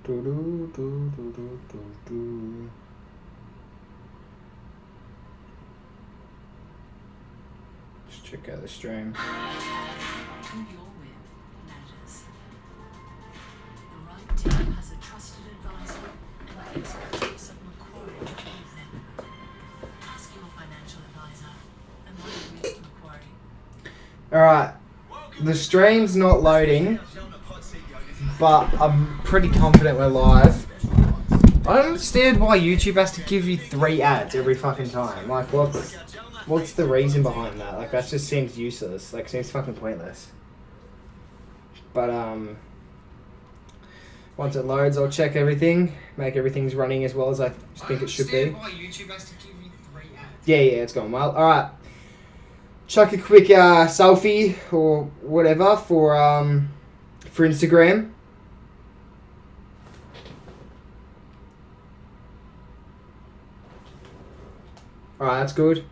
Just check out the stream. Who you're with matters. The right team has a trusted advisor and the expertise of Macquarie to give them. Ask your financial advisor and work with Macquarie. Alright, the stream's not loading, but I'm pretty confident we're live. I don't understand why YouTube has to give you 3 ads every fucking time. Like, what's the reason behind that? Like, that just seems useless. Like, seems fucking pointless. But, once it loads, I'll check everything, make everything's running as well as I think it should be. Why YouTube has to give you 3 ads. Yeah, it's going well. Alright. Chuck a quick selfie or whatever for Instagram. Alright, that's good.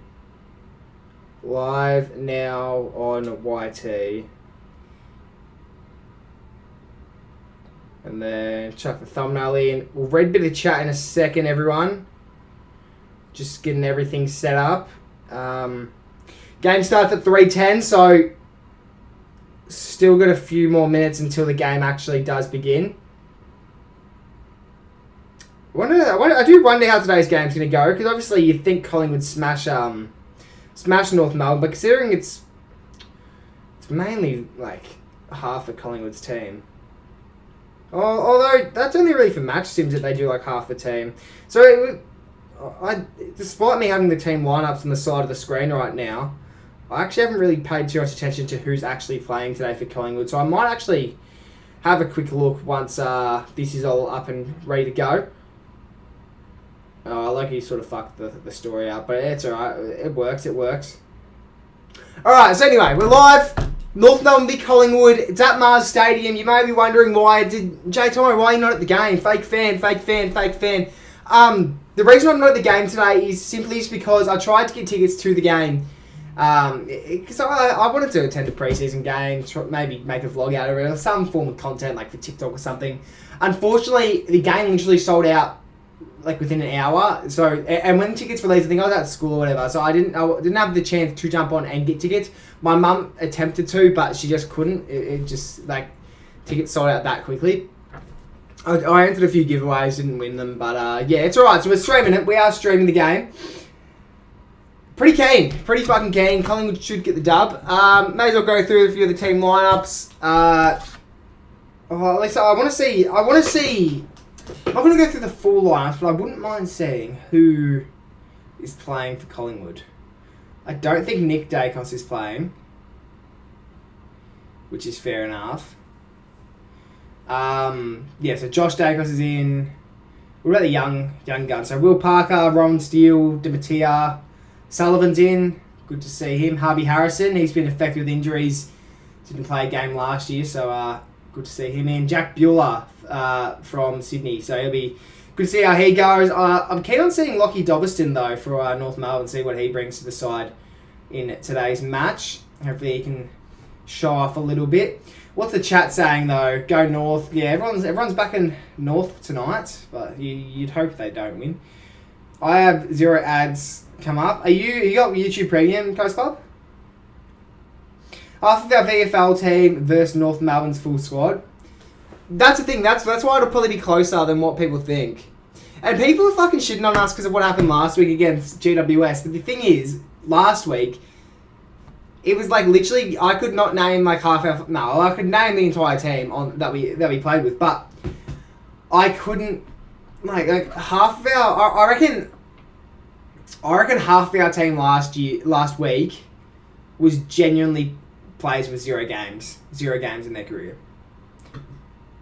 Live now on YT. And then chuck the thumbnail in. We'll read a bit of chat in a second, everyone. Just getting everything set up. Game starts at 3:10, so still got a few more minutes until the game actually does begin. I do wonder how today's game's going to go, because obviously you'd think Collingwood smash North Melbourne, but considering it's mainly like half of Collingwood's team. Although that's only really for match sims that they do like half the team. So despite me having the team lineups on the side of the screen right now, I actually haven't really paid too much attention to who's actually playing today for Collingwood. So I might actually have a quick look once this is all up and ready to go. Oh, I like you sort of fucked the story up, but it's alright. It works. Alright, so anyway, we're live. North Melbourne beat Collingwood. It's at Mars Stadium. You may be wondering why Jay Tomo, why are you not at the game? Fake fan. The reason I'm not at the game today is simply just because I tried to get tickets to the game. Because I wanted to attend a preseason game, maybe make a vlog out of it, or some form of content like for TikTok or something. Unfortunately, the game literally sold out like within an hour. So, and when tickets were released, I think I was at school or whatever, so I didn't have the chance to jump on and get tickets. My mum attempted to, but she just couldn't. It just, like, tickets sold out that quickly. I entered a few giveaways, didn't win them, but yeah, it's alright. So we're streaming it. We are streaming the game. Pretty fucking keen. Collingwood should get the dub. May as well go through a few of the team lineups. At least I want to see. I'm not going to go through the full lineups, but I wouldn't mind seeing who is playing for Collingwood. I don't think Nick Dacos is playing, which is fair enough. Yeah, so Josh Dacos is in. What about the young guns? So Will Parker, Ron Steele, DiMattia, Sullivan's in. Good to see him. Harvey Harrison, he's been affected with injuries. Didn't play a game last year, so good to see him in. Jack Bueller from Sydney, so he'll be good to see how he goes. I'm keen on seeing Lockie Doverston though for North Melbourne, see what he brings to the side in today's match. Hopefully he can show off a little bit. What's the chat saying though? Go North. Yeah, everyone's back in North tonight, but you'd hope they don't win. I have 0 ads come up. You got YouTube Premium, Coast Club? Half of our VFL team versus North Melbourne's full squad. That's the thing. That's why it'll probably be closer than what people think. And people are fucking shitting on us because of what happened last week against GWS. But the thing is, last week, it was like literally I could not name like I could name the entire team that we played with, but I couldn't like half of our. I reckon half of our team last week was genuinely players with 0 games in their career.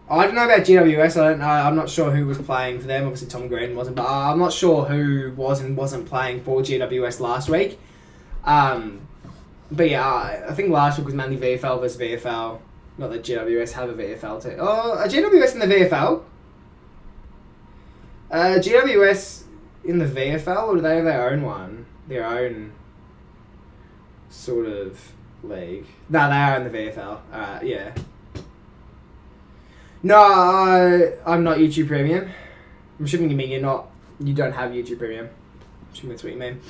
I don't know about GWS. I don't know. I'm not sure who was playing for them. Obviously, Tom Green wasn't, but I'm not sure who was and wasn't playing for GWS last week. But yeah, I think last week was mainly VFL versus VFL. Not that GWS have a VFL team. Oh, are GWS in the VFL? GWS in the VFL, or do they have their own one? Their own sort of league? No, they are in the VFL. Yeah. No, I'm not YouTube Premium. I'm assuming you mean you don't have YouTube Premium. I'm assuming that's what you mean.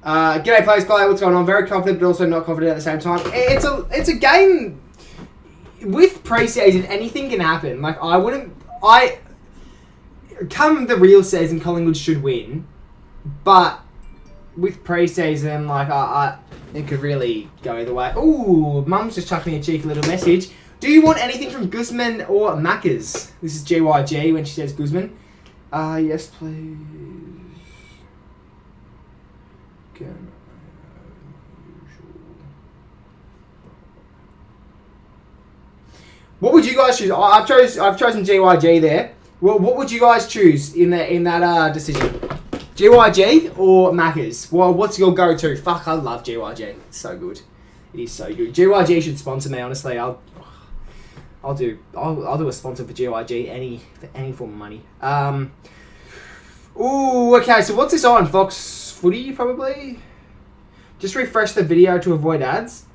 G'day players, Clay, what's going on? Very confident, but also not confident at the same time. It's a game with pre-season, anything can happen. Like, come the real season, Collingwood should win, but with pre-season, like, it could really go either way. Ooh, Mum's just chucked me a cheeky little message. Do you want anything from Guzman or Macca's? This is GYG when she says Guzman. Yes, please. What would you guys choose? I've chosen GYG there. Well, what would you guys choose in that decision? GYG or Macca's? Well, what's your go-to? Fuck, I love GYG. It's so good. It is so good. GYG should sponsor me. Honestly, I'll do a sponsor for GYG for any form of money. Ooh, okay. So what's this on? Fox Footy probably. Just refresh the video to avoid ads.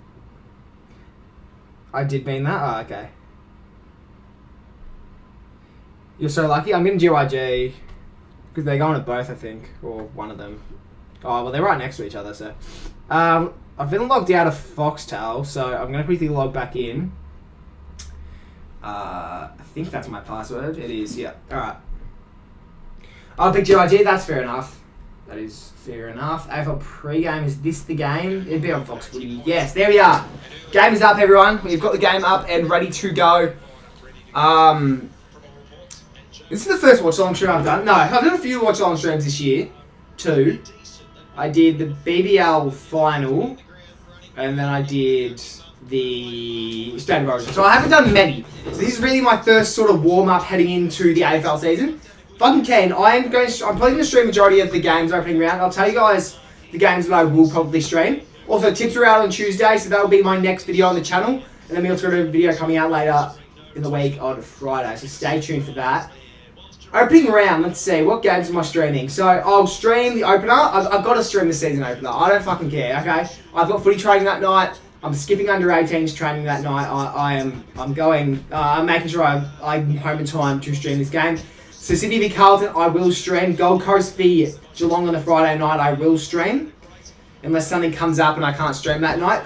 I did mean that. Oh, okay. You're so lucky. I'm getting GYG because they're going to both, I think, or one of them. Oh, well, they're right next to each other, so. I've been logged out of Foxtel, so I'm going to quickly log back in. I think that's my password. It is, yeah. Alright. I'll pick GYG, that's fair enough. That is fair enough. AFL pre-game, is this the game? It'd be on Fox Footy. Yes, there we are. Game is up, everyone. We've got the game up and ready to go. This is the first watch-along stream I've done. No, I've done a few watch-along streams this year. 2. I did the BBL final, and then I did the State of Origin. So I haven't done many. So this is really my first sort of warm-up heading into the AFL season. Fucking keen. I'm probably going to stream majority of the games opening round. I'll tell you guys the games that I will probably stream. Also, tips are out on Tuesday, so that'll be my next video on the channel. And then we also got a video coming out later in the week on Friday, so stay tuned for that. Opening round, let's see, what games am I streaming? So, I'll stream the opener. I've got to stream the season opener. I don't fucking care, okay? I've got footy training that night. I'm skipping under 18s training that night. I'm making sure I'm home in time to stream this game. So, Sydney v Carlton, I will stream. Gold Coast v Geelong on the Friday night, I will stream. Unless something comes up and I can't stream that night.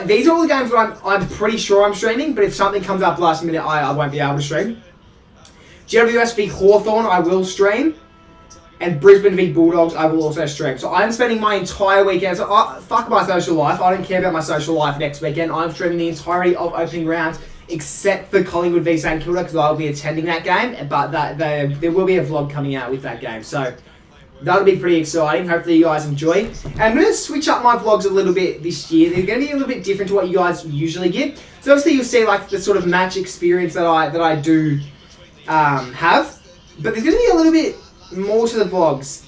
These are all the games that I'm pretty sure I'm streaming, but if something comes up last minute, I won't be able to stream. GWS v Hawthorn, I will stream. And Brisbane v Bulldogs, I will also stream. So I'm spending my entire weekend. So fuck my social life. I don't care about my social life next weekend. I'm streaming the entirety of opening rounds, except for Collingwood v St Kilda, because I'll be attending that game. But there will be a vlog coming out with that game. So that'll be pretty exciting. Hopefully you guys enjoy. And I'm going to switch up my vlogs a little bit this year. They're going to be a little bit different to what you guys usually get. So obviously you'll see like the sort of match experience that I do have, but there's going to be a little bit more to the vlogs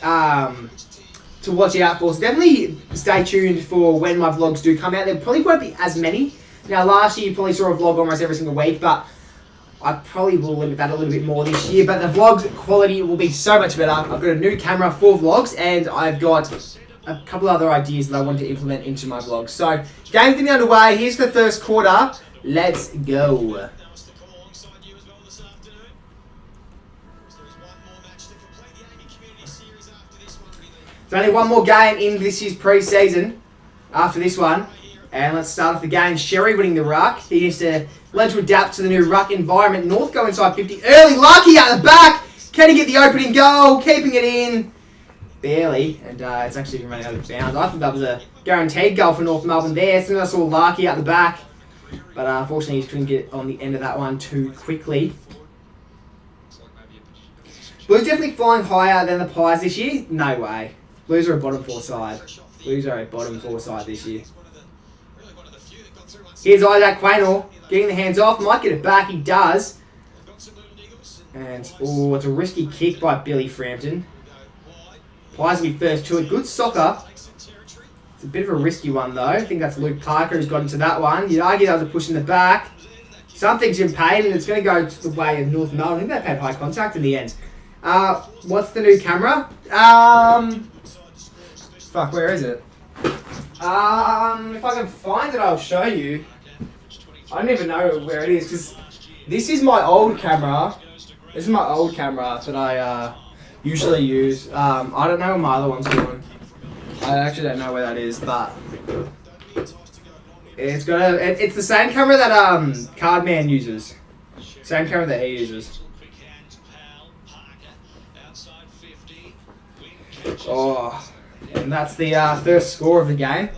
to watch out for, so definitely stay tuned for when my vlogs do come out. There probably won't be as many. Now last year you probably saw a vlog almost every single week, but I probably will limit that a little bit more this year, but the vlog quality will be so much better. I've got a new camera for vlogs, and I've got a couple other ideas that I want to implement into my vlogs. So game's getting underway. Here's the first quarter. Let's go. There's only one more game in this year's pre-season after this one. And let's start off the game. Sherry winning the ruck. He needs to learn to adapt to the new ruck environment. North go inside 50. Early, Lucky at the back. Can he get the opening goal? Keeping it in. Barely. And it's actually running out of bounds. I thought that was a guaranteed goal for North Melbourne there. As soon as I saw Lucky at the back. But unfortunately, he couldn't get on the end of that one too quickly. Blues definitely flying higher than the Pies this year. No way. Blues are a bottom 4 side. Blues are a bottom 4 side this year. Here's Isaac Quaynor getting the hands off. Might get it back. He does. And, oh, it's a risky kick by Billy Frampton. Pies will be first to it. Good soccer. It's a bit of a risky one, though. I think that's Luke Parker who's got into that one. You'd argue that was a push in the back. Something's been paid, and it's going to go to the way of North Melbourne. I think they paid high contact in the end. What's the new camera? Fuck, where is it? If I can find it, I'll show you. I don't even know where it is, because This is my old camera. This is my old camera that I usually use. I don't know where my other one's going. I actually don't know where that is, but it's got it's the same camera that Cardman uses. Same camera that he uses. Oh, and that's the first score of the game.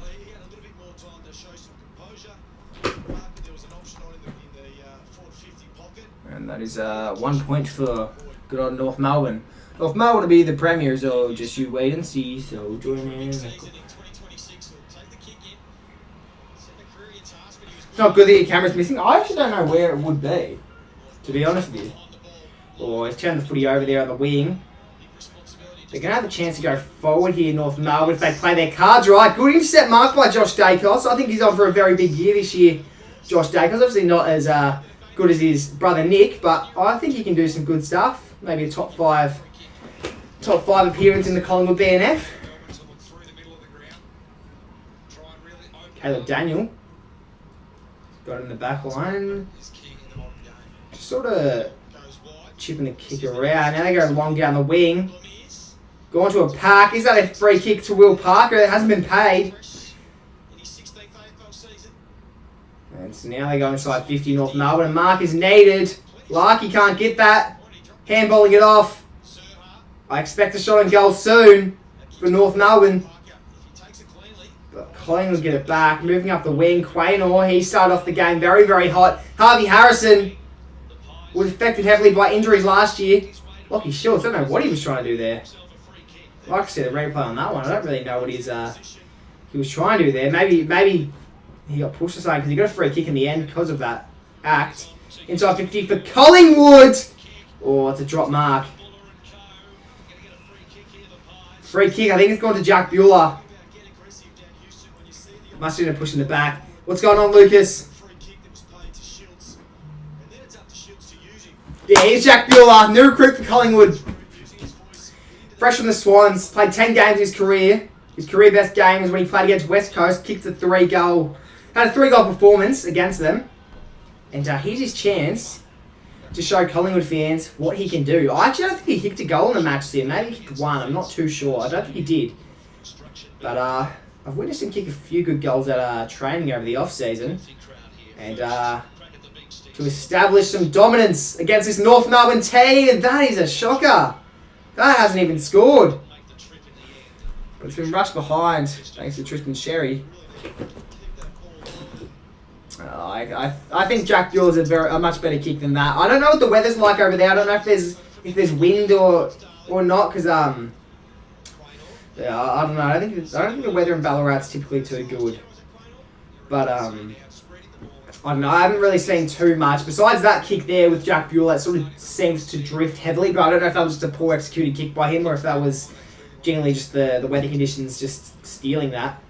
And that is 1 point for good old North Melbourne. North Melbourne will be the premiers, or just you wait and see. So join in. It's not good that your camera's missing. I actually don't know where it would be, to be honest with you. Or he's turned the footy over there on the wing. They're going to have a chance to go forward here, North Melbourne, if they play their cards right. Good intercept mark by Josh Dacos. I think he's on for a very big year this year, Josh Dacos. Obviously not as good as his brother Nick, but I think he can do some good stuff. Maybe a top five appearance in the Collingwood BNF. Caleb Daniel got it in the back line. Just sort of chipping the kick around. Now they go long down the wing. Going to a pack. Is that a free kick to Will Parker? It hasn't been paid. And so now they go inside 50 North Melbourne. And mark is needed. Larky can't get that. Handballing it off. I expect a shot on goal soon for North Melbourne. But Collingwood will get it back. Moving up the wing. Quaynor, he started off the game very, very hot. Harvey Harrison was affected heavily by injuries last year. Lockie Schultz, I don't know what he was trying to do there. Like I said, the replay on that one. I don't really know what he was trying to do there. Maybe he got pushed or something because he got a free kick in the end because of that act. Inside 50 for Collingwood. Oh, it's a drop mark. Free kick. I think it's gone to Jack Bueller. Must have been a push in the back. What's going on, Lucas? Yeah, here's Jack Bueller. New recruit for Collingwood. Fresh from the Swans, played 10 games in his career. His career best game was when he played against West Coast, had a 3-goal performance against them. And here's his chance to show Collingwood fans what he can do. I actually don't think he kicked a goal in the match there. Maybe he kicked one, I'm not too sure. I don't think he did. But I've witnessed him kick a few good goals at training over the off-season. And to establish some dominance against this North Melbourne team, and that is a shocker. That hasn't even scored. But it's been rushed behind thanks to Tristan Sherry. I think Jack Bueller's a much better kick than that. I don't know what the weather's like over there. I don't know if there's wind or not, because yeah, I don't know. I don't think the weather in Ballarat's typically too good. But I don't know. I haven't really seen too much. Besides that kick there with Jack Bueller, that sort of seems to drift heavily. But I don't know if that was just a poor executed kick by him or if that was generally just the weather conditions just stealing that.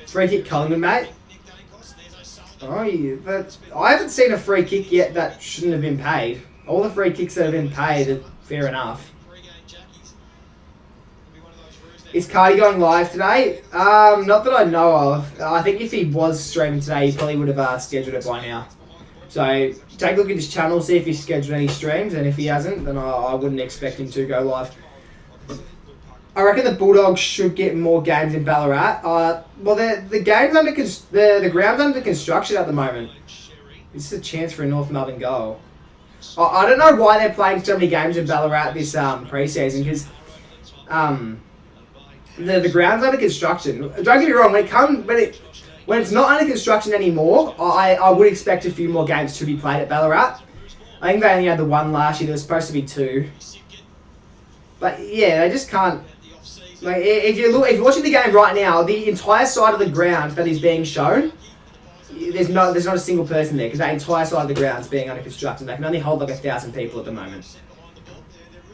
Free kick Collingwood, mate. Oh, yeah, but I haven't seen a free kick yet that shouldn't have been paid. All the free kicks that have been paid are fair enough. Is Cardi going live today? Not that I know of. I think if he was streaming today, he probably would have scheduled it by now. So take a look at his channel, see if he's scheduled any streams, and if he hasn't, then I wouldn't expect him to go live. I reckon the Bulldogs should get more games in Ballarat. Well, the game's the ground's under construction at the moment. This is a chance for a North Melbourne goal. I don't know why they're playing so many games in Ballarat this pre-season, because the ground's under construction. Don't get me wrong, when it's not under construction anymore, I would expect a few more games to be played at Ballarat. I think they only had the one last year. There was supposed to be 2. But yeah, they just can't. Like, if you're watching the game right now, the entire side of the ground that is being shown, there's not a single person there because that entire side of the ground is being under construction. They can only hold like 1,000 people at the moment.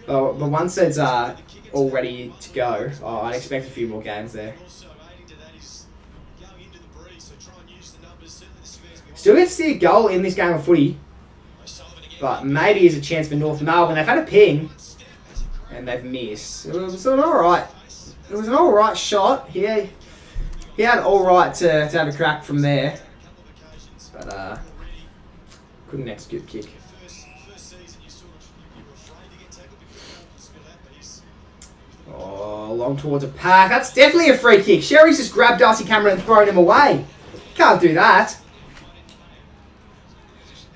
But once it's all ready to go, I'd expect a few more games there. Still get to see a goal in this game of footy, but maybe there's a chance for North Melbourne. They've had a ping, and they've missed. It was an alright shot. He had all right to have a crack from there. But Couldn't execute the kick. Oh, long towards a pack. That's definitely a free kick. Sherry's just grabbed Darcy Cameron and thrown him away. Can't do that.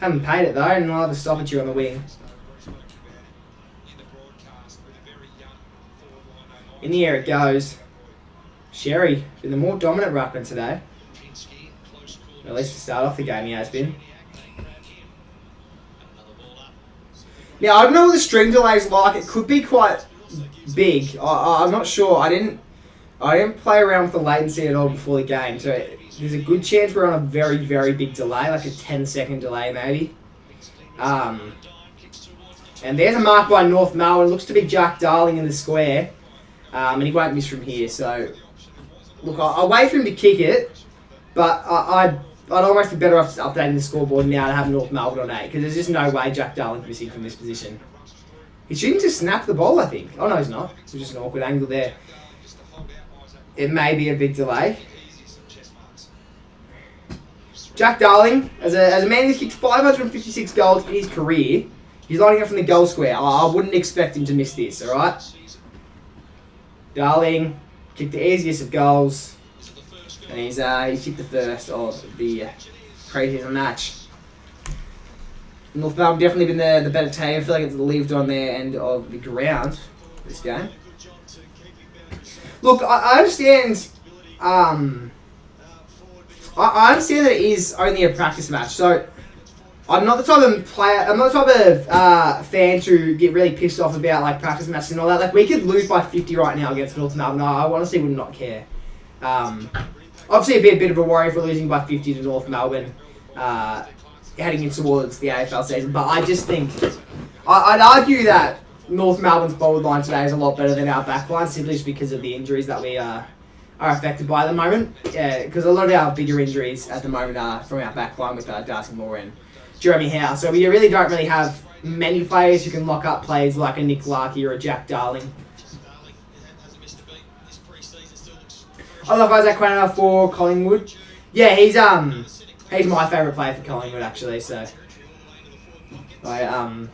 Haven't paid it though, and I'll have a stop at you on the wing. In the air it goes. Sherry, been the more dominant ruckman today. At least to start off the game, he has been. Now, I don't know what the string delay's like. It could be quite big. I'm not sure. I didn't play around with the latency at all before the game, so there's a good chance we're on a very, very big delay, like a 10-second delay maybe. And there's a mark by North Melbourne. Looks to be Jack Darling in the square. And he won't miss from here. So, look, I'll wait for him to kick it, but I'd almost be better off just updating the scoreboard now to have North Melbourne on 8, because there's just no way Jack Darling's missing from this position. He's shooting to snap the ball, I think. Oh, no, he's not. It's just an awkward angle there. It may be a big delay. Jack Darling, as a man who's kicked 556 goals in his career, he's lining up from the goal square. I wouldn't expect him to miss this, alright? Darling kicked the easiest of goals, and he's kicked the first of the preseason match. North Melbourne definitely been the better team. I feel like it's lived on their end of the ground this game. Look, I understand. I understand that it is only a practice match, so I'm not the type of player. I'm not the type of fan to get really pissed off about like practice matches and all that. Like, we could lose by 50 right now against North Melbourne. I honestly would not care. Obviously, it'd be a bit of a worry if we're losing by 50 to North Melbourne, heading in towards the AFL season. But I just think I'd argue that North Melbourne's forward line today is a lot better than our back line, simply just because of the injuries that we are affected by at the moment. Yeah, because a lot of our bigger injuries at the moment are from our back line with Darcy Moore and Jeremy Howe. So we really don't have many players who can lock up plays like a Nick Larkey or a Jack Darling. I love Isaac Quanah for Collingwood. Yeah, he's my favourite player for Collingwood actually. So I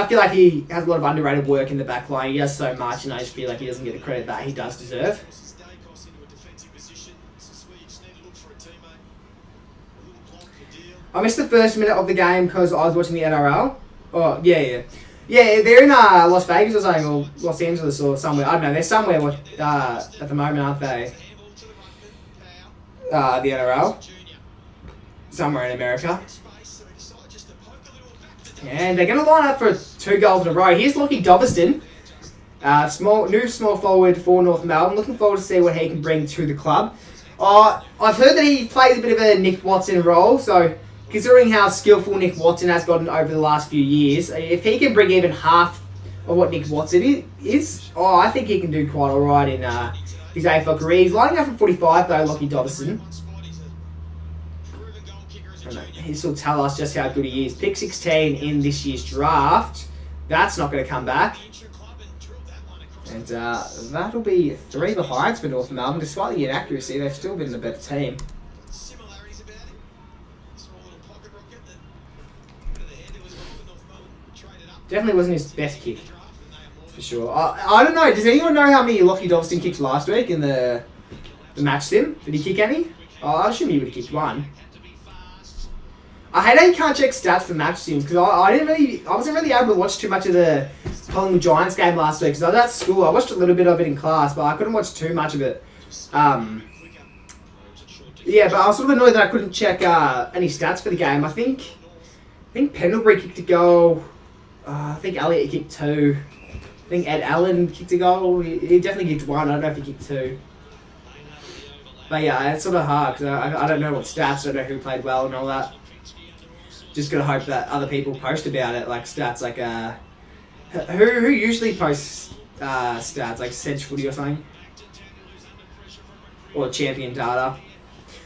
feel like he has a lot of underrated work in the back line. He does so much, and I just feel like he doesn't get the credit that he does deserve. I missed the first minute of the game because I was watching the NRL. Oh, yeah. Yeah, they're in Las Vegas or something, or Los Angeles or somewhere. I don't know. They're somewhere at the moment, aren't they? The NRL. Somewhere in America. And they're going to line up for 2 goals in a row. Here's Lockie Doverston. New small forward for North Melbourne. Looking forward to see what he can bring to the club. I've heard that he plays a bit of a Nick Watson role, so considering how skillful Nick Watson has gotten over the last few years, if he can bring even half of what Nick Watson is, I think he can do quite alright in his AFL career. He's lining up for 45 though, Lockie Doverston. This will tell us just how good he is. Pick 16 in this year's draft. That's not going to come back. And that'll be 3 behinds for North Melbourne. Despite the inaccuracy, they've still been the better team. Definitely wasn't his best kick, for sure. I don't know. Does anyone know how many Lockie Doverston kicked last week in the match sim? Did he kick any? I assume he would have kicked 1. I hate how you can't check stats for match sims because I wasn't really able to watch too much of the Collingwood Giants game last week because I was at school. I watched a little bit of it in class, but I couldn't watch too much of it. Yeah, but I was sort of annoyed that I couldn't check any stats for the game. I think Pendlebury kicked a goal. I think Elliott kicked 2. I think Ed Allen kicked a goal. He definitely kicked 1. I don't know if he kicked 2. But yeah, it's sort of hard because I don't know what stats. I don't know who played well and all that. Just gotta hope that other people post about it, like stats, like who usually posts stats, like Sedge Footy or something, or Champion Data.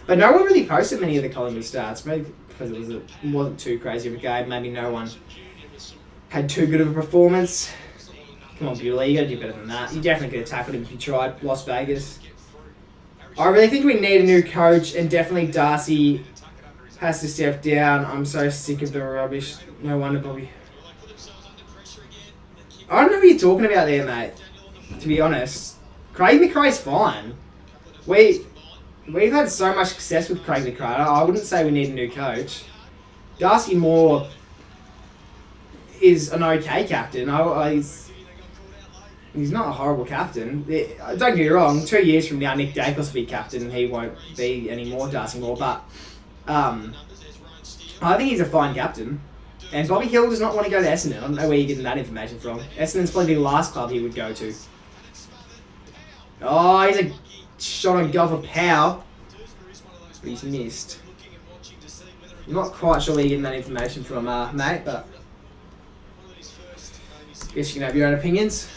But no one really posted many of the Collingwood stats, maybe because it wasn't too crazy of a game. Maybe no one had too good of a performance. Come on, Bewley, you gotta do better than that. You definitely could have tackled him if you tried. Las Vegas. I really think we need a new coach, and definitely Darcy has to step down. I'm so sick of the rubbish. No wonder Bobby. I don't know what you're talking about there, mate. To be honest, Craig McRae's fine. We've had so much success with Craig McRae. I wouldn't say we need a new coach. Darcy Moore is an okay captain. He's not a horrible captain. Don't get me wrong. 2 years from now, Nick Dacos will be captain, and he won't be anymore, Darcy Moore. But I think he's a fine captain. And Bobby Hill does not want to go to Essendon. I don't know where you're getting that information from. Essendon's probably the last club he would go to. Oh, he's a shot on goal for Powell. But he's missed. I'm not quite sure where you're getting that information from, mate, but guess you can have your own opinions.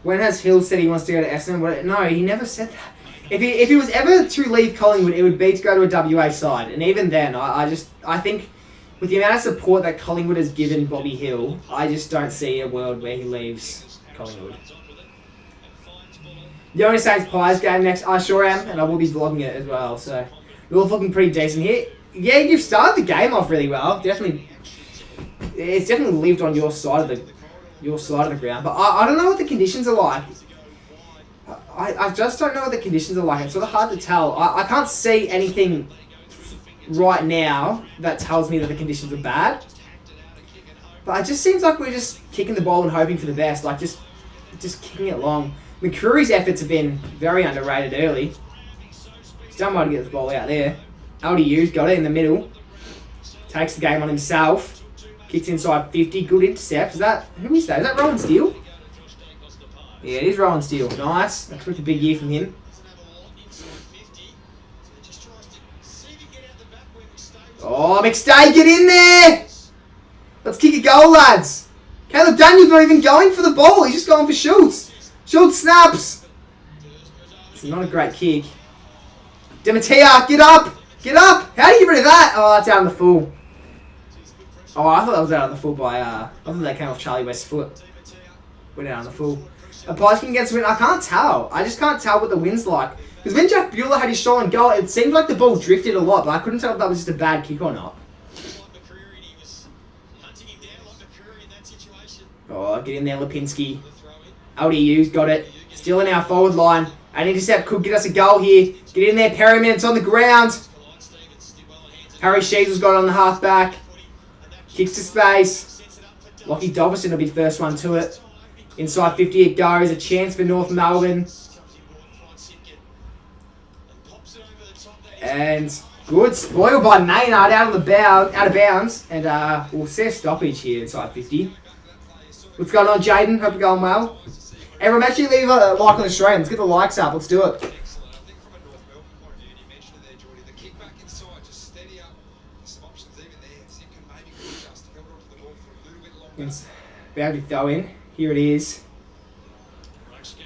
When has Hill said he wants to go to Essendon? No, he never said that. If he was ever to leave Collingwood, it would be to go to a WA side. And even then, I think with the amount of support that Collingwood has given Bobby Hill, I just don't see a world where he leaves Collingwood. The only Saints Pies game next, I sure am, and I will be vlogging it as well. So we're all looking pretty decent here. Yeah, you've started the game off really well. It's definitely lived on your side of the ground. But I don't know what the conditions are like. I just don't know what the conditions are like. It's sort of hard to tell. I can't see anything right now that tells me that the conditions are bad. But it just seems like we're just kicking the ball and hoping for the best. Like just kicking it long. McCreary's efforts have been very underrated early. He's done well to get the ball out there. LDU's got it in the middle. Takes the game on himself. Kicks inside 50. Good intercept. Who is that? Is that Rowan Steele? Yeah, it is Rowan Steele. Nice. Expect a big year from him. Oh, McStay, get in there! Let's kick a goal, lads. Caleb Daniel's not even going for the ball. He's just going for Schultz. Schultz snaps. It's not a great kick. Dematia, get up! Get up! How do you get rid of that? Oh, that's out on the full. Oh, I thought that was out on the full by... I thought that came off Charlie West's foot. Went out on the full. A Pies can get some win. I can't tell. I just can't tell what the wind's like. Because when Jack Bueller had his shot on goal, it seemed like the ball drifted a lot, but I couldn't tell if that was just a bad kick or not. Oh, get in there, Lipinski. LDU's got it. Still in our forward line. An intercept could get us a goal here. Get in there, Perryman. It's on the ground. Harry Sheezel's got it on the halfback. Kicks to space. Lockie Doverson will be the first one to it. Inside 50 it goes. A chance for North Melbourne. And good spoil by Maynard out of bounds. And we'll see a stoppage here inside 50. What's going on, Jaden? Hope you're going well. Everyone, make sure you leave a like on the stream. Let's get the likes up. Let's do it. About to throw in. Here it is.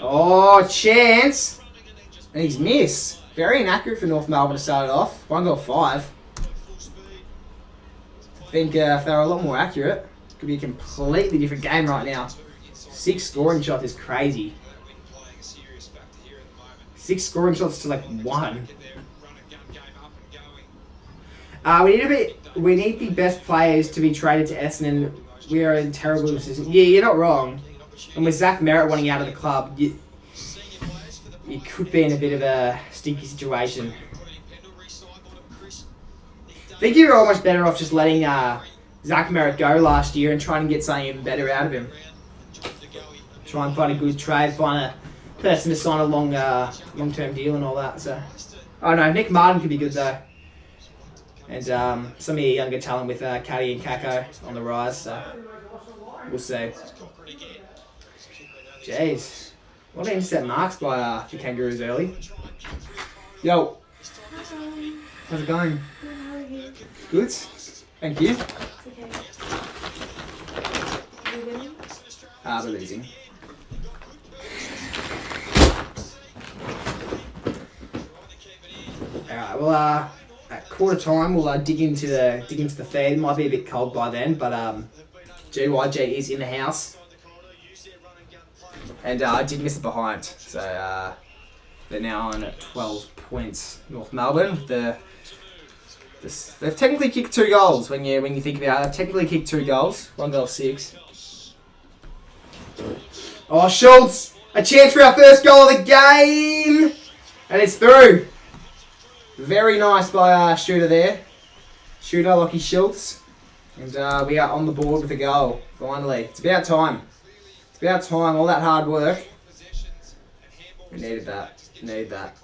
Oh, chance. And he's missed. Very inaccurate for North Melbourne to start it off. 1-5. I think if they were a lot more accurate, it could be a completely different game right now. 6 scoring shots is crazy. 6 scoring shots to like 1. We need the best players to be traded to Essendon. We are in terrible position. Yeah, you're not wrong. And with Zach Merritt wanting out of the club, you could be in a bit of a sticky situation. I think you're almost better off just letting Zach Merritt go last year and trying to get something even better out of him. Try and find a good trade, find a person to sign a long-term deal and all that. So, oh no, Nick Martin could be good though. And some of your younger talent with Caddy and Kako on the rise, so we'll see. Jeez. What an intercept marks by the Kangaroos early. Yo. How's it going? How are you? Good. Thank you. It's okay. Are you winning? We're losing. Alright, well, at quarter time, we'll dig into the feed. It might be a bit cold by then, but GYG is in the house, and I did miss it behind, so they're now on at 12 points. North Melbourne, they've technically kicked 2 goals when you think about it. They've technically kicked 2 goals. 1 goal 6. Oh, Schultz! A chance for our first goal of the game! And it's through. Very nice by Shooter there. Shooter, Lockie Schultz. And we are on the board with a goal, finally. It's about time. It's about time. All that hard work. We needed that. Need that.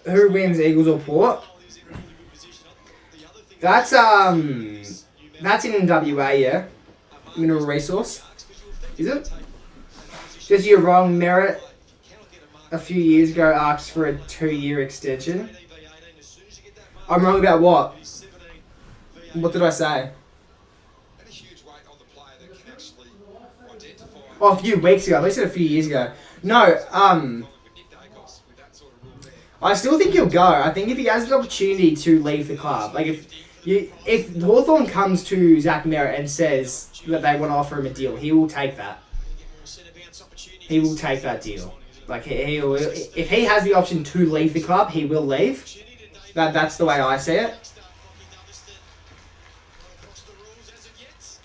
Who wins, Eagles or Port? That's in WA, yeah. Mineral Resource. Is it? Just you're wrong, Merritt. A few years ago asked for a 2-year extension. I'm wrong about what? What did I say? Oh, a few weeks ago. At least a few years ago. No, I still think he'll go. I think if he has the opportunity to leave the club, like if Hawthorn comes to Zach Merritt and says that they want to offer him a deal, he will take that. He will take that deal. Like he'll, if he has the option to leave the club, he will leave. That's the way I see it.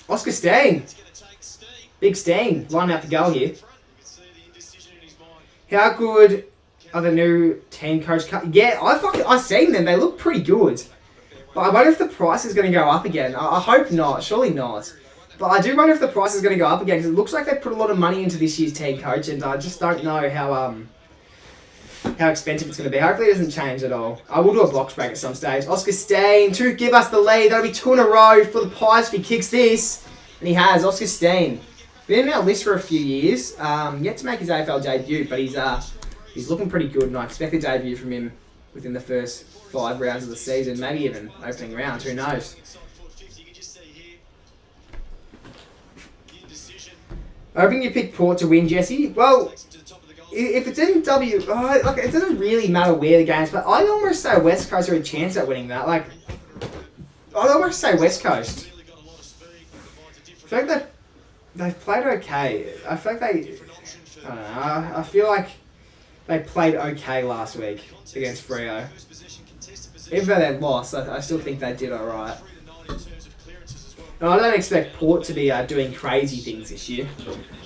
Oscar Steen. Big Steen. Line out the goal here. How good are the new team coach? Yeah, I seen them. They look pretty good. But I wonder if the price is going to go up again. I hope not. Surely not. But I do wonder if the price is going to go up again because it looks like they've put a lot of money into this year's team coach, and I just don't know how expensive it's going to be. Hopefully it doesn't change at all. I will do a box break at some stage. Oscar Steen to give us the lead. That'll be 2 in a row for the Pies if he kicks this. And he has. Oscar Steen. Been in our list for a few years. Yet to make his AFL debut, but he's looking pretty good, and I expect a debut from him within the first 5 rounds of the season, maybe even opening rounds. Who knows? Hoping you picked Port to win, Jesse. Well, if it's in like it doesn't really matter where the game's, but I'd almost say West Coast are a chance at winning that. Like, I'd almost say West Coast. I feel like they've played okay. I feel like I don't know. I feel like they played okay last week against Freo. Even though they lost, I still think they did alright. No, I don't expect Port to be doing crazy things this year.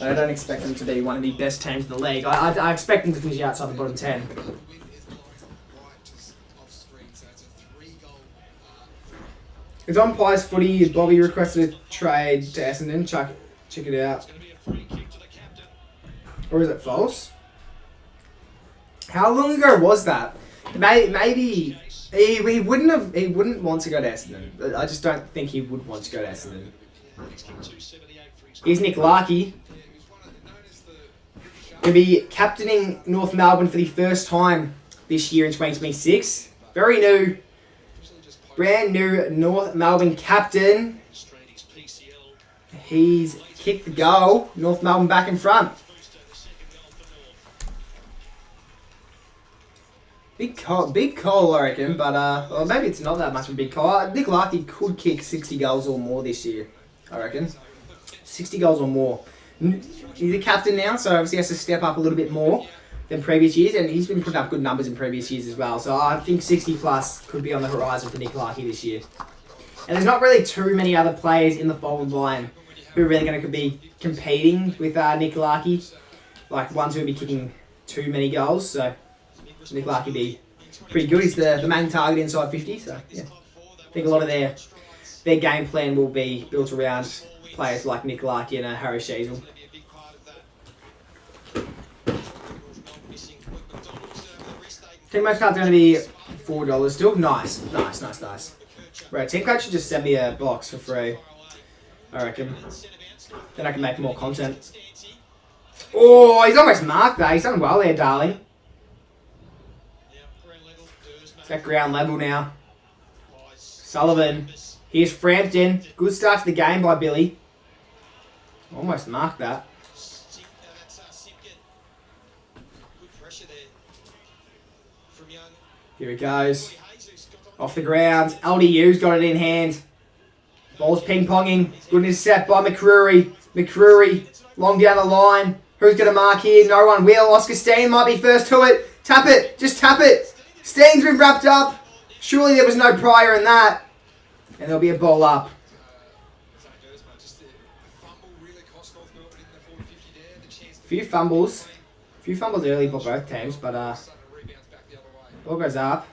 I don't expect them to be one of the best teams in the league. I expect them to finish outside the bottom 10. It's on Pies Footy. Bobby requested a trade to Essendon. Check it out. Or is it false? How long ago was that? Maybe he wouldn't want to go to Essendon. I just don't think he would want to go to Essendon. Here's Nick Larkey. He'll be captaining North Melbourne for the first time this year in 2026. Very new. Brand new North Melbourne captain. He's kicked the goal. North Melbourne back in front. Big call, I reckon, but or maybe it's not that much of a big call. Nick Larkey could kick 60 goals or more this year, I reckon. 60 goals or more. He's a captain now, so obviously he has to step up a little bit more than previous years, and he's been putting up good numbers in previous years as well. So I think 60 plus could be on the horizon for Nick Larkey this year. And there's not really too many other players in the forward line who are really going to be competing with Nick Larkey, like ones who will be kicking too many goals. So Nick Larkey be pretty good. He's the main target inside 50. So yeah, I think a lot of their game plan will be built around players like Nick Larkey and Harry Sheasel. Team coach card's going to be $4 still. Nice. Right, team coach should just send me a box for free, I reckon. Then I can make more content. Oh, he's almost marked that. He's done well there, darling. It's at ground level now. Sullivan. Here's Frampton. Good start to the game by Billy. Almost marked that. Here he goes. Off the ground. LDU's got it in hand. Ball's ping-ponging. Good intercept by McCreary. McCreary, long down the line. Who's going to mark here? No one will. Oscar Steen might be first to it. Tap it. Just tap it. Steen's been wrapped up. Surely there was no prior in that. And there'll be a ball up. Few fumbles early by both teams, but ball goes up.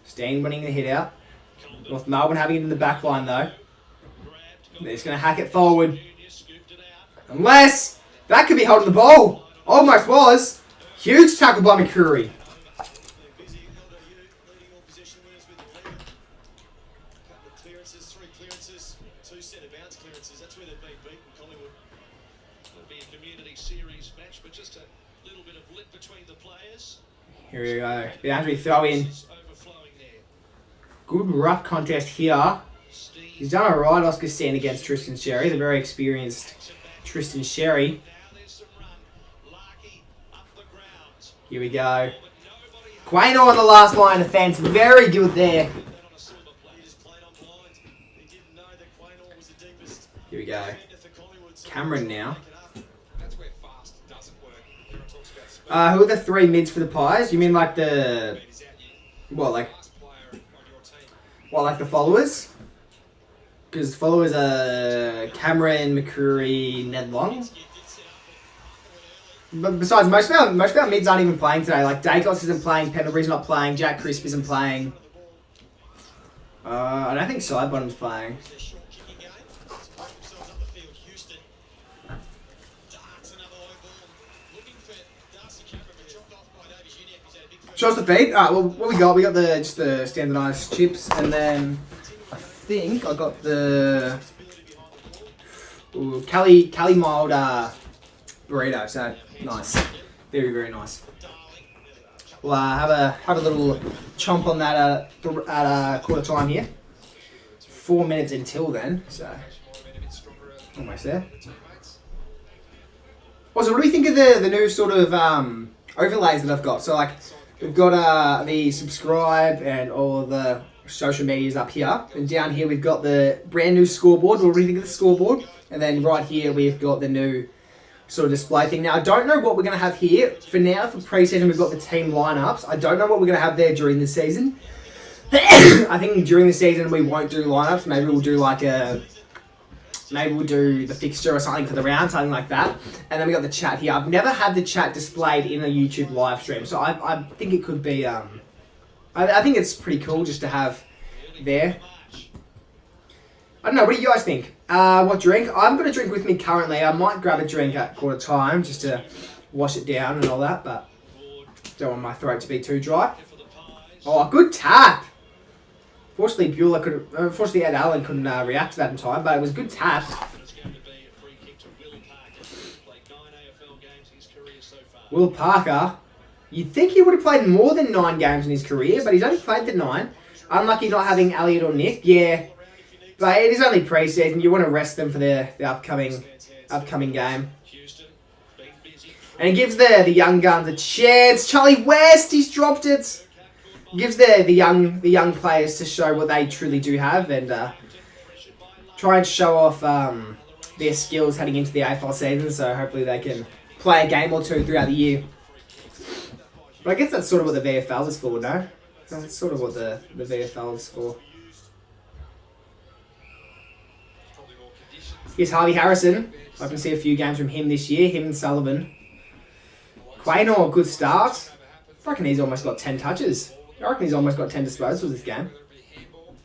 Steen winning the hit out. North Melbourne having it in the back line though. They're just going to hack it forward. Unless that could be holding the ball. Almost was. Huge tackle by McCreary. Three clearances, 2 centre bounce clearances. That's where they've been beaten, Collingwood. It'll be a community series match, but just a little bit of lip between the players. Here we go. Boundary throw in. Overflowing there. Good ruck contest here. He's done alright, Oscar Steen against Tristan Sherry, the very experienced Tristan Sherry. Here we go. Quaino on the last line of defence. Very good there. Here we go. Cameron now. Who are the 3 mids for the Pies? You mean like the... What, like the followers? Because followers are Cameron, McCreary, Ned Long. But besides, most of our mids aren't even playing today. Like, Dacos isn't playing, Pendlebury's not playing, Jack Crisp isn't playing. I don't think Sidebottom's playing. Show us the feed. Alright, well, what we got? We got just the standardised chips, and then I think I got the Cali mild burrito. So nice, very very nice. We'll have a little chomp on that at quarter time here. 4 minutes until then, so almost there. Also, what do we think of the new sort of overlays that I've got? So like, we've got the subscribe and all of the social medias up here. And down here we've got the brand new scoreboard. What do we think of the scoreboard? And then right here we've got the new sort of display thing. Now, I don't know what we're going to have here. For now, for pre-season, we've got the team lineups. I don't know what we're going to have there during the season. I think during the season we won't do lineups. Maybe we'll do like maybe we'll do the fixture or something for the round, something like that. And then we got the chat here. I've never had the chat displayed in a YouTube live stream, so I think it could be... I think it's pretty cool just to have there. I don't know, what do you guys think? What drink? I'm going to drink with me currently. I might grab a drink at quarter time just to wash it down and all that, but don't want my throat to be too dry. Oh, good tap! Unfortunately, Ed Allen couldn't react to that in time, but it was a good tap. Will Parker, you'd think he would have played more than 9 games in his career, but he's only played the 9. Unlucky not having Elliot or Nick, yeah. But it is only pre-season. You want to rest them for the upcoming game. And it gives the young guns a chance. Charlie West, he's dropped it. Gives the young players to show what they truly do have and try and show off their skills heading into the AFL season. So hopefully they can play a game or two throughout the year. But I guess that's sort of what the VFL is for, no? That's sort of what the VFL is for. Here's Harvey Harrison. I can see a few games from him this year. Him and Sullivan. Quaynor, good start. I reckon he's almost got 10 touches. I reckon he's almost got 10 disposals this game.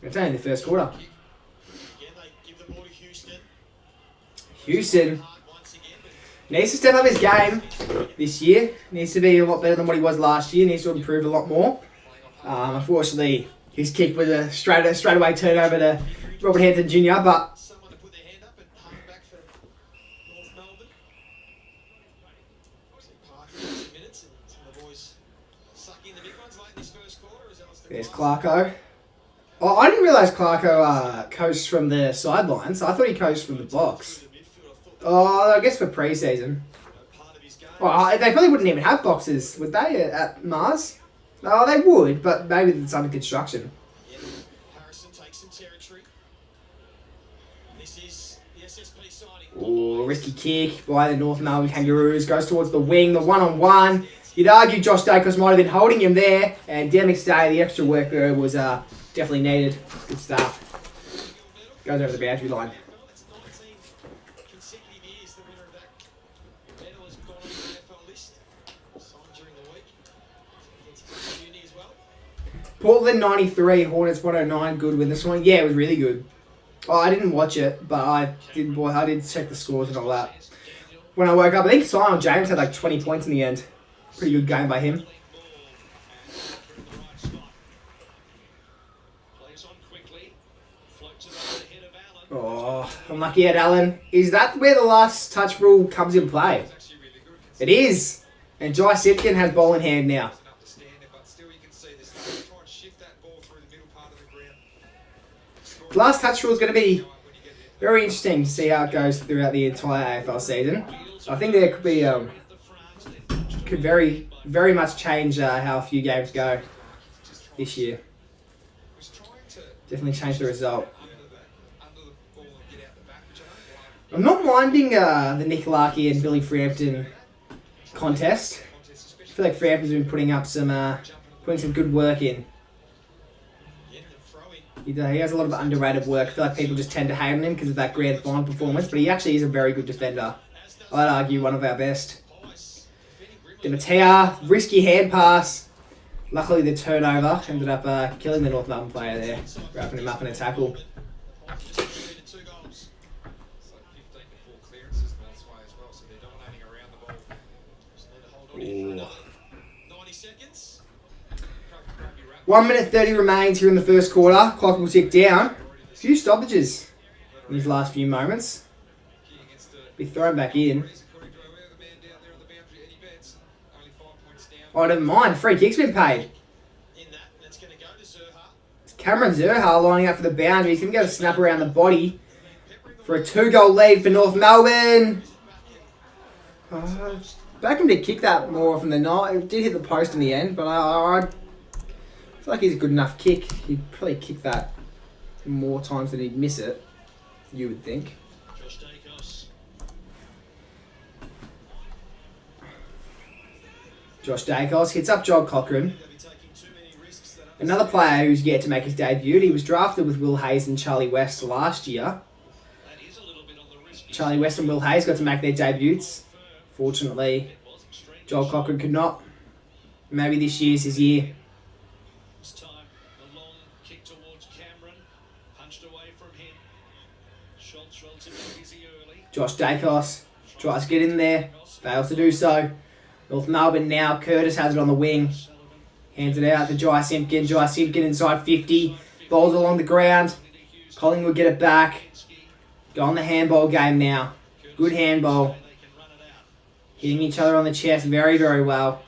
It's only in the first quarter. Houston needs to step up his game this year. Needs to be a lot better than what he was last year. Needs to improve a lot more. Unfortunately, his kick was a straightaway turnover to Robert Hampton Jr. But there's Clarko. Oh, I didn't realise Clarko coached from the sidelines. I thought he coached from the box. Oh, I guess for pre-season. Well, they probably wouldn't even have boxes, would they, at Mars? Oh, they would, but maybe it's under construction. Oh, risky kick by the North Melbourne Kangaroos. Goes towards the wing, the one-on-one. You'd argue Josh Dacos might have been holding him there. And Demick's day, the extra work there was definitely needed. Good stuff. Goes over the boundary line. It's 19 consecutive years the winner of that medal has gone on the AFL list. Signed during the week. Against Uni as well. Portland 93, Hornets 109. Good win this one. Yeah, it was really good. Oh, I didn't watch it, but I did check the scores and all that. When I woke up, I think Simon James had like 20 points in the end. Pretty good game by him. Oh, unlucky at Allen. Is that where the last touch rule comes in play? It is. And Jai Simpkin has ball in hand now. Last touch rule is going to be very interesting to see how it goes throughout the entire AFL season. I think there could be could very, very much change how a few games go this year. Definitely change the result. I'm not minding the Nick Larkey and Billy Frampton contest. I feel like Frampton's been putting some good work in. He has a lot of underrated work. I feel like people just tend to hate on him because of that grand final performance, but he actually is a very good defender. I'd argue one of our best. Dematea, risky hand pass. Luckily the turnover ended up killing the North Melbourne player there, wrapping him up in a tackle. Ooh. 90 seconds. 1 minute 30 remains here in the first quarter. Clock will tick down. A few stoppages in these last few moments. Be thrown back in. Oh, never mind. Free kick's been paid. It's Cameron Zerha lining up for the boundary. He's going to go to snap around the body for a 2-goal lead for North Melbourne. Beckham did kick that more often than not. It did hit the post in the end, but I feel like he's a good enough kick. He'd probably kick that more times than he'd miss it, you would think. Josh Dacos hits up Joel Cochran. Another player who's yet to make his debut. He was drafted with Will Hayes and Charlie West last year. Charlie West and Will Hayes got to make their debuts. Fortunately, Joel Cochran could not. Maybe this year's his year. Josh Dacos tries to get in there, fails to do so. North Melbourne now, Curtis has it on the wing. Hands it out to Jai Simpkin. Jai Simpkin inside 50. Balls along the ground. Collingwood get it back. Go on the handball game now. Good handball. Hitting each other on the chest very, very well.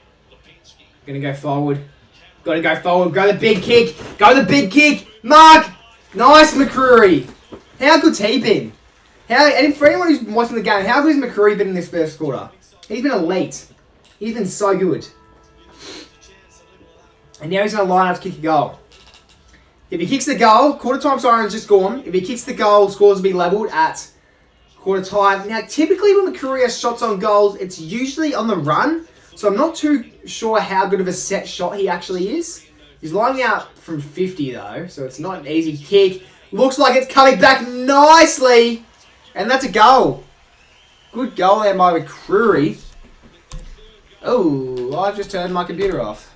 Going to go forward. Got to go forward. Go the big kick. Go the big kick. Mark. Nice, McCreary. How good's he been? And for anyone who's been watching the game, how good has McCreary been in this first quarter? He's been elite. He's been so good. And now he's going to line up to kick a goal. If he kicks the goal, quarter time siren's just gone. If he kicks the goal, scores will be levelled at quarter time. Now, typically when McCreary has shots on goals, it's usually on the run. So I'm not too sure how good of a set shot he actually is. He's lining out from 50 though, so it's not an easy kick. Looks like it's coming back nicely. And that's a goal. Good goal there by McCreary. Oh, I've just turned my computer off.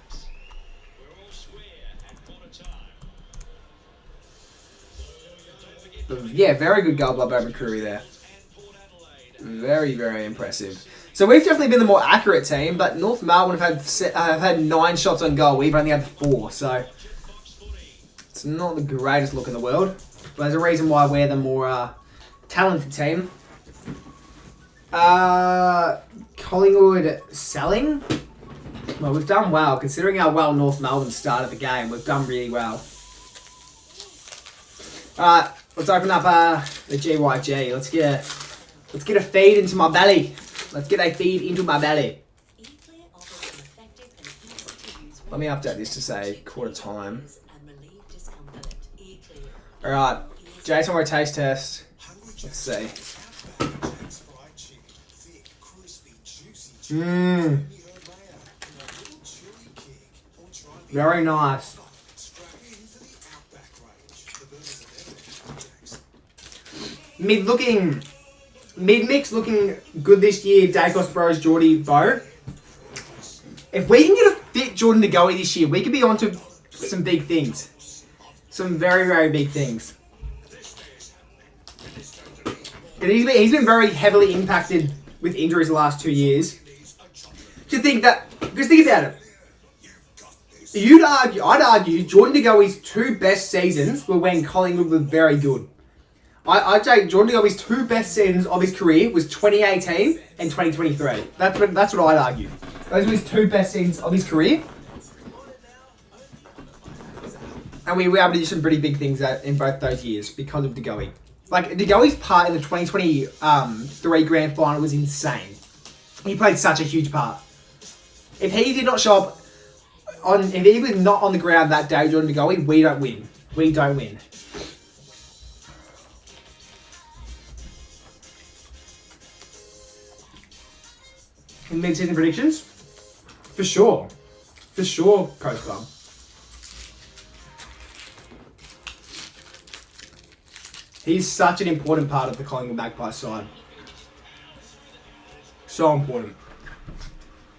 Yeah, very good goal by McCreary there. Very, very impressive. So we've definitely been the more accurate team, but North Melbourne have had 9 shots on goal. We've only had 4, so it's not the greatest look in the world. But there's a reason why we're the more talented team. Collingwood selling. Well, we've done well. Considering how well North Melbourne started the game, we've done really well. Alright, let's open up the GYG. Let's get a feed into my belly. Let's get a feed into my belly. Let me update this to say quarter time. Alright, Jason, we're a taste test. Let's see. Mmm. Very nice. Mid-mix looking good this year. Dacos Bros, Geordie, Bo. If we can get a fit Jordan De Goey this year, we could be onto some big things. Some very, very big things. And he's been very heavily impacted with injuries the last 2 years. Just think about it. I'd argue Jordan De Goey's 2 best seasons were when Collingwood were very good. I'd say Jordan De Goey's 2 best seasons of his career was 2018 and 2023. That's what I'd argue. Those were his 2 best seasons of his career. And we were able to do some pretty big things in both those years because of De Goey. Like, De Goey's part in the 2023 grand final was insane. He played such a huge part. If he did not show up if he was not on the ground that day, Jordan De Goey, we don't win. We don't win. In mid-season predictions? For sure. For sure, Coach Club. He's such an important part of the Collingwood Magpies side. So important.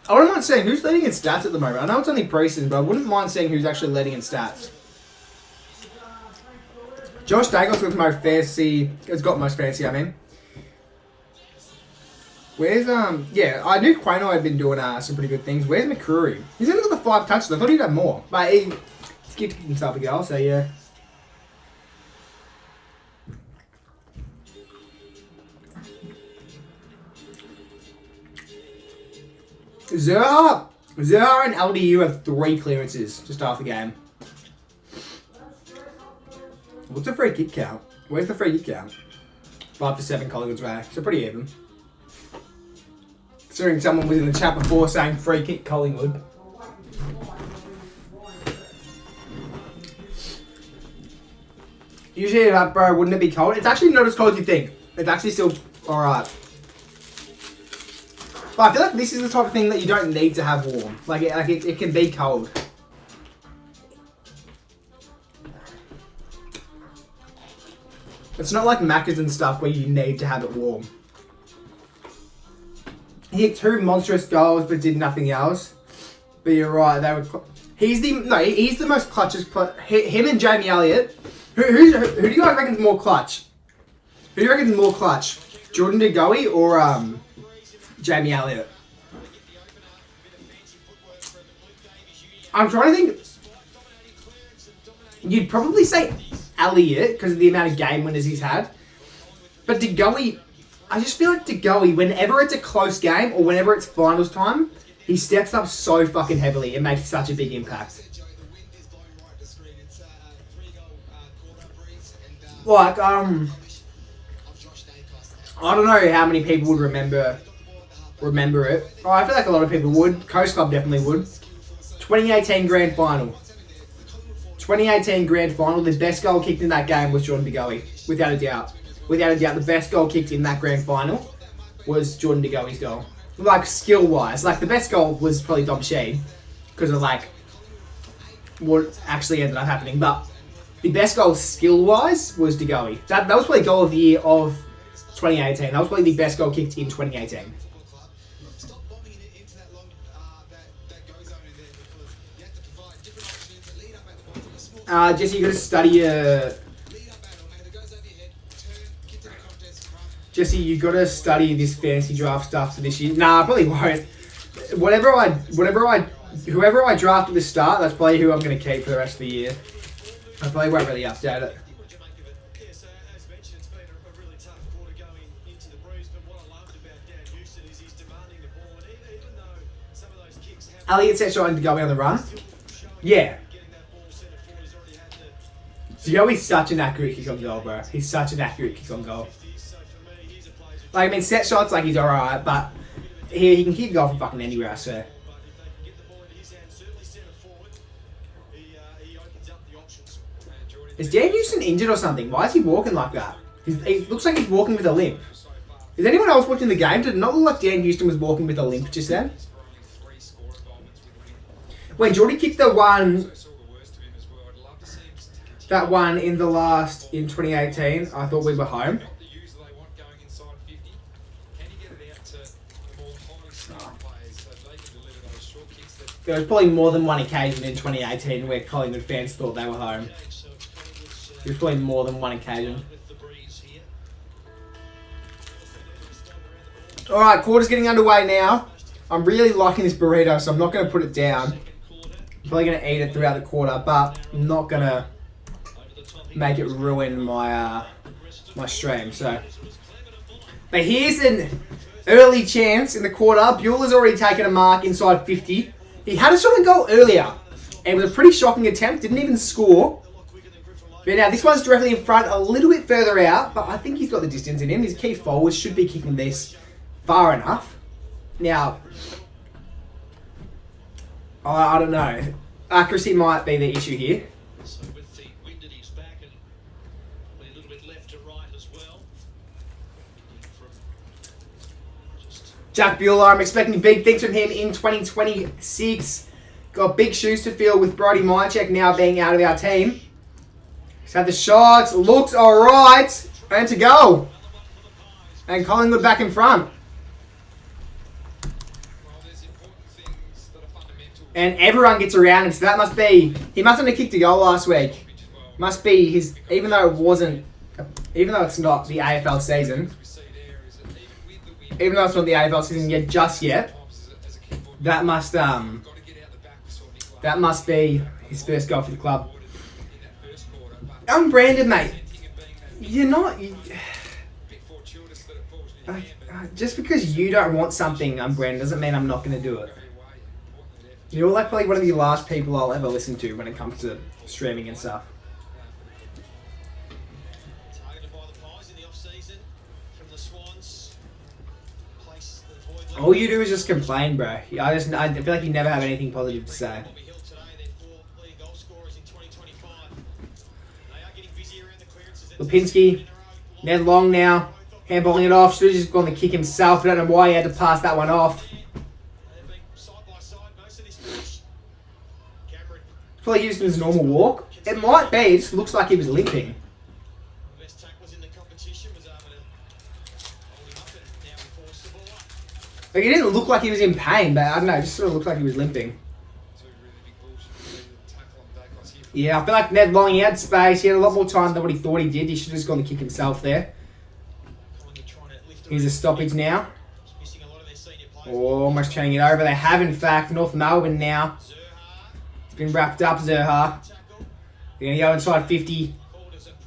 I wouldn't mind seeing who's leading in stats at the moment. I know it's only pre-season, but I wouldn't mind seeing who's actually leading in stats. Josh Dacos has got most fancy, I mean. Where's, yeah, I knew Quano had been doing some pretty good things. Where's McCreary? He's only got the 5 touches. I thought he'd have more. But he kicked himself a goal, so yeah. Zerha and LDU have 3 clearances just after the game. What's the free kick count? Where's the free kick count? 5-7 Collingwood's way. So pretty even. Considering someone was in the chat before saying free kick Collingwood. Usually that, bro, wouldn't it be cold? It's actually not as cold as you think. It's actually still alright. But I feel like this is the type of thing that you don't need to have warm. It can be cold. It's not like Macca's and stuff where you need to have it warm. He hit 2 monstrous goals but did nothing else. But you're right, he's the most clutchest player. Him and Jamie Elliott. Who do you guys reckon is more clutch? Who do you reckon is more clutch? Jordan De Goey or Jamie Elliott? I'm trying to think. You'd probably say Elliott because of the amount of game winners he's had. But De Goey, I just feel like De Goey, whenever it's a close game or whenever it's finals time, he steps up so fucking heavily and makes such a big impact. Like, I don't know how many people would remember it. Oh, I feel like a lot of people would. Coast Club definitely would. 2018 Grand Final. 2018 Grand Final. The best goal kicked in that game was Jordan De Goey. Without a doubt. Without a doubt, the best goal kicked in that Grand Final was Jordan De Goey's goal. Like, skill-wise. Like, the best goal was probably Dom Sheen. Because of, like, what actually ended up happening. But the best goal skill-wise was De Goey. That was probably goal of the year of 2018. That was probably the best goal kicked in 2018. Jesse, you got to study Jesse, you got to study this fantasy draft stuff for this year. Nah, I probably won't. Whoever I draft at the start, that's probably who I'm going to keep for the rest of the year. I probably won't really update it. Elliott set shot to go on the run. Yeah. De Goey's such an accurate kick on goal, bro. He's such an accurate kick on goal. Like, I mean, set shots, like, he's alright, but he can kick a goal from fucking anywhere, I swear. Is Dan Houston injured or something? Why is he walking like that? It looks like he's walking with a limp. Is anyone else watching the game? Did it not look like Dan Houston was walking with a limp just then? When Geordie kicked the one, that one in 2018, I thought we were home. There was probably more than one occasion in 2018 where Collingwood fans thought they were home. There was probably more than one occasion. Alright, quarter's getting underway now. I'm really liking this burrito, so I'm not going to put it down. I'm probably going to eat it throughout the quarter, but I'm not going to make it ruin my my stream. So, but here's an early chance in the quarter. Bueller's already taken a mark inside 50. He had a shot on goal earlier. It was a pretty shocking attempt. Didn't even score. But now this one's directly in front, a little bit further out, but I think he's got the distance in him. His key forward should be kicking this far enough. Now, I don't know. Accuracy might be the issue here. So with the wind at his back and a little bit left to right as well. Jack Bueller, I'm expecting big things from him in 2026. Got big shoes to fill with Brody Mychek now being out of our team. He's had the shots, looks alright, and to go. And Collingwood back in front. And everyone gets around him, so that must be... He mustn't have kicked a goal last week. Must be his... Even though it's not the AFL season. Even though it's not the AFL season yet, just yet. That must be his first goal for the club. Unbranded, mate. You're not... just because you don't want something unbranded doesn't mean I'm not going to do it. You're like probably one of the last people I'll ever listen to when it comes to streaming and stuff. All you do is just complain, bro. I feel like you never have anything positive to say. Lipinski, Ned Long now, handballing it off. Should have just gone to kick himself. I don't know why he had to pass that one off. Probably used him as a normal walk. It might be. It just looks like he was limping. Like, it didn't look like he was in pain, but I don't know. It just sort of looked like he was limping. Yeah, I feel like Ned Long, he had space. He had a lot more time than what he thought he did. He should have just gone to kick himself there. Here's a stoppage now. Oh, almost turning it over. They have, in fact, North Melbourne now. It's been wrapped up, Zerha. They're going to go inside 50.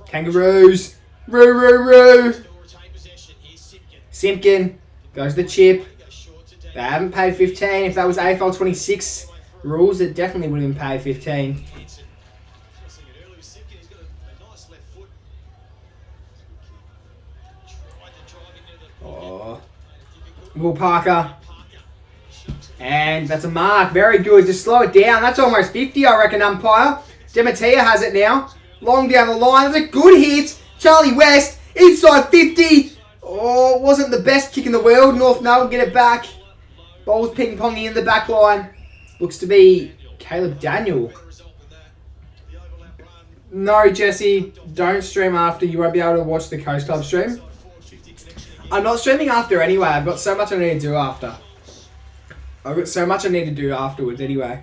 Kangaroos. Roo. Simpkin. Goes the chip. They haven't paid 15. If that was AFL 26 rules, it definitely would have been paid 15. Oh. Will Parker. And that's a mark. Very good. Just slow it down. That's almost 50, I reckon, umpire. Dematia has it now. Long down the line. That's a good hit. Charlie West. Inside 50. Oh, it wasn't the best kick in the world. North Melbourne get it back. Ball's ping-ponging in the back line. Looks to be Caleb Daniel. No, Jesse. Don't stream after. You won't be able to watch the Coast Club stream. I'm not streaming after anyway. I've got so much I need to do after. I've got so much I need to do afterwards anyway.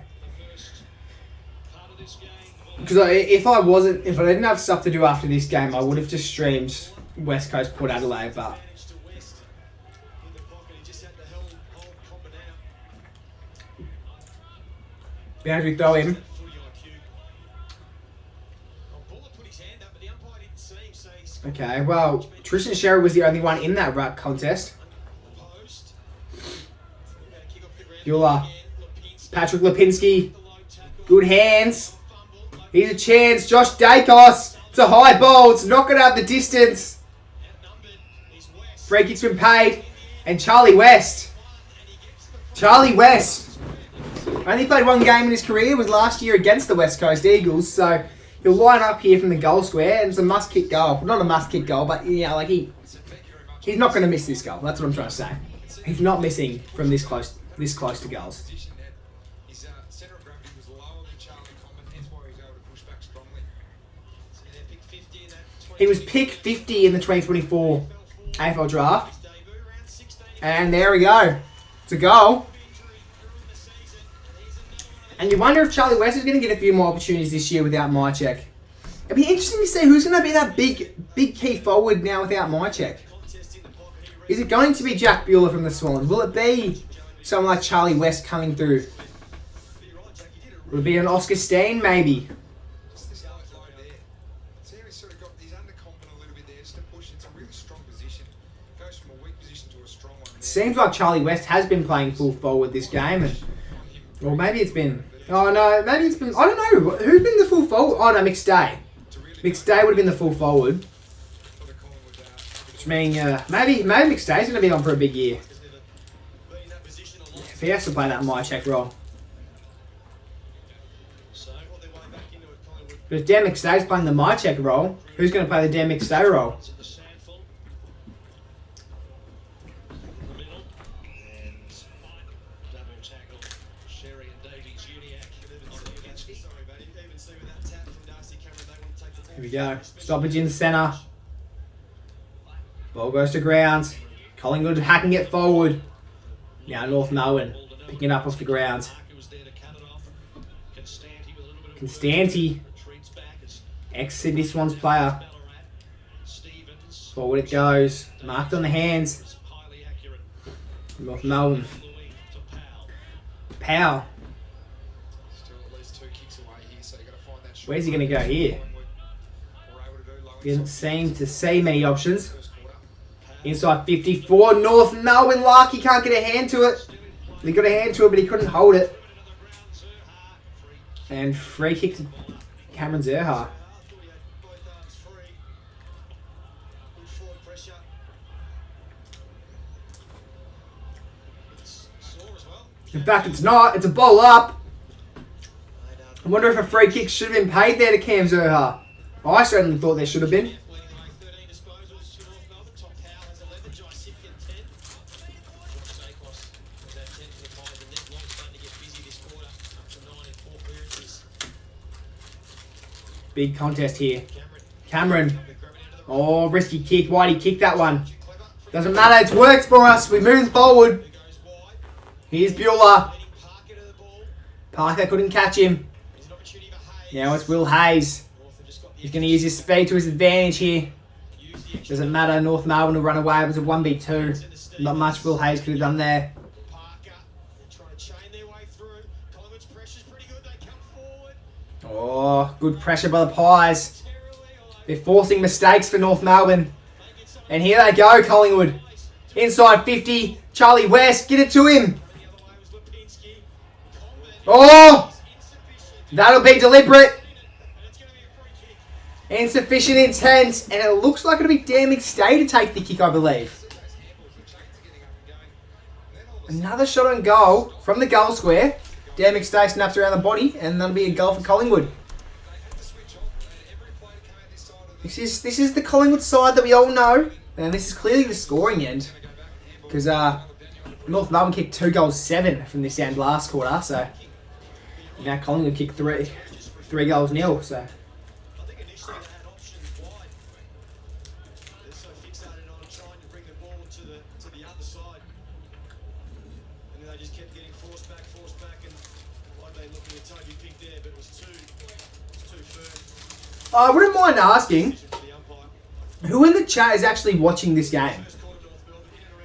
Because if I didn't have stuff to do after this game, I would have just streamed West Coast Port Adelaide, but... Behind we throw him. Okay, well, Tristan Sherry was the only one in that ruck contest. Bueller. Patrick Lipinski. Good hands. Here's a chance. Josh Dacos. It's a high ball. It's not going to have the distance. Free kick's been paid. And Charlie West. Only played one game in his career. It was last year against the West Coast Eagles. So he'll line up here from the goal square. And it's a must-kick goal. Not a must-kick goal, but, you know, like He's not going to miss this goal. That's what I'm trying to say. He's not missing from this close to goals. Position that his centre of gravity was lower than Charlie Common, hence why he was able to push back strongly. So they're pick 50 in that He was pick 50 in the 2024 AFL draft. debut, round 16. And there we go. It's a goal. And you wonder if Charlie West is going to get a few more opportunities this year without Mycheck. It'd be interesting to see who's going to be that big key forward now without Mycheck. Is it going to be Jack Bueller from the Swans? Will it be someone like Charlie West coming through? Will it be an Oscar Steen maybe? Just this low there. See how he's sort of got, he's underconfident a little bit there, just to push. It's a really strong position. Goes from a weak position to a strong one. It seems like Charlie West has been playing full forward this game. Or maybe it's been... Oh no, maybe it's been... I don't know. Who's been the full forward? Oh no, McStay. McStay would have been the full forward. Which means maybe McStay's going to be on for a big year. If he has to play that Mycheck role. But if Dan McStay's playing the Mycheck role, who's going to play the Dan McStay role? Here we go. Stoppage in the centre. Ball goes to ground. Collingwood hacking it forward. Now North Melbourne picking it up off the ground. Constanti. Ex-Sydney Swans player. Forward it goes. Marked on the hands. North Melbourne. Powell. Still at least 2 kicks away here, so you've got to find that shot. Where's he going to go here? We're able to do low Didn't inside seem to see many options. first quarter. Inside 54, North Melbourne. Larky can't get a hand to it. He got a hand to it, but he couldn't hold it. And free kick to Cameron Zerha. In fact, it's not. It's a ball up. I wonder if a free kick should have been paid there to Cam Zerha. I certainly thought there should have been. Big contest here. Cameron. Oh, risky kick. Why'd he kick that one? Doesn't matter. It's worked for us. We're moving forward. Here's Bueller. Parker couldn't catch him. Now it's Will Hayes. He's going to use his speed to his advantage here. Doesn't matter. North Melbourne will run away. It was a 1v2. Not much Will Hayes could have done there. Oh, good pressure by the Pies. They're forcing mistakes for North Melbourne. And here they go, Collingwood. Inside 50. Charlie West. Get it to him. Oh! That'll be deliberate. Insufficient intent. And it looks like it'll be Dan McStay to take the kick, I believe. Another shot on goal from the goal square. Dan McStay snaps around the body, and that'll be a goal for Collingwood. This is the Collingwood side that we all know, and this is clearly the scoring end. Because North Melbourne kicked 2 goals 7 from this end last quarter, so now Collingwood kicked 3 goals 0. So. I wouldn't mind asking, who in the chat is actually watching this game?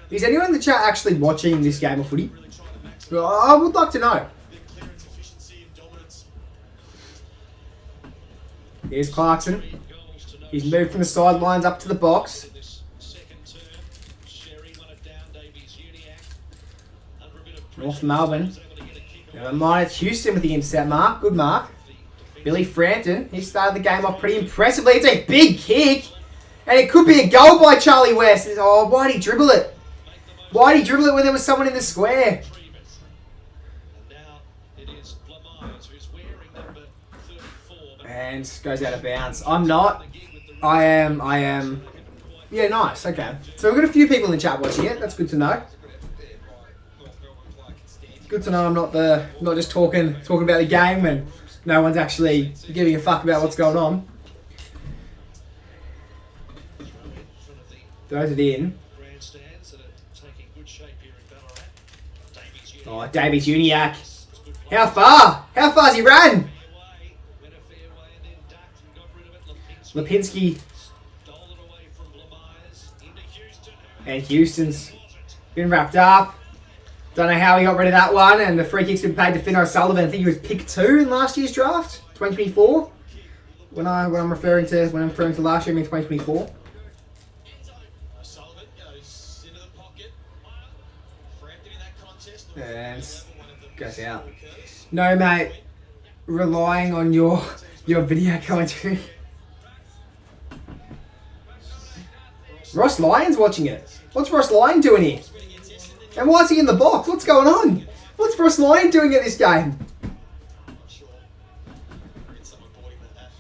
Is anyone in the chat actually watching this game of footy? I would like to know. Here's Clarkson. He's moved from the sidelines up to the box. North Melbourne. Never mind, it's Houston with the intercept mark. Good mark. Billy Frampton, he started the game off pretty impressively. It's a big kick. And it could be a goal by Charlie West. Oh, why'd he dribble it? Why'd he dribble it when there was someone in the square? And goes out of bounds. I'm not. I am Yeah, nice. Okay. So we've got a few people in the chat watching it. That's good to know. Good effort there by North Melbourne player Constantine. Good to know I'm not just talking about the game and no one's actually giving a fuck about what's going on. Throws it in. Grandstands that are taking good shape here in Ballarat. Davies Uniacke. Oh, Davies Uniacke. How far? How far's he ran? Went a fair way and then ducked and got rid of it. Lipinski Stole it away from Blamires into Houston. and Houston's been wrapped up. Don't know how he got rid of that one, and the free kick's been paid to Finn O'Sullivan. I think he was pick 2 in last year's draft, 2024. When I'm referring to last year, I mean 2024. Sullivan goes into the pocket. Frampton in that contest. And goes out. No, mate. Relying on your video commentary. Ross Lyon's watching it. What's Ross Lyon doing here? And why is he in the box? What's going on? What's Ross Lyon doing at this game? I'm sure. Someone bought him at that.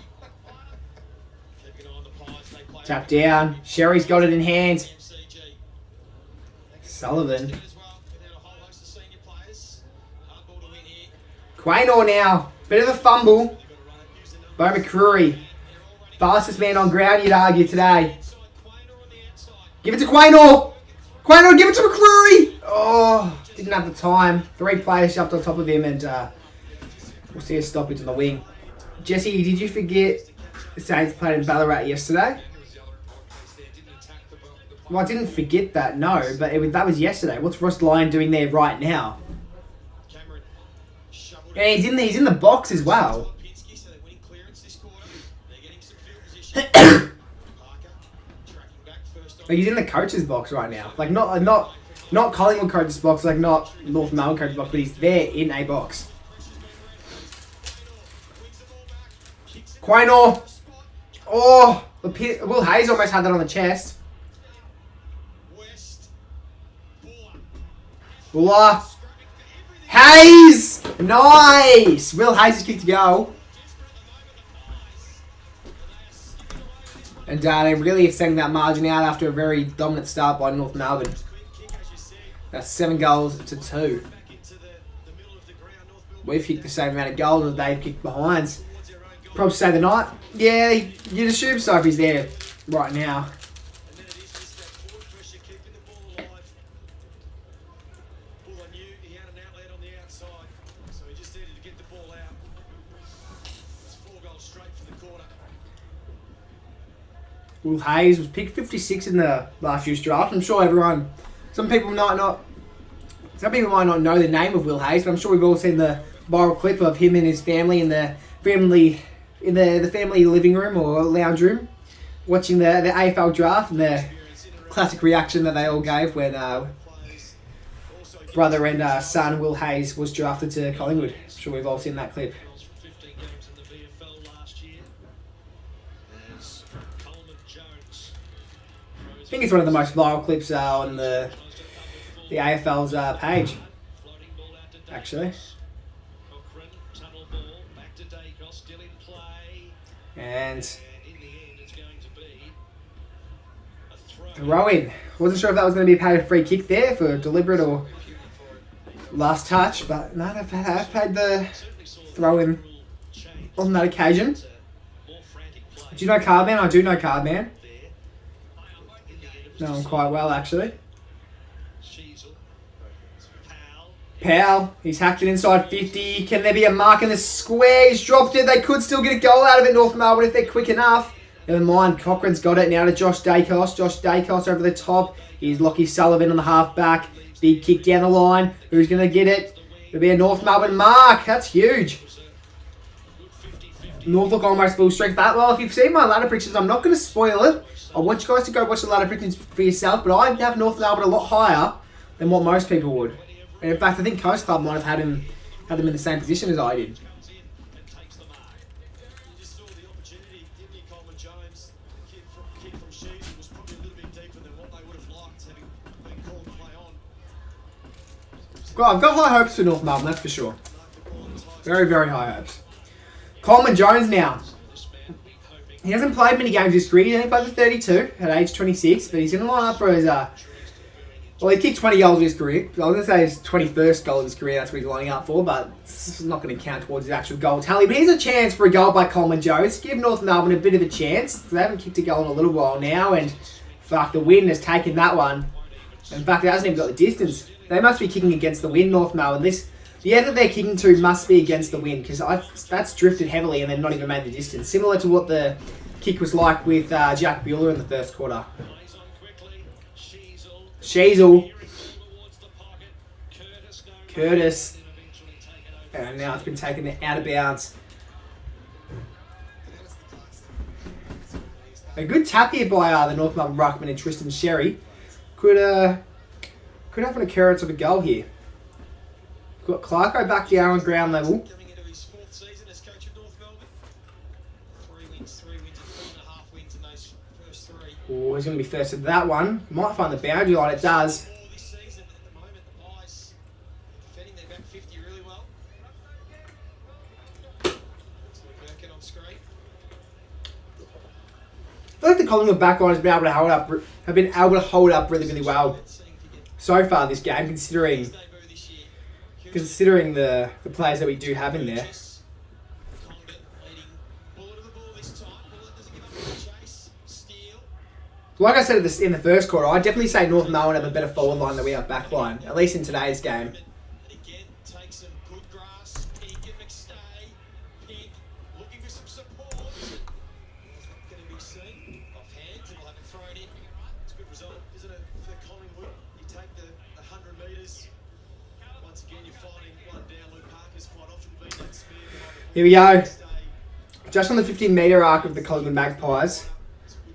Keeping an eye on the Pies. They play Tap down. Sherry's got it in hand. MCG. Sullivan. As well, without a whole host of senior players. Hard ball to win here. Quaynor now. Bit of a fumble. They've got to run it. Use the number. Bo McCrory. Fastest man on ground, you'd argue, today. Inside Quaynor on the outside. Give it to Quaynor. Quaynor, give it to McCrory. Oh, didn't have the time. 3 players jumped on top of him, and we'll see a stoppage on the wing. Jesse, did you forget the Saints played in Ballarat yesterday? There was the other important piece there. Didn't attack the ball. Well, I didn't forget that, no, but that was yesterday. What's Ross Lyon doing there right now? Cameron shoveled Yeah, he's in the box as well. Pinsky, so they're winning clearance this quarter. They're getting some field position. Parker tracking back first on. Like, he's in the coach's box right now. Like, not Collingwood coach's box, like not North Melbourne coach's box, but he's there in a box. Quaynor. Oh, Will Hayes almost had that on the chest. West. Buller. Hayes! Nice! Will Hayes has kicked a goal. And they really extending that margin out after a very dominant start by North Melbourne. That's 7 goals to 2. We've kicked the same amount of goals as they've kicked behinds. Probably say the night. Yeah, you'd assume so if he's there right now. And then it is just that forward pressure keeping the ball alive. Buller knew he had an outlet on the outside, so he just needed to get the ball out. It's 4 goals straight for the quarter. Will Hayes was picked 56 in the last year's draft. I'm sure some people might not know the name of Will Hayes, but I'm sure we've all seen the viral clip of him and his family in the family living room or lounge room watching the AFL draft, and the classic reaction that they all gave when brother and son Will Hayes was drafted to Collingwood. I'm sure we've all seen that clip. Goals from 15 games in the VFL last year. As Coleman Jones I think it's one of the most viral clips on the AFL's page, floating ball out to Dacos. actually. Cochrane, tunnel ball, back to Dacos, still in play. And And in the end, it's going to be a throw. throw-in. Wasn't sure if that was going to be paid a free kick there for deliberate or last touch, but no, they've paid the throw-in on that occasion. More frantic play Do you know Cardman? I do know Cardman. there. In the end, it was Know him just quite well, actually. Sheasel. Powell. Powell, he's hacked it inside 50. Can there be a mark in the square? He's dropped it. They could still get a goal out of it, North Melbourne, if they're quick enough. Never mind, Cochrane's got it now to Josh Dacos. Josh Dacos over the top. Here's Lockie Sullivan on the half-back. Big kick down the line. Who's going to get it? It'll be a North Melbourne mark. That's huge. Norfolk almost full strength that. Well, if you've seen my ladder predictions, I'm not going to spoil it. I want you guys to go watch the ladder predictions for yourself, but I have North Melbourne a lot higher than what most people would. And in fact, I think Coast Club might have had them in the same position as I did. Comes in and takes the mark. You just saw the opportunity, didn't you, Coleman Jones? The kick from Sheasel was probably a little bit deeper than what they would have liked, having been called play on. Well, I've got high hopes for North Melbourne, that's for sure. Very, very high hopes. Coleman Jones now. He hasn't played many games this career. He only played for 32 at age 26, but he's going to line up for his... well, he kicked 20 goals in his career. I was going to say his 21st goal of his career. That's what he's lining up for, but it's not going to count towards his actual goal tally. But here's a chance for a goal by Coleman Jones. Give North Melbourne a bit of a chance. They haven't kicked a goal in a little while now, and fuck, the wind has taken that one. In fact, it hasn't even got the distance. They must be kicking against the wind, North Melbourne. The end that they're kicking to must be against the wind, because that's drifted heavily and they've not even made the distance. Similar to what the kick was like with Jack Bueller in the first quarter. Sheasel. Curtis. And now it's been taken out of bounds. A good tap here by the North Melbourne ruckman and Tristan Sherry. Could have an occurrence of a goal here. We've got Clarko back down on ground level. Coming into his 4th season as coach of North Melbourne. 3 wins and 4.5 wins in those first 3. Oh, he's going to be first at that one. Might find the boundary line. It does. This season at the moment, the Pies defending their back 50 really well. Birkin on screen. I feel like the Collingwood back line has been able to hold up really, really well so far this game, considering the players that we do have in there. Like I said in the first quarter, I'd definitely say North Melbourne have a better forward line than we have back line, at least in today's game. Here we go. Just on the 15-metre arc of the Collingwood Magpies.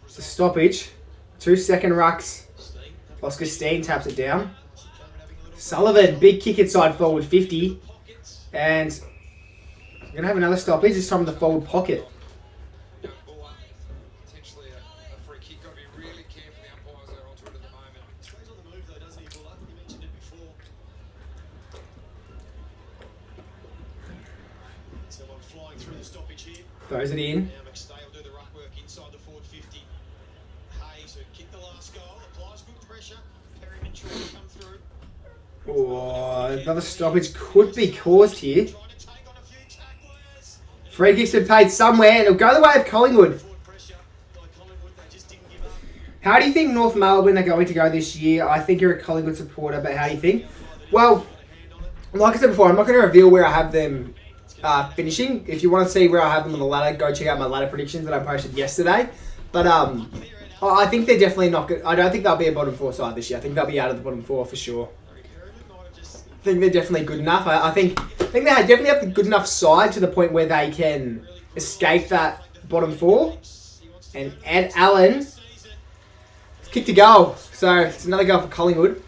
It's a stoppage. 2-second rucks. Oscar Steen taps it down. Sullivan, big kick inside forward 50. And we're going to have another stoppage, this time in the forward pocket. Potentially a free kick. Got to be really careful the umpires are onto it at the moment. He's on the move though, doesn't he, Buller? You mentioned it before. Someone flying through the stoppage here. Throws it in. Now McStay will do the ruck work inside the forward 50. Hayes, who kicked the last goal, applies good pressure. Perryman trying to come through. Oh, another stoppage could be caused here. Trying to take on a few tacklers. Free kicks been paid somewhere, and it'll go the way of Collingwood. Forward pressure by Collingwood, they just didn't give up. How do you think North Melbourne are going to go this year? I think you're a Collingwood supporter, but how do you think? Well, like I said before, I'm not going to reveal where I have them finishing. If you want to see where I have them on the ladder, go check out my ladder predictions that I posted yesterday. But I think they're definitely not good. I don't think they'll be a bottom 4 side this year. I think they'll be out of the bottom 4 for sure. I think they're definitely good enough. I think they definitely have the good enough side to the point where they can escape that bottom 4. And Ed Allen kicked a goal, so it's another goal for Collingwood.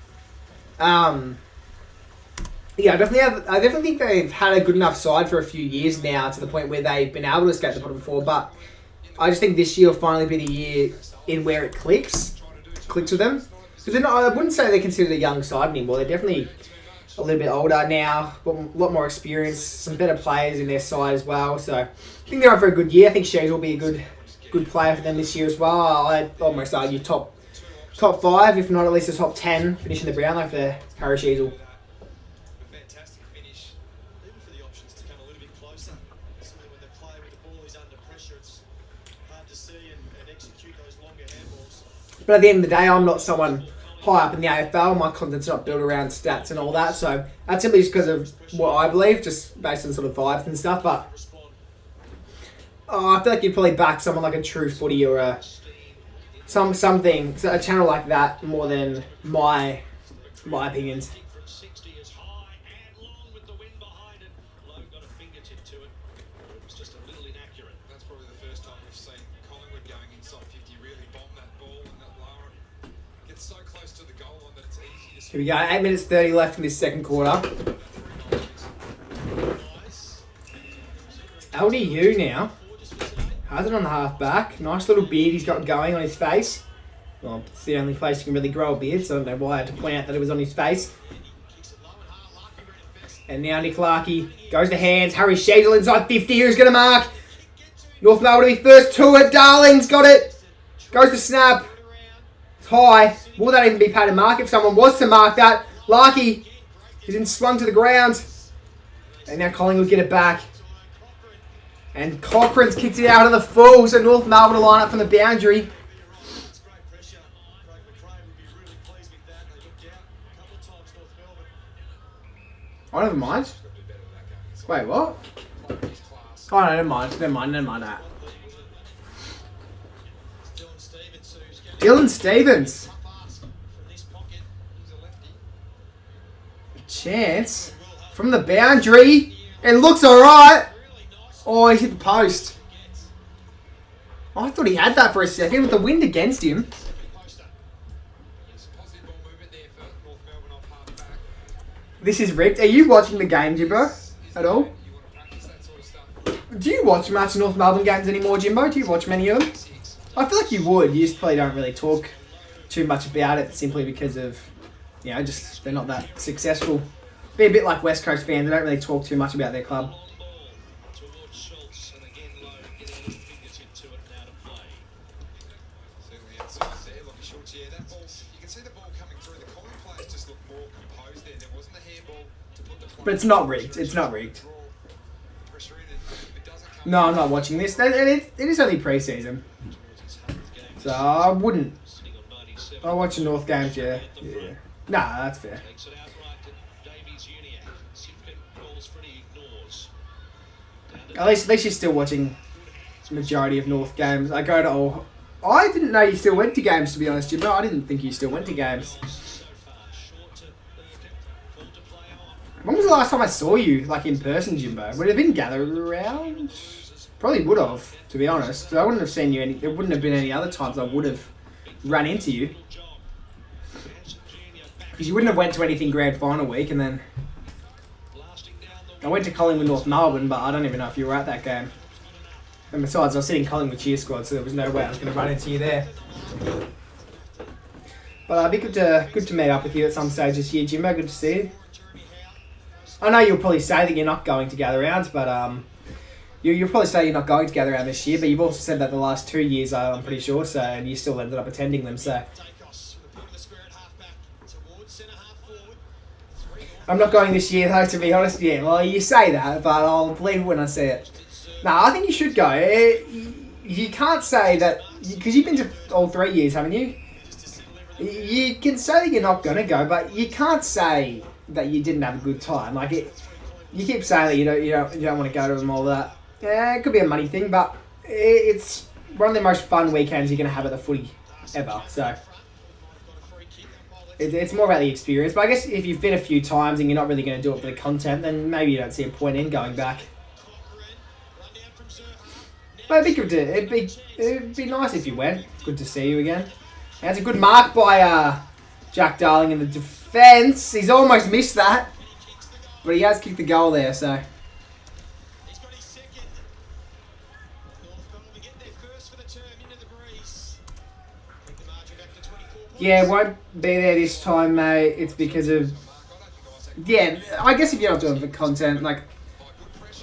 Yeah, I definitely think they've had a good enough side for a few years now to the point where they've been able to escape the bottom 4. But I just think this year will finally be the year in where it clicks with them. Because I wouldn't say they're considered a young side anymore. They're definitely a little bit older now, got a lot more experience, some better players in their side as well. So I think they're on for a good year. I think Shays will be a good player for them this year as well. I'd almost argue top 5, if not at least a top 10, finishing the Brownlow for Harry Sheasel. A fantastic finish. Even for the options to come a little bit closer. Certainly when the player with the ball is under pressure, it's hard to see and execute those longer handballs. But at the end of the day, I'm not someone high up in the AFL. My content's not built around stats and all that. So that's simply just because of what I believe, just based on sort of vibes and stuff. But I feel like you'd probably back someone like a True Footy or a channel like that more than my opinions. From 60 is high and long with the wind behind it. Lowe got a fingertip to it. It was just a little inaccurate. That's probably the first time we've seen Collingwood going inside 50 really bomb that ball and that lower it. Gets so close to the goal line that it's easy to Here we go. 8 minutes 30 left in this second quarter. LDU now. Has it on the half back. Nice little beard he's got going on his face. Well, it's the only place you can really grow a beard, so I don't know why I had to point out that it was on his face. And now Nick Larkey goes to hands. Harry Sheasel inside 50. Who's going to mark? North Melbourne to be first to it. Darling's got it. Goes to snap. It's high. Will that even be paid to mark if someone was to mark that? Larky is then swung to the ground. And now Collingwood get it back. And Cochrane's kicked it out of the full. So North Melbourne will line up from the boundary. It's great pressure. Craig McRae would be really pleased with that. They looked out a couple of times, North Melbourne. Oh, never mind. Got to do better with that going as Wait, what? well. His class. Oh, no, never mind that. Dylan Stevens, who's going Dylan Stevens. to pass from this pocket. He's a lefty. Chance from the boundary. It looks alright. Oh, he hit the post. Oh, I thought he had that for a second with the wind against him. Poster. There's a positive ball movement there for North Melbourne off half back. This is rigged. Are you watching the game, Jimbo? At all? You want to practice that sort of stuff. Do you watch much North Melbourne games anymore, Jimbo? Do you watch many of them? Six. I feel like you would. You just probably don't really talk too much about it simply because of, you know, just they're not that successful. Be a bit like West Coast fans. They don't really talk too much about their club. Long ball towards Schultz, and again Lowe getting his fingertip to it now to play. Certainly outside there, Lockie Schultz. Yeah, that ball, you can see the ball coming through. The Collingwood players just look more composed there. There wasn't a handball to put the point. But it's not rigged. It's not rigged. Draw pressure in, and if it doesn't come No, I'm not watching this. And it is only pre-season. Towards his 100th game. So I wouldn't. Sitting on 97. I watch the North games, yeah. Nah, that's fair. Takes it outright to Davies Uniac. Sifkin calls for it, he ignores. At least you're still watching the majority of North games. I go to all. I didn't know you still went to games, to be honest, Jimbo. I didn't think you still went to games. So far, short to Leader. Called to play on. When was the last time I saw you, like in person, Jimbo? Would it have been gather around? Probably would have, to be honest. So I wouldn't have seen you any. There wouldn't have been any other times I would have run into you. Job. Hanson Junior back Because you wouldn't have went to anything grand final week, and then blasting down the I went to Collingwood North Melbourne, but I don't even know if you were at that game. And besides, I was sitting Collingwood cheer squad, so there was no way I was going to run into you there. But it'd be good to meet up with you at some stage this year, Jimbo. Good to see you. I know you'll probably say that you're not going to gather rounds, but you'll probably say you're not going to gather round this year. But you've also said that the last 2 years, I'm pretty sure, so and you still ended up attending them. So Dacos with a bit of the square at half back towards centre half forward. 3 I'm not going this year, though. To be honest, yeah. Well, you say that, but I'll believe it when I see it. No, I think you should go. You can't say that because you've been to all 3 years, haven't you? You can say that you're not going to go, but you can't say that you didn't have a good time. Like you keep saying that you don't want to go to them all that. Yeah, it could be a money thing, but it's one of the most fun weekends you're going to have at the footy ever. So it's more about the experience. But I guess if you've been a few times and you're not really going to do it for the content, then maybe you don't see a point in going back. But it'd be nice if you went. Good to see you again. That's a good mark by Jack Darling in the defence. He's almost missed that, but he has kicked the goal there. So He's got his second. North Melbourne get their first for the term into the breeze. Take the margin back to 24 points. yeah, won't be there this time, mate. It's because of I guess if you're not doing it for content, like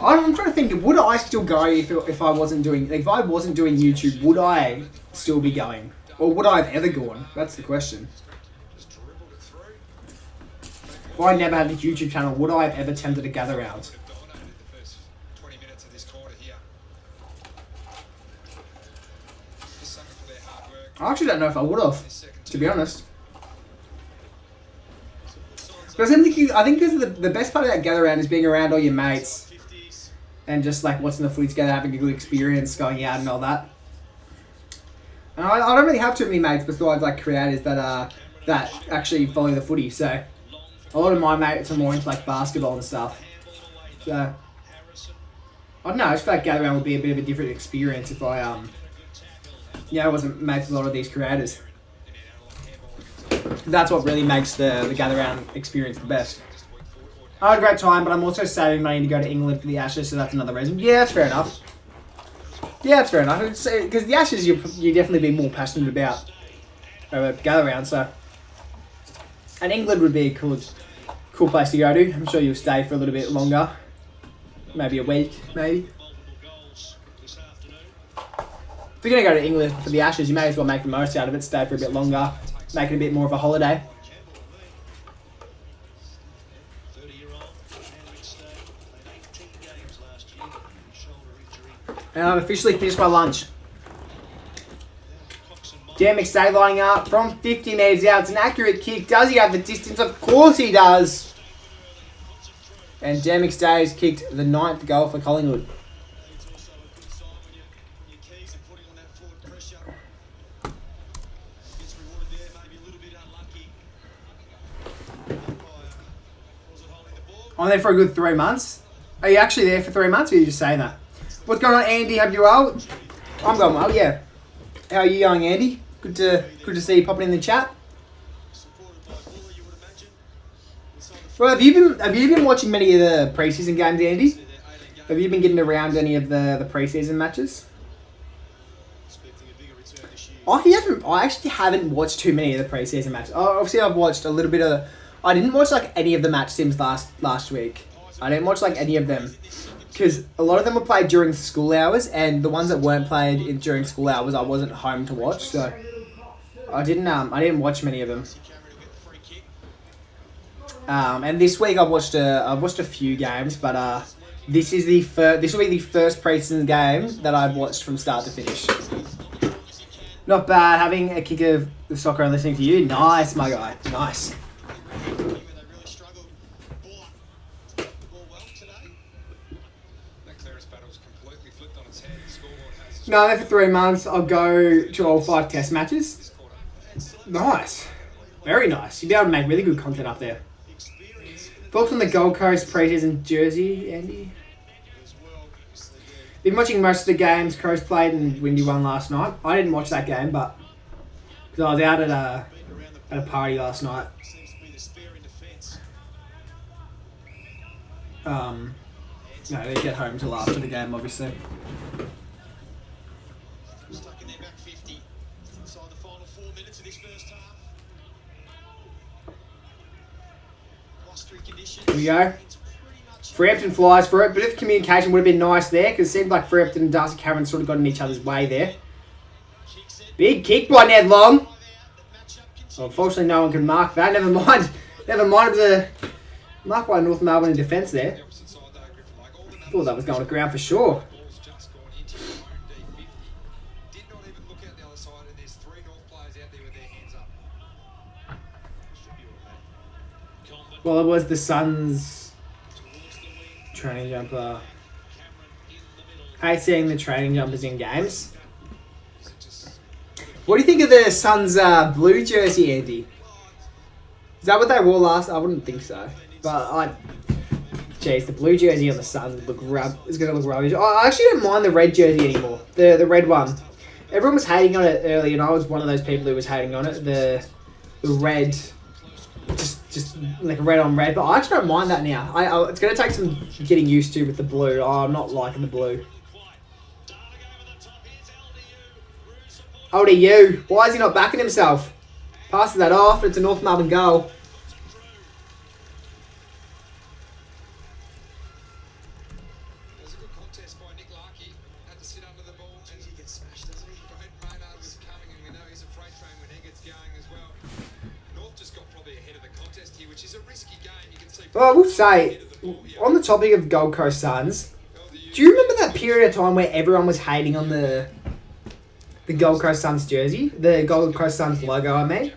I'm trying to think, would I still go if I wasn't doing YouTube? Would I still be going, or would I have ever gone? That's the question. Just dribbled it through. If I never had a YouTube channel, would I have ever attempted a gather round? Dominated the first 20 minutes of this quarter here. Just something for their hard work. I actually don't know if I would have, This second to be honest. Because I think because the best part of that gather round is being around all your mates and just like watching the footy together, having a good experience, going out and all that. And I don't really have too many mates besides like creators that actually follow the footy. So a lot of my mates are more into like basketball and stuff. So I don't know. I just feel like gather round would be a bit of a different experience if I I wasn't mates with a lot of these creators. That's what really makes the gather round experience the best. I had a great time, but I'm also saving money to go to England for the Ashes, so that's another reason. Yeah, that's fair enough. Because the Ashes you definitely be more passionate about gather round. So, and England would be a cool place to go to. I'm sure you'll stay for a little bit longer, maybe a week, maybe. Multiple goals this afternoon. If you're going to go to England for the Ashes, you may as well make the most out of it, stay for a bit longer, make it a bit more of a holiday. 30-year-old Henrik Stay played 18 games last year with a shoulder injury. And I've officially finished my lunch. Cox and Dan McStay lining up from 50 metres out. It's an accurate kick. Does he have the distance? Of course he does. And Dan McStay has kicked the 9th goal for Collingwood. It's also a good sign when your keys are putting on that forward pressure. Gets rewarded there, maybe a little bit unlucky. Umpire wasn't holding the ball. I'm there for a good 3 months. Are you actually there for 3 months, or are you just saying that? What's going on, Andy? Hope you're well. I'm going well, yeah. How are you going, Andy? Good to see you popping in the chat. Supported by Buller, you would imagine. Inside the Well, have you been watching many of the preseason games, Andy? their 18 games, Have you been getting around any of the preseason matches? expecting a bigger return this year. I actually haven't watched too many of the preseason matches. Obviously, I've watched a little bit of. I didn't watch like any of the match sims last week. I didn't watch like any of them because a lot of them were played during school hours, and the ones that weren't played during school hours, I wasn't home to watch, so I didn't watch many of them. Cameron will get the free kick. And this week I've watched a few games, but this will be the first preseason game that I've watched from start to finish. Not bad, having a kick of the soccer and listening to you. Nice, my guy. Nice. Where they really struggled. Buller took the ball well today. That clearance battle's completely flipped on its head. The scoreboard has No, there for 3 months. I'll go to all 5 test matches. this quarter. Nice. Very nice. You'll be able to make really good content up there. Experience Thoughts on the Gold Coast preseason jersey, Andy? as well. So they're Been watching most of the games. Coast played and Windy won last night. I didn't watch that game, but because I was out at beating around the a party last night. seems to be the spare in defence. No, I didn't get home till after the game, obviously. Stuck in their back 50. Inside the final 4 minutes of this first half. Blustery conditions. Here we go. It's pretty much Freehampton flies for it. Bit of communication would have been nice there because it seemed like Freehampton and Darcy Cameron sort of got in each other's way there. kicks it. Big kick by Ned Long. Five out. The matchup continues. Well, unfortunately, no one can mark that. Never mind. Never mind. It was a mark by North Melbourne in defence there. The opposite side though, Griffin, like all the numbers Thought that was going to ground for sure. ball's just gone into your own D50. Did not even look out the other side, and there's 3 North players out there with their hands up. Should be all right. Coleman Well, it was the Suns' towards the wing. training jumper. Cameron in the middle. Hate seeing the training jumpers in games. Is it just What do you think of the Suns' blue jersey, Andy? Is that what they wore last? I wouldn't think so. But jeez, the blue jersey on the Suns is going to look rubbish. I actually don't mind the red jersey anymore. The red one. Everyone was hating on it early, and I was one of those people who was hating on it. The red, just like red on red. But I actually don't mind that now. It's going to take some getting used to with the blue. I'm not liking the blue. LDU, why is he not backing himself? Passes that off. It's a North Melbourne goal. There's a good contest by Nick Larkey. Had to sit under the ball, and he gets smashed, doesn't he? Brad Maynard was coming, and we know he's a freight train when he gets going as well. North just got probably ahead of the contest here, which is a risky game. You can see. Well, I will say, on the topic of Gold Coast Suns, do you remember that period of time where everyone was hating on the Gold Coast Suns jersey? The Gold Coast Suns logo, I mean?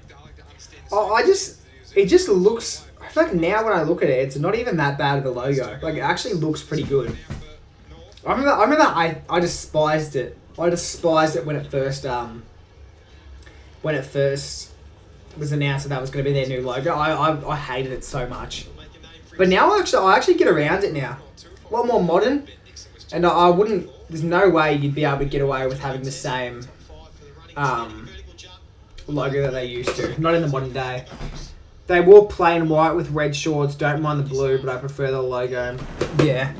It just looks, I feel like now when I look at it, it's not even that bad of a logo. Like, it actually looks pretty good. I remember I despised it. I despised it when it first was announced that was going to be their new logo. I hated it so much. But now I actually get around it now. A lot more modern. And I wouldn't, there's no way you'd be able to get away with having the same logo that they used to. Not in the modern day. They wore plain white with red shorts. Don't mind the blue, but I prefer the logo. Yeah.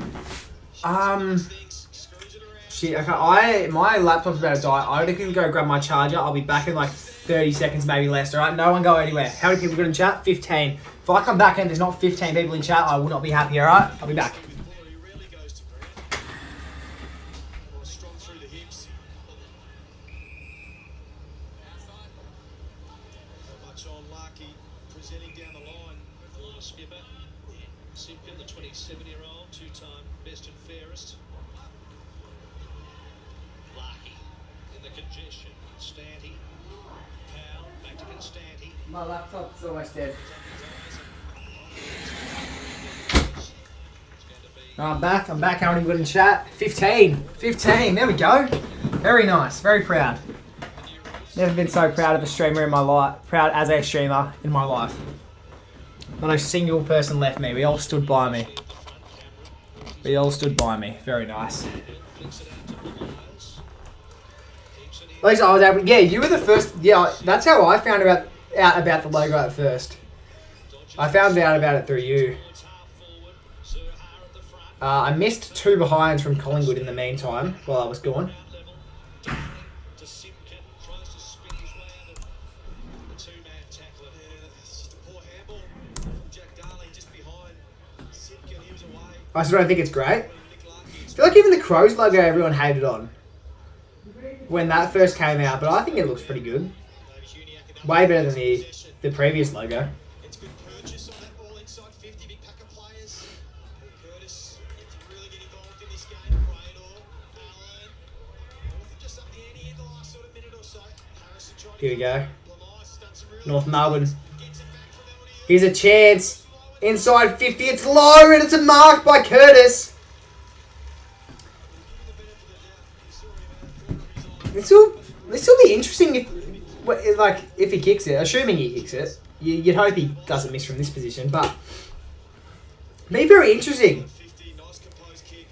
Shit, okay, my laptop's about to die. I can go grab my charger. I'll be back in like 30 seconds, maybe less. Alright, no one go anywhere. How many people got in chat? 15. If I come back and there's not 15 people in chat, I will not be happy, alright? I'll be back. Strong through the hips. Simpkin, the 27-year-old, two-time best and fairest. Larky in the congestion. Stanty. Powell, back to Constanti. My laptop's almost dead. I'm back. I'm back. How many good in chat? 15. 15. There we go. Very nice. Very proud. Never been so proud of a streamer in my life. Proud as a streamer in my life. Not a single person left me. We all stood by me. We all stood by me. Very nice. At least I was able. Yeah, you were the first. Yeah, that's how I found out about the logo at first. I found out about it through you. I missed 2 behinds from Collingwood in the meantime while I was gone. I still don't think it's great. I feel like even the Crows logo everyone hated on when that first came out, but I think it looks pretty good. Way better than the previous logo. It's good purchase on that all inside 50 big pack of players. Curtis, to really get involved in this game. Cradle, Allen. Just up the ante in the last sort of minute or so. Harrison trying to Here we go. Lamar's done some really North Melbourne. gets it back from LDU. Here's a chance. Inside 50. It's low and it's a mark by Curtis. This will be interesting if he kicks it. Assuming he kicks it, you'd hope he doesn't miss from this position, but be very interesting. 50, nice composed kick.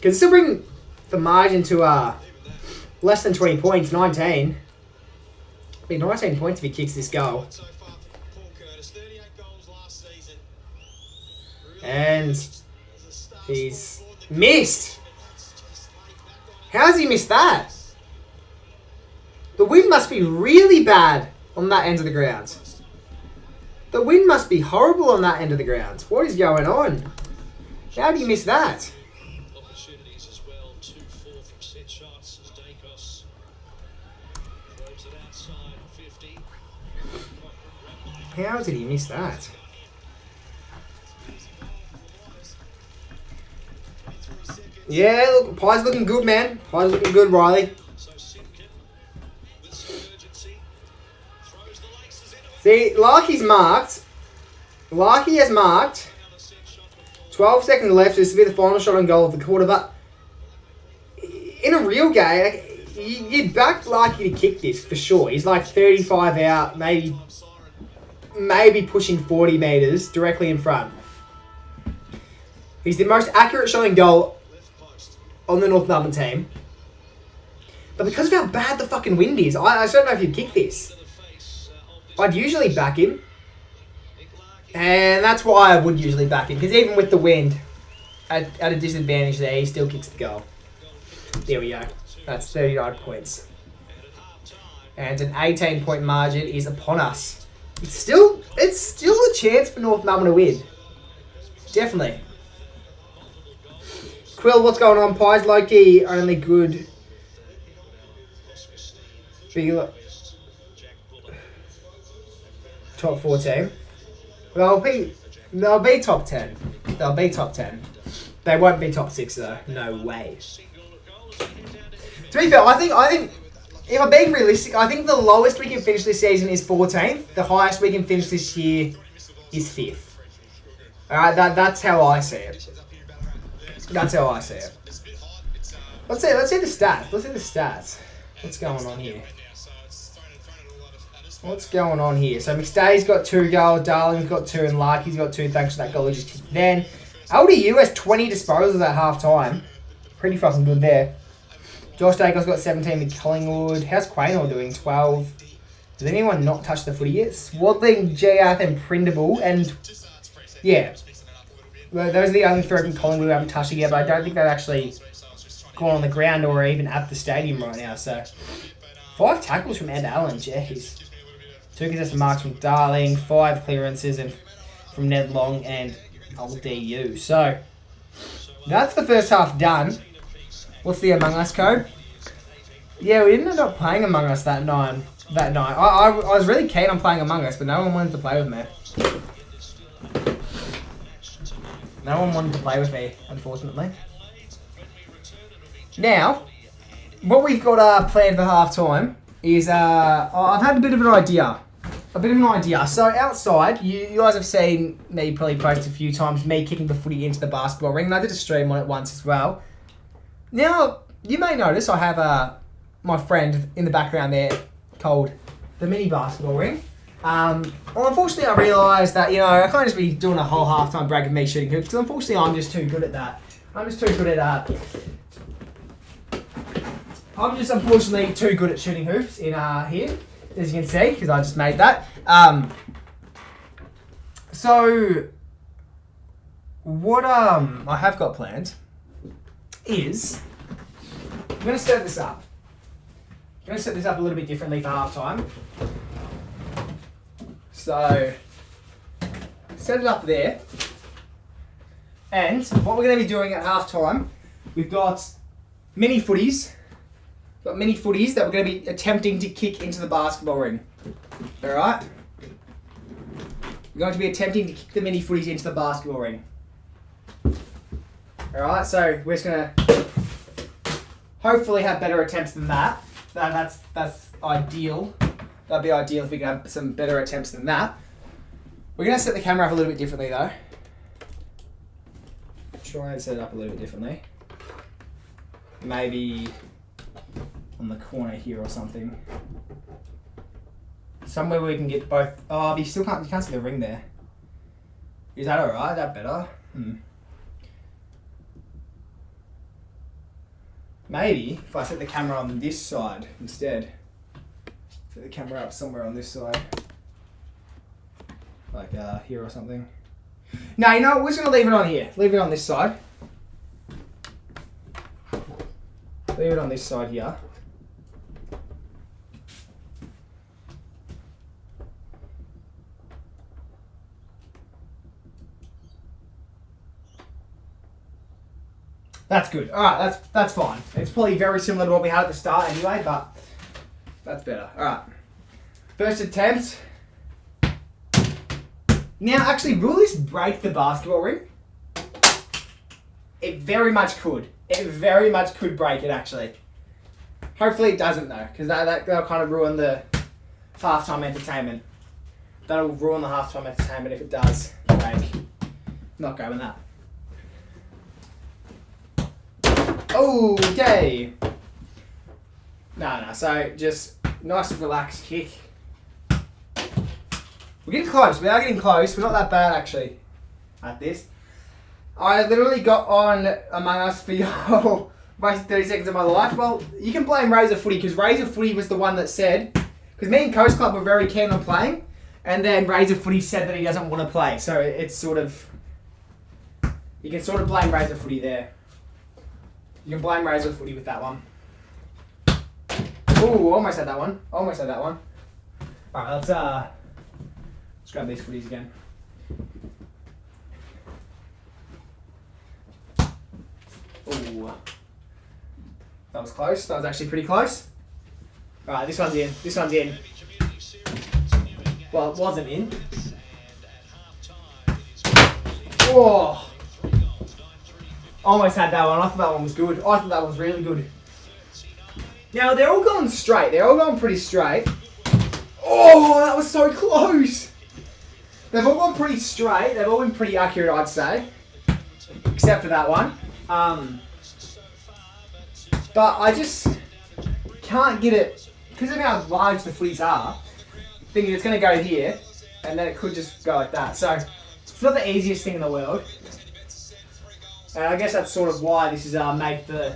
Can still bring the margin to less than 20 points, 19. Be 19 points if he kicks this goal. So far for Paul Curtis, 38 goals last season. And he's missed. How's he missed that? The wind must be really bad on that end of the ground. The wind must be horrible on that end of the ground. What is going on? How do you miss that? Opportunities as well. 2-4 from set shots as Dacos throws it outside 50. How did he miss that? Yeah, look, Pie's looking good, man. Pie's looking good, Riley. So Simpkin with some urgency throws the laces into it. See, Larky's marked. Larky has marked. Another set shot before 12 seconds left. This will be the final shot on goal of the quarter. But in a real game, like, you'd back Larky to kick this for sure. He's like 35 out, maybe pushing 40 metres directly in front. He's the most accurate shot on goal on the North Melbourne team. But because of how bad the fucking wind is, I just don't know if he'd kick this. the face of this I'd usually back him. Nick Larky. And that's why I would usually back him. Because even with the wind, at a disadvantage there, he still kicks the goal. There we go. That's 39 points. And an 18-point margin is upon us. It's still a chance for North Melbourne to win. Definitely. Quill, what's going on? Pies low-key only good. Big top 14. They'll be top 10. They'll be top 10. They won't be top 6 though. No way. To be fair, I think if I'm being realistic, I think the lowest we can finish this season is 14th. The highest we can finish this year is 5th. Alright, that's how I see it. That's how I see it. Let's see the stats. Let's see the stats. What's going on here? What's going on here? So McStay's got 2 goals, Darling's got 2, and Larky's got 2 thanks to that goal he just kicked then. LDU has 20 disposals at half time. Pretty fucking good there. Josh Dacos got 17 with Collingwood. How's Quaynor doing? 12. Does anyone not touch the footy yet? Swaddling, Giath, and Prindable. And yeah. Those are the only 3 from Collingwood who haven't touched it yet, but I don't think they've actually gone on the ground or even at the stadium right now. So 5 tackles from Ed Allen. Jeez. 2 contested marks from Darling. 5 clearances and from Ned Long and LDU. So that's the first half done. What's the Among Us code? Yeah, we didn't end up playing Among Us that night. I was really keen on playing Among Us, but no one wanted to play with me. No one wanted to play with me, unfortunately. Now, what we've got planned for half time is I've had a bit of an idea. So outside, you guys have seen me probably post a few times me kicking the footy into the basketball ring. And I did a stream on it once as well. Now, you may notice I have my friend in the background there called the mini basketball ring. Well, unfortunately, I realised that, I can't just be doing a whole halftime break of me shooting hoops, because unfortunately, I'm just too good at that. I'm just unfortunately too good at shooting hoops in here, as you can see, because I just made that. So, what I have got planned is I'm going to set this up. I'm going to set this up a little bit differently for half time. So, set it up there. And what we're going to be doing at half time, we've got mini footies. That we're going to be attempting to kick into the basketball ring. Alright? We're going to be attempting to kick the mini footies into the basketball ring. Alright, so we're just going to hopefully have better attempts than that. That's ideal. That'd be ideal if we could have some better attempts than that. We're going to set the camera up a little bit differently though. Try and set it up a little bit differently. Maybe on the corner here or something. Somewhere where we can get both. Oh, but you can't see the ring there. Is that alright? Is that better? Maybe if I set the camera on this side instead. Set the camera up somewhere on this side. Like here or something. No, you know what? We're just going to leave it on here. Leave it on this side. Leave it on this side here. That's good. Alright, that's fine. It's probably very similar to what we had at the start anyway, but that's better. Alright. First attempt. Now, actually, will this break the basketball ring? It very much could. It very much could break it, actually. Hopefully it doesn't, though, because that'll kind of ruin the halftime entertainment. That'll ruin the halftime entertainment if it does break. Not going that. Okay. No, so just nice relaxed kick. We're getting close. We are getting close. We're not that bad, actually, at this. I literally got on Among Us for your wasted 30 seconds of my life. Well, you can blame Razor Footy, because Razor Footy was the one that said, because me and Coast Club were very keen on playing, and then Razor Footy said that he doesn't want to play. So it's sort of, you can sort of blame Razor Footy there. You can blame Razor Footy with that one. Ooh, almost had that one. Almost had that one. Alright, let's grab these footies again. Ooh. That was close. That was actually pretty close. Alright, this one's in. This one's in. Well, it wasn't in. Oh! Almost had that one. I thought that one was good. I thought that was really good. Now, they're all going straight. They're all going pretty straight. Oh, that was so close. They've all gone pretty straight. They've all been pretty accurate, I'd say. Except for that one. But I just can't get it. Because of how large the footies are, thinking it's going to go here. And then it could just go like that. So, it's not the easiest thing in the world. And I guess that's sort of why this is made for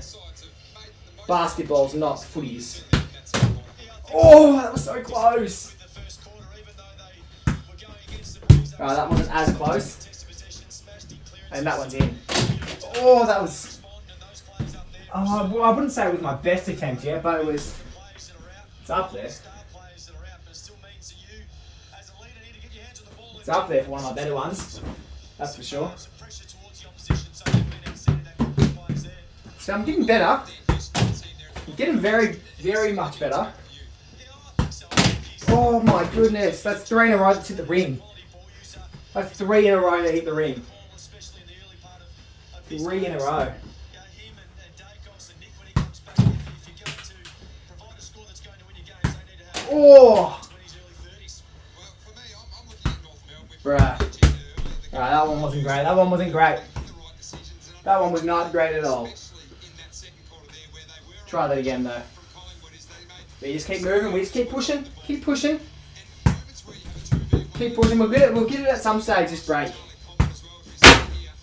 basketballs, not footies. Oh, that was so close. Alright, that wasn't as close. And that one's in. Oh, that was... Oh, well, I wouldn't say it was my best attempt yet, but it was... It's up there. It's up there for one of my better ones. That's for sure. So I'm getting better. I'm getting very, very much better. Oh my goodness, that's 3 in a row that hit the ring. That's 3 in a row that hit the ring. 3 in a row. Him and Dacos and Nick when he comes back. If you're going to provide a score that's going to win your games, they need to have Oh! 20s, early 30s. Well, for me, I'm looking at North Melbourne. Bruh. Alright, that one wasn't great. That one wasn't great. That one was not great at all. Try that again though. We just keep moving. We just keep pushing. Keep pushing. Keep pushing. We'll get it at some stage this break.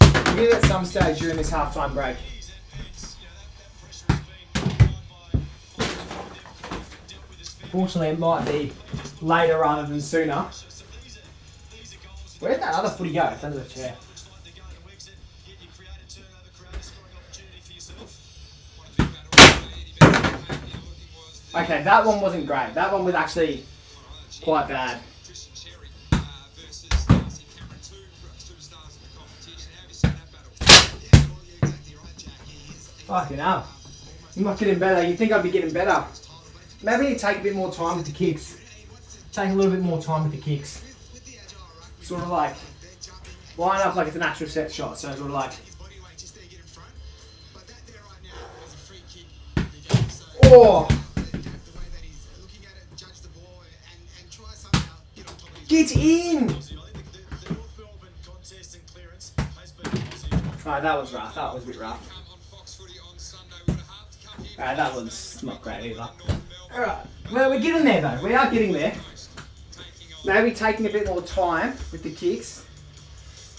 We'll get it at some stage during this halftime break. Fortunately, it might be later rather than sooner. Where did that other footy go? It's under the chair. Okay, that one wasn't great. That one was actually quite bad. Fucking hell. I'm not getting better. You'd think I'd be getting better. Maybe you take a bit more time with the kicks. Take a little bit more time with the kicks. Sort of like line up like it's an actual set shot. So sort of like. Oh! Get in! Alright, that was rough. That was a bit rough. Alright, that was not great either. Alright, well, we're getting there though. We are getting there. Maybe taking a bit more time with the kicks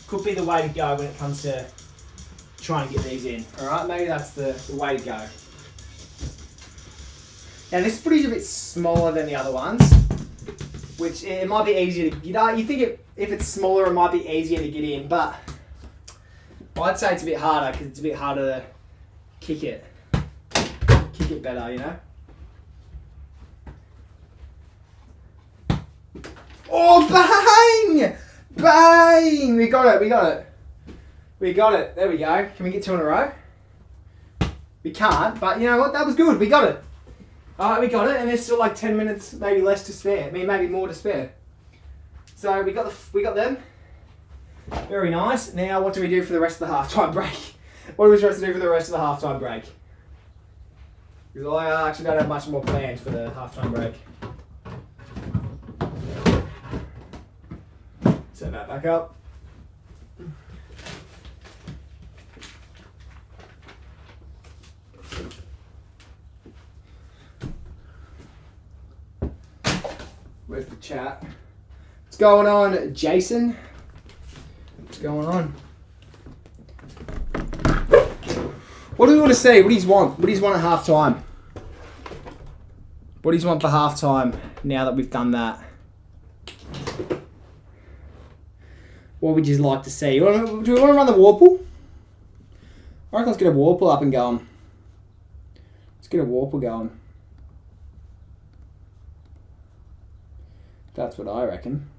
could be the way to go when it comes to trying to get these in. Alright, maybe that's the way to go. Now, this footy's a bit smaller than the other ones, which it might be easier to get. You think if it's smaller, it might be easier to get in, but I'd say it's a bit harder because it's a bit harder to kick it better, you know. Oh, bang! Bang! We got it. There we go. Can we get 2 in a row? We can't, but you know what? That was good. We got it. Alright, we got it, and there's still like 10 minutes, maybe less to spare. I mean, maybe more to spare. So we got them. Very nice. Now, what do we do for the rest of the halftime break? What are we supposed to do for the rest of the halftime break? Because I actually don't have much more planned for the halftime break. Set that back up. Where's the chat? What's going on, Jason? What's going on? What do we want to see? What do you want? What do you want at half time? What do you want for half time now that we've done that? What would you like to see? Do we want to run the Warple? I reckon let's get a Warple up and going. Let's get a Warple going. That's what I reckon.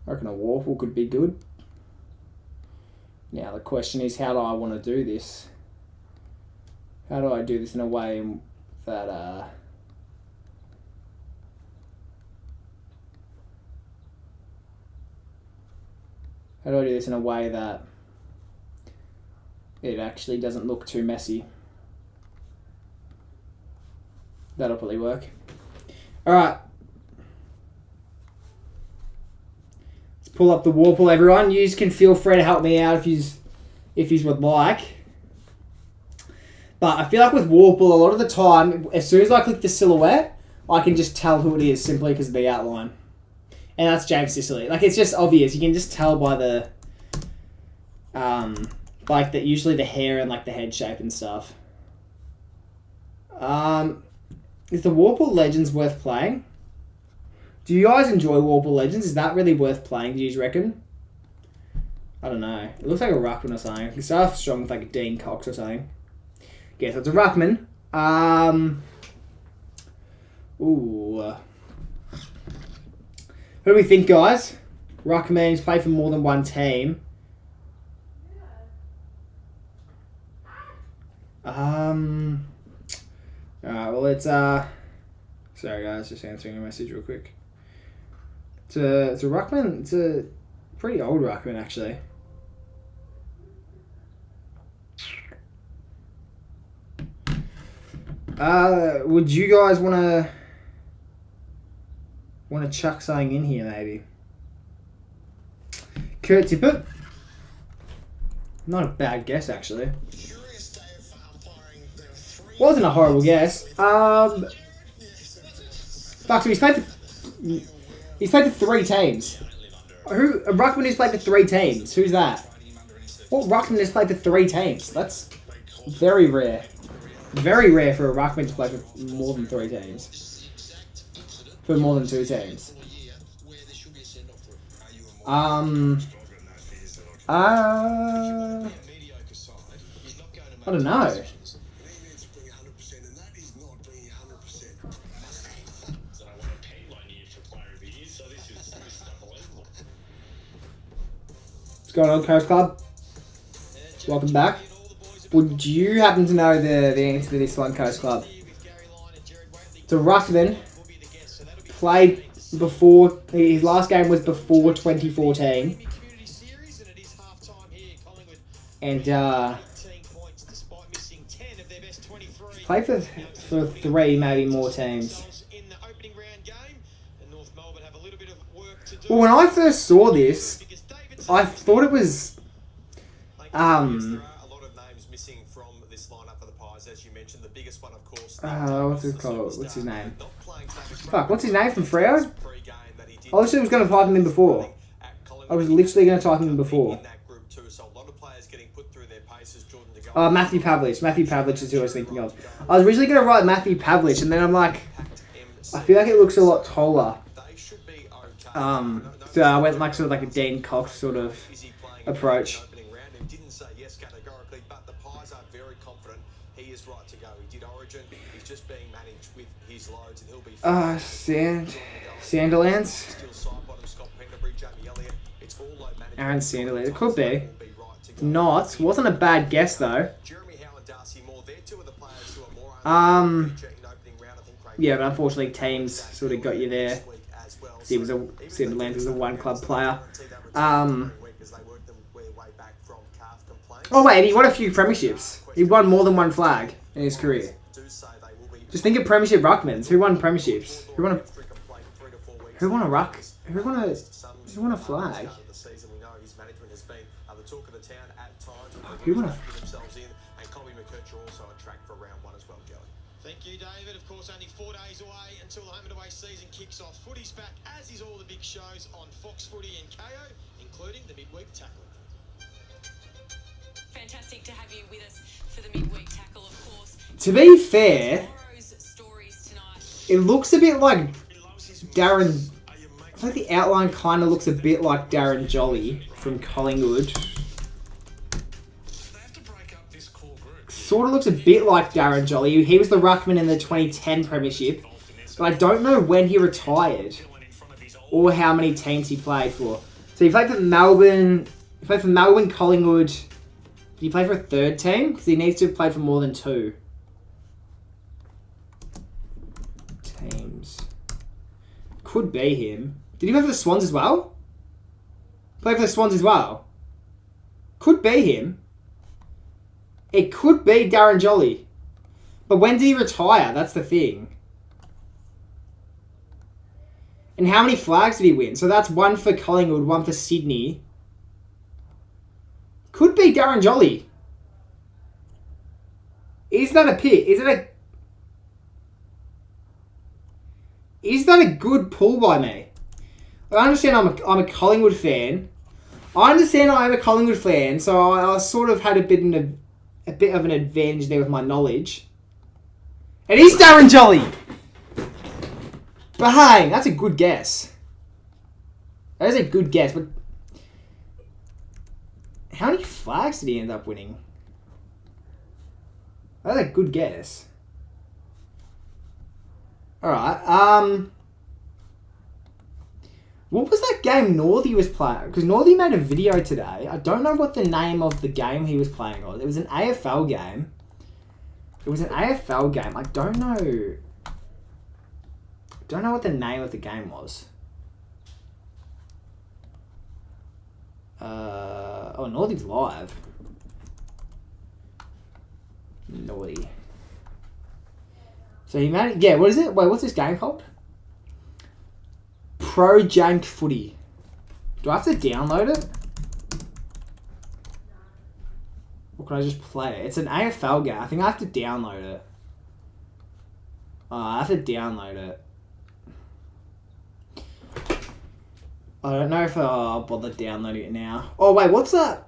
I reckon a Warple could be good. Now the question is, how do I want to do this? How do I do this in a way that how do I do this in a way that it actually doesn't look too messy? That'll probably work. Alright. Let's pull up the Warple, everyone. You can feel free to help me out if you would like. But I feel like with Warple, a lot of the time, as soon as I click the silhouette, I can just tell who it is simply because of the outline. And that's James Sicily. Like, it's just obvious. You can just tell by the usually the hair and like the head shape and stuff. Is the Warple Legends worth playing? Do you guys enjoy Warple Legends? Is that really worth playing, do you reckon? I don't know. It looks like a ruckman or something. It starts off strong with like a Dean Cox or something. Yeah, so it's a ruckman. Ooh. What do we think, guys? Ruckman's play for more than one team. Alright, well, let's Sorry guys, just answering a message real quick. It's a ruckman. It's a pretty old ruckman actually. Would you guys wanna chuck something in here maybe? Kurt Tippett. Not a bad guess actually. Wasn't a horrible guess. Fuck, so he's played for 3 teams. A ruckman who's played for 3 teams. Who's that? What ruckman has played for 3 teams? That's very rare. Very rare for a ruckman to play for more than 3 teams. For more than 2 teams. I don't know. What's going on, Coast Club? Welcome back. Would you happen to know the answer to this one, Coast Club? So ruckman played before, his last game was before 2014. And played for 3, maybe more teams. Well, when I first saw this, I thought it was what's it called? What's his name? Fuck, what's his name from Freo? I literally was going to type him in before. I was literally going to type him in before. Matthew Pavlich. Matthew Pavlich is who I was thinking of. I was originally going to write Matthew Pavlich, and then I'm like, I feel like it looks a lot taller. So I went like sort of like a Dean Cox sort of approach. Sanderlands. Aaron Sanderlands. It could be. Not. Wasn't a bad guess though. Yeah, but unfortunately teams sort of got you there. Sanderlands was a 1-club player. Oh wait, he won a few premierships. He won more than 1 flag in his career. Just think of premiership ruckmans. Who won premierships? Who won a flag? Who won a... Thank you, David. Of course, only 4 days away until the home and away season kicks off. Footy's back, as is all the big shows on Fox Footy and KO, including the midweek tackle. Fantastic to have you with us for the midweek tackle, of course. To be fair, it looks a bit like Darren... I think the outline kind of looks a bit like Darren Jolly from Collingwood. Sort of looks a bit like Darren Jolly. He was the ruckman in the 2010 premiership, but I don't know when he retired or how many teams he played for. So he played for Melbourne. He played for Melbourne, Collingwood. Did he play for a 3rd team? Because he needs to have played for more than 2 teams. Could be him. Did he play for the Swans as well? Play for the Swans as well. Could be him. It could be Darren Jolly. But when did he retire? That's the thing. And how many flags did he win? So that's 1 for Collingwood, 1 for Sydney. Could be Darren Jolly. Is that a pick? Is that a good pull by me? I understand I'm a Collingwood fan. I understand I am a Collingwood fan, so I sort of had a bit of an advantage there with my knowledge. It is Darren Jolly! But hey, that's a good guess. That is a good guess, but... How many flags did he end up winning? That's a good guess. Alright, what was that game Northey was playing? Because Northey made a video today. I don't know what the name of the game he was playing was. It was an AFL game. I don't know. Don't know what the name of the game was. Oh, Naughty's live. Naughty. So he managed. Yeah, what is it? Wait, what's this game called? Pro Jank Footy. Do I have to download it? Or can I just play it? It's an AFL game. I think I have to download it. Oh, I have to download it. I don't know if I'll bother downloading it now. Oh, wait, what's that?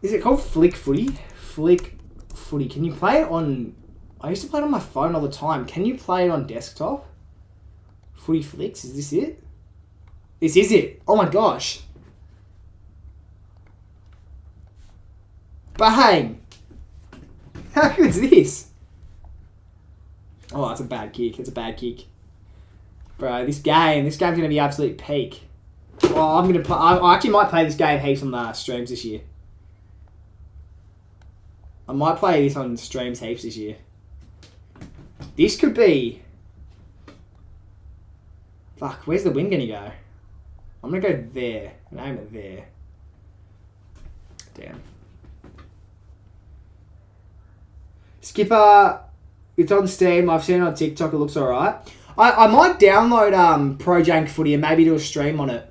Is it called Flick Footy? Flick Footy. Can you play it on... I used to play it on my phone all the time. Can you play it on desktop? Footy Flicks? Is this it? This is it. Oh my gosh. Bang! How good is this? Oh, that's a bad kick. It's a bad kick. Bro, this game's going to be absolute peak. Oh, I'm going to play... I actually might play this game heaps on the streams this year. I might play this on streams heaps this year. This could be... Fuck, where's the win going to go? I'm going to go there. And aim it there. Damn. Skipper, it's on Steam. I've seen it on TikTok. It looks alright. I might download Pro Jank Footy and maybe do a stream on it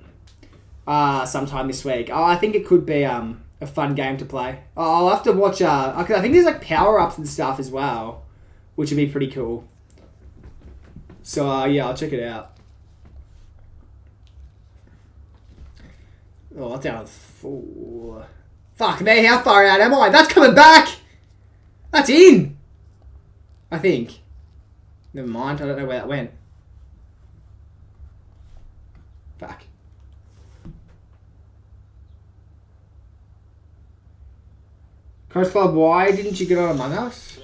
sometime this week. I think it could be a fun game to play. I'll have to watch... I think there's like power-ups and stuff as well, which would be pretty cool. So, yeah, I'll check it out. Oh, that's down on 4. Fuck me, how far out am I? That's coming back! That's in! I think. Never mind, I don't know where that went. Fuck. Coast Club, why didn't you get on Among Us?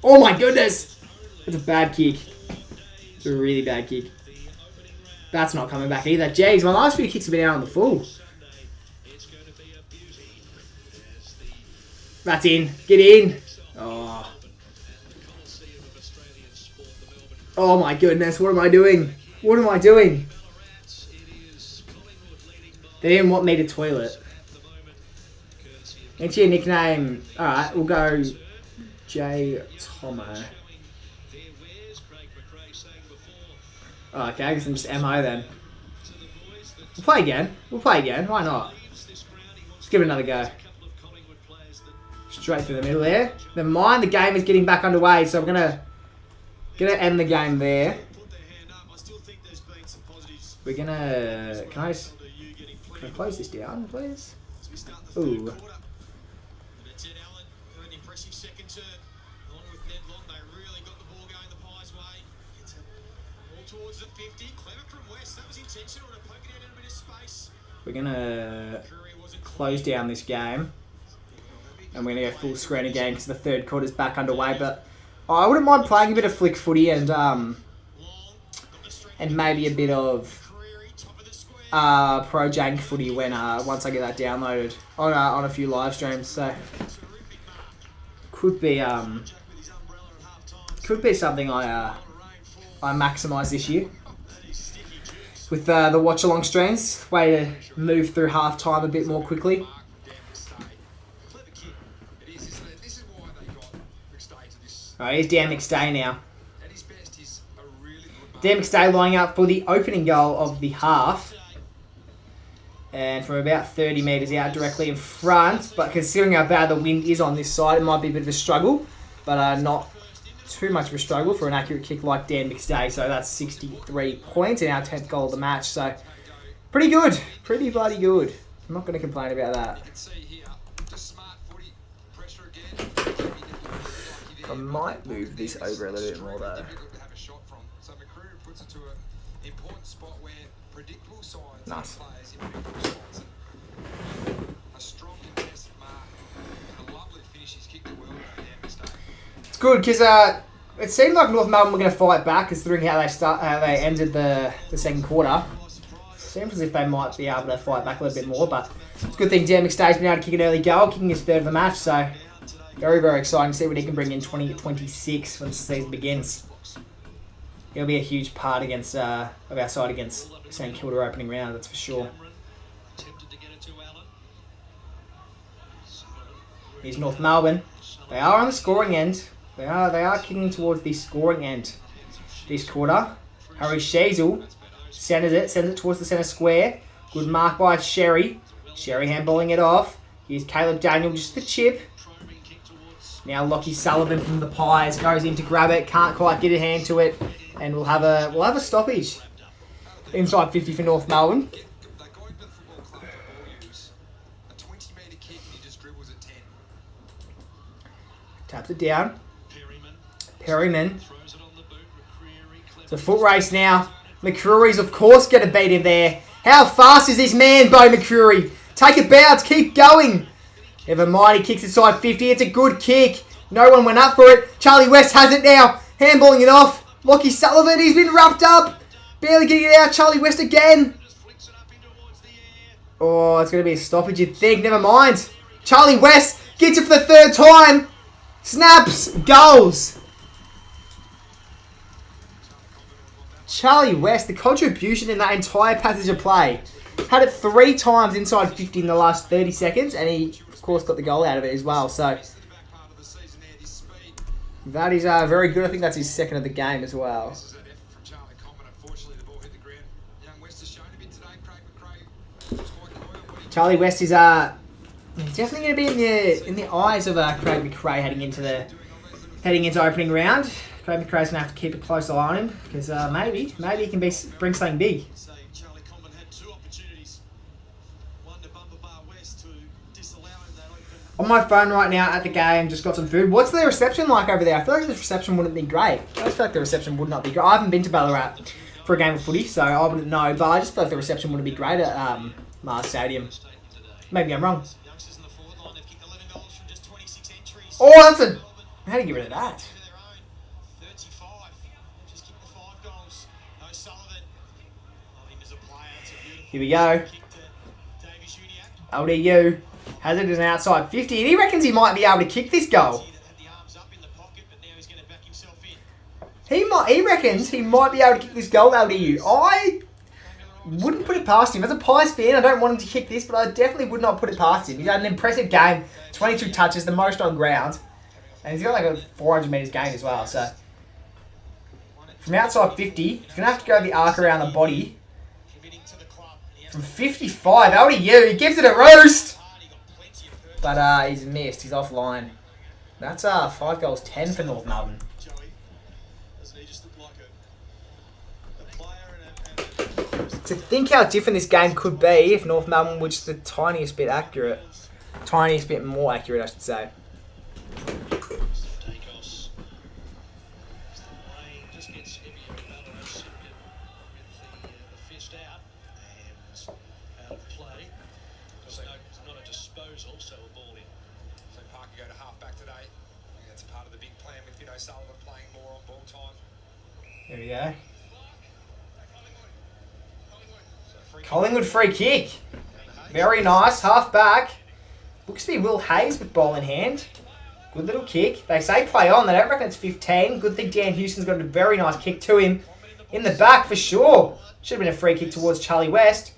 Oh my goodness! That's a bad kick. It's a really bad kick. That's not coming back either. Jeez, my last few kicks have been out on the full. That's in. Get in. Oh. Oh my goodness, what am I doing? What am I doing? They didn't want me to toilet. Into your nickname. Alright, we'll go J Tomo. Oh, okay, I guess I'm just MO then. We'll play again. We'll play again. Why not? Let's give it another go. Straight through the middle there. Never mind, the game is getting back underway, so I'm gonna end the game there. We're gonna... Can I close this down, please? Ooh. We're gonna close down this game. And we're going to go full screen again because the third quarter's back underway. But I wouldn't mind playing a bit of Flick Footy and maybe a bit of Pro Jank Footy when once I get that downloaded on a few live streams. So could be something I maximise this year with the watch along streams. Way to move through half time a bit more quickly. Alright, here's Dan McStay now. Dan McStay lining up for the opening goal of the half. And from about 30 metres out directly in front. But considering how bad the wind is on this side, it might be a bit of a struggle. But not too much of a struggle for an accurate kick like Dan McStay. So that's 63 points in our 10th goal of the match. So pretty good. Pretty bloody good. I'm not going to complain about that. I might move this over a little bit more though. Nice. It's good because it seemed like North Melbourne were going to fight back, considering how they ended the second quarter. Seems as if they might be able to fight back a little bit more, but it's a good thing Dan McStay's been able to kick an early goal, kicking his third of the match. So. Very, very exciting to see what he can bring in 2026 when the season begins. He'll be a huge part against of our side against St Kilda opening round, that's for sure. Tempted to get it to Allen. Here's North Melbourne. They are on the scoring end. They are kicking towards the scoring end this quarter. Harry Shazel centers it, sends it towards the centre square. Good mark by Sherry. Sherry handballing it off. Here's Caleb Daniel, just the chip. Probing kick towards Now Lockie Sullivan from the Pies goes in to grab it, can't quite get a hand to it, and we'll have a stoppage. Inside 50 for North Melbourne. They're going to the football club for all use. A 20-metre kick and he just dribbles at 10. Taps it down. Perryman. Perryman. Throws it on the boot. McCreary. It's a foot race now. McCreary's of course going to beat him there. How fast is this man, Bo McCreary? Take a bounce, keep going. Never mind, he kicks inside 50. It's a good kick. No one went up for it. Charlie West has it now. Handballing it off. Lockie Sullivan, he's been wrapped up. Barely getting it out. Charlie West again. Just flicks it up in towards the air. Oh, it's going to be a stoppage, you'd think. Never mind. Charlie West gets it for the third time. Snaps. Goals. Charlie West, the contribution in that entire passage of play. Had it 3 times inside 50 in the last 30 seconds, and he, of course, got the goal out of it as well. So, The back part of the season there, this speed. that is very good. I think that's his second of the game as well. This is that effort from Charlie Coleman. Unfortunately, the ball hit the ground. Young West has shown a bit today. Craig McRae was quite coy on what he Charlie West is he's definitely going to be in the eyes of Craig McRae heading into opening round. Craig McRae's going to have to keep a close eye on him because maybe he can bring something big. Say Charlie Coleman had 2 opportunities. One to bumper bar West to disallow him that open. On my phone right now at the game, just got some food. What's the reception like over there? I feel like the reception wouldn't be great. I just feel like the reception would not be great. I haven't been to Ballarat for a game of footy, so I wouldn't know. But I just feel like the reception wouldn't be great at Mars Stadium. Maybe I'm wrong. Youngsters in the forward line, they've kicked 11 goals from just 26 entries. Oh, that's a... How do you get rid of that? To their own 35. Just kicked the 5 goals. No Sullivan. I think as a player, it's a beautiful Here we go. kick to Davies Uniac. LDU has it as an outside 50, and he reckons he might be able to kick this goal. That had the arms up in the pocket, but now he's going to back himself in. He reckons he might be able to kick this goal, LDU. I wouldn't put it past him. As a Pies fan, I don't want him to kick this, but I definitely would not put it past him. He's had an impressive game, 22 touches, the most on ground. And he's got like a 400 metres gain as well, so... From outside 50, he's going to have to go the arc around the body. Committing to the club. And he has From 55, LDU, he gives it a roast! But he's missed, he's offline. That's 5 goals, 10 for North Melbourne. Joey, doesn't he just look like a player and a To think how different this game could be if North Melbourne were just the tiniest bit accurate. Tiniest bit more accurate, I should say. Dacos. As the rain just gets heavier and Ballarat with the fist out and out of play. There's not a disposal, so a ball in. So Parker go to half back today. I think that's a part of the big plan with Sullivan playing more on ball time. There we go. So Collingwood free kick. Very nice, half back. Looks to be Will Hayes with ball in hand. Good little kick. They say play on, they don't reckon it's 15. Good thing Dan Houston's got a very nice kick to him. In the back for sure. Should have been a free kick towards Charlie West.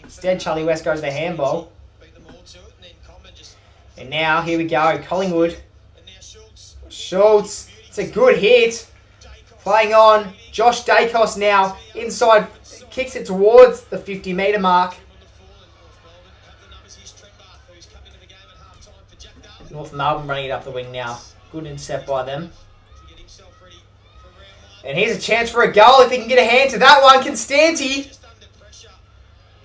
Instead, Charlie West goes to handball. beat them all to it, and then Coleman just And now, here we go, Collingwood. and now Schultz. Schultz, it's a good hit. Playing on, Josh Dacos now, inside, kicks it towards the 50-metre mark. North Melbourne running it up the wing now. Good intercept by them. And here's a chance for a goal if he can get a hand to that one. Constanti.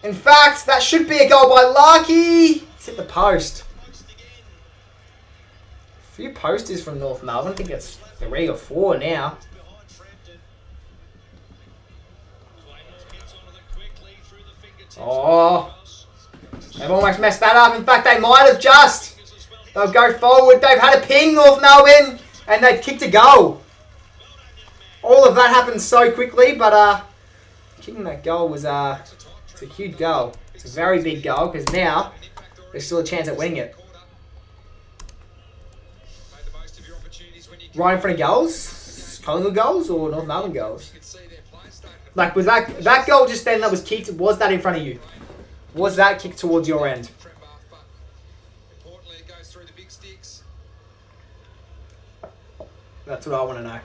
In fact, that should be a goal by Larky. It's hit the post. A few posters from North Melbourne. I think it's 3 or 4 now. Oh, they've almost messed that up. In fact, they might have just. They'll go forward. They've had a ping, North Melbourne, and they've kicked a goal. All of that happened so quickly, but kicking that goal was it's a huge goal. It's a very big goal because now there's still a chance at winning it. Right in front of goals. Collingwood goals or North Melbourne goals? You could see their players starting to Like, was that goal just then that was kicked? Was that in front of you? Was that kicked towards your end? prep off, but importantly, it goes through the big sticks. That's what I want to know.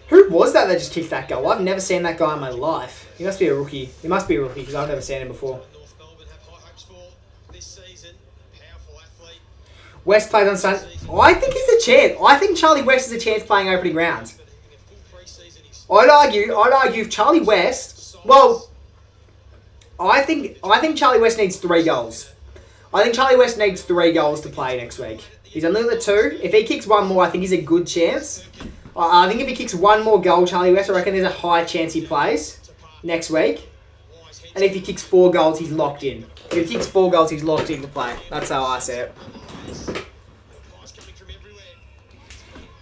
Who was that just kicked that goal? I've never seen that guy in my life. He must be a rookie. He must be a rookie because I've never seen him before. North Melbourne have high hopes for this season. Powerful athlete. West plays on Sunday. I think he's a chance. I think Charlie West is a chance playing opening round. But in a full pre-season, he's I'd argue if Charlie West. Well, I think Charlie West needs 3 goals. I think Charlie West needs 3 goals to play next week. He's only the 2. If he kicks 1 more, I think he's a good chance. I think if he kicks 1 more goal, Charlie West, I reckon there's a high chance he plays next week. And if he kicks 4 goals, he's locked in. If he kicks 4 goals, he's locked in to play. That's how I see it. pass coming from everywhere.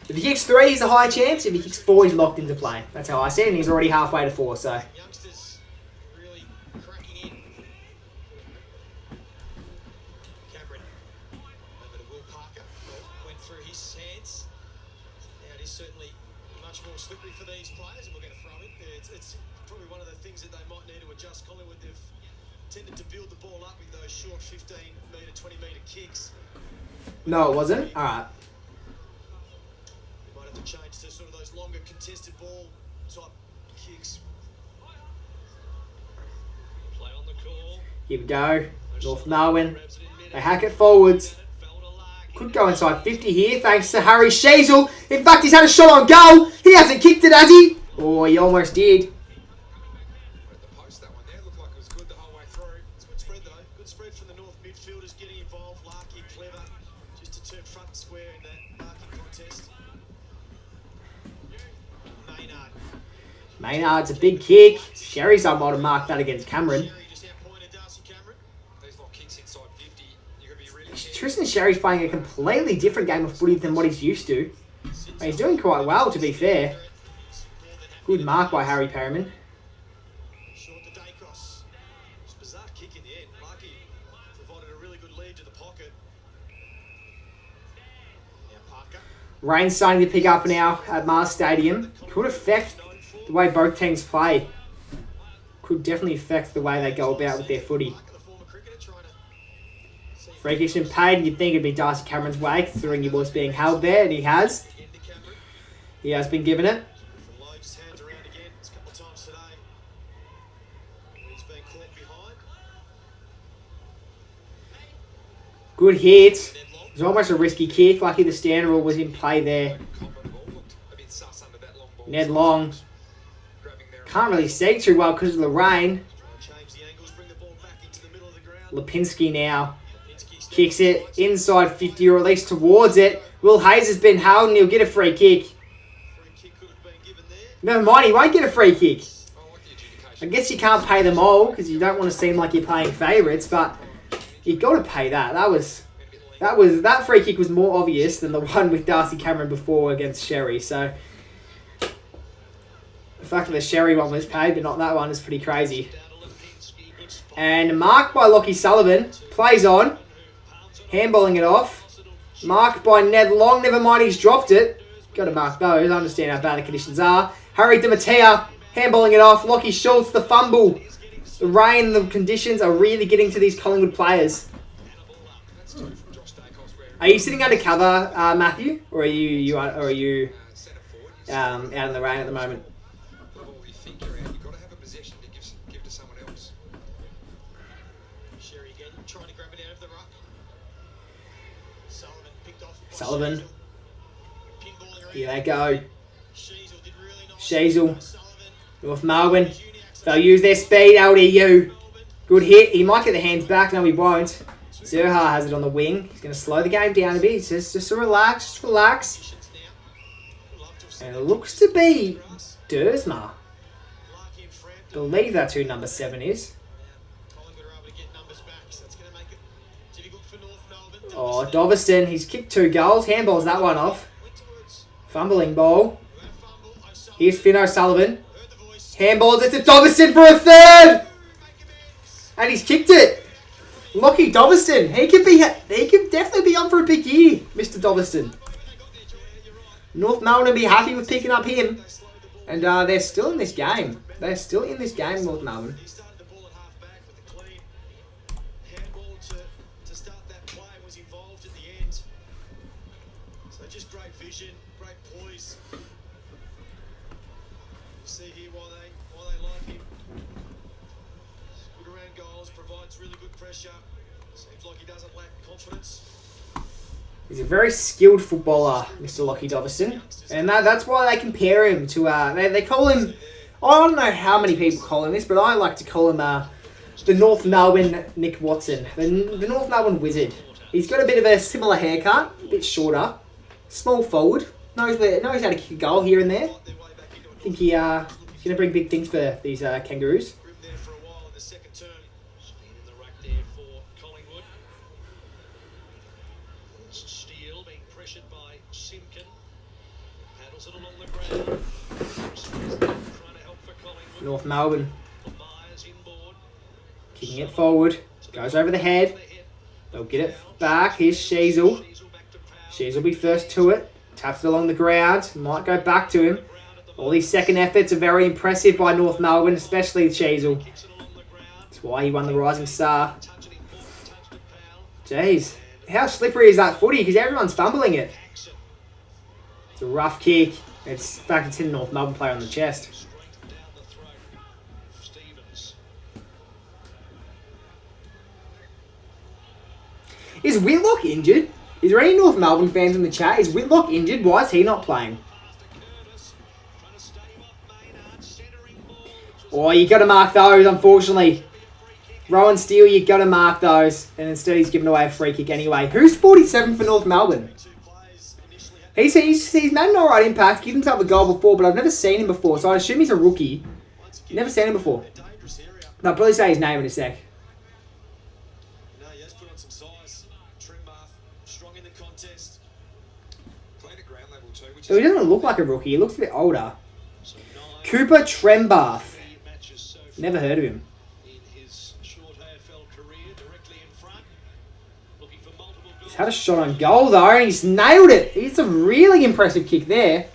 If he kicks 3, he's a high chance. If he kicks 4, he's locked into play. That's how I see it, and he's already halfway to 4, so... Youngsters really cracking in. Cameron over to Will Parker. Went through his hands. Now it is certainly much more slippery for these players, and we're going to throw it. It's probably one of the things that they might need to adjust. Collingwood, they've tended to build the ball up with those short 15-metre, 20-metre kicks. No, it wasn't? Alright. We might have to change to sort of those longer contested ball type kicks. Play on the call. Here we go. North Melbourne. They hack it forwards. Could go inside 50 here, thanks to Harry Sheasel. In fact, he's had a shot on goal. He hasn't kicked it, has he? Oh, he almost did. At the post, that one there looked like it was good the whole way through. It's a good spread though. Good spread from the North midfielders getting involved. Larky, clever, just to turn front and square in that marking contest. Maynard. Maynard's a big kick. Sherry's I might have marked that against Cameron. Sherry just outpointed Darcy Cameron. These lot kicks inside 50. You got to be really careful. Tristan Sherry's playing a completely different game of footy than what he's used to. He's doing quite well, to be fair. Good mark by Harry Perryman. Short to Dacos. It's a bizarre kick in the end. Larky provided a really good lead to the pocket. Now Parker. Rain's starting to pick up now at Mars Stadium. Could affect the way both teams play. Could definitely affect the way they go about with their footy. Parker, the former cricketer, trying to see if Free kick's been paid, and you'd think it'd be Darcy Cameron's way, considering he was being held there, and he has. he can get into Cameron. He has been given it. From low, just hands around again. It's a couple of times today. He's been caught behind. Good hit. It was almost a risky kick. Lucky the stand rule was in play there. Confident ball looked a bit sus under that long ball. Ned Long Grabbing there. can't really see too well because of the rain. Trying to change the angles, bring the ball back into the middle of the ground. Lipinski now Lipinski kicks it inside 50, or at least towards it. Will Hayes has been held, and he'll get a free kick. Free kick could have been given there. Never mind, he won't get a free kick. I like the adjudication. I guess you can't pay them all because you don't want to seem like you're paying favourites, but you've got to pay that. That free kick was more obvious than the one with Darcy Cameron before against Sherry. So the fact that the Sherry one was paid but not that one is pretty crazy. And marked by Lockie Sullivan, plays on, handballing it off. Marked by Ned Long, never mind he's dropped it. Got to mark those, I understand how bad the conditions are. Harry DiMattia, handballing it off. Lockie Schultz, the fumble. The rain, the conditions are really getting to these Collingwood players. That's two from Josh Dacos where Are you sitting under cover, Matthew, or are you centre forward. out in the rain at the moment? Well, you think you're out. You've got to have a possession to give to someone else. Sherry again, trying to grab it out of the ruck. Sullivan picked off. by Sullivan. Sheasel. Pinballing around. Here they go. Sheasel did really nice. Sheasel. Sullivan. North Melbourne. They'll use their speed, LDU. Good hit. He might get the hands back. No, he won't. Zerha has it on the wing. He's going to slow the game down a bit. Just relax. Just relax. Positions now. Love to have seen And it looks to be us. Dersma. Larky and Frampton. Believe that's who number 7 is. Collingwood are able to get numbers back, so that's going to make it difficult for North Melbourne. Oh, Doveston. He's kicked 2 goals. Handballs that one off. Went towards Fumbling ball. who had a fumble. O'Sullivan Here's Finn O'Sullivan. heard the voice. Handballs it to Doveston for a third. Make amends. And he's kicked it. Lockie Doverston. He could definitely be on for a big year, Mr. Doverston. North Melbourne will be happy with picking up him. And they're still in this game. They're still in this game, North Melbourne. He started the ball at half back with a clean handball to start that play and was involved at the end. So just great vision, great poise. You see here why they like him. Good around goals, provides really good pressure. Seems like he doesn't lack confidence. He's a very skilled footballer, Mr. Lockie Doverston. And that's why they compare him to... They call him... I don't know how many people call him this, but I like to call him the North Melbourne Nick Watson. The North Melbourne Wizard. He's got a bit of a similar haircut, a bit shorter. Small forward. Knows how to kick a goal here and there. I think he's going to bring big things for these Kangaroos. Grim there for a while in the second term. In the rack there for Collingwood. Steele being pressured by Simkin. Paddles it along the ground. Trying to help for Collingwood. North Melbourne Myers inboard. kicking it forward. Goes over the head. They'll get it back. Here's Sheasel. Diesel back to Powell. Sheasel will be first to it. Taps it along the ground. Might go back to him. All these second efforts are very impressive by North Melbourne, especially Sheasel. Kicks it along the ground. That's why he won the Rising Star. Touch it in forward, touch to Powell. Jeez. How slippery is that footy? Because everyone's fumbling it. Hacks it. It's a rough kick. It's back to the North Melbourne player on the chest. Straight down the throat. Stevens. Is Whitlock injured? Is there any North Melbourne fans in the chat? Is Whitlock injured? Why is he not playing? Curtis. Trying to stave off Maynard. Centering ball. Oh, you got to mark those, unfortunately. Rowan Steele, you got to mark those. And instead he's given away a free kick anyway. Who's 47 for North Melbourne? Two players initially had He's made an alright impact. Given himself a goal before, but I've never seen him before. So I assume he's a rookie. once again Never seen him before. a dangerous area. No, I'll probably say his name in a sec. No, he has put on some size. Trim bath, strong in the contest. Playing at ground level too, which So he is doesn't look like a rookie. He looks a bit older. So 9 Cooper Trembath. matches so far Never heard of him. in his short AFL career, directly in front. Looking for multiple goals. He's had a shot on goal though, and he's nailed it. It's a really impressive kick there.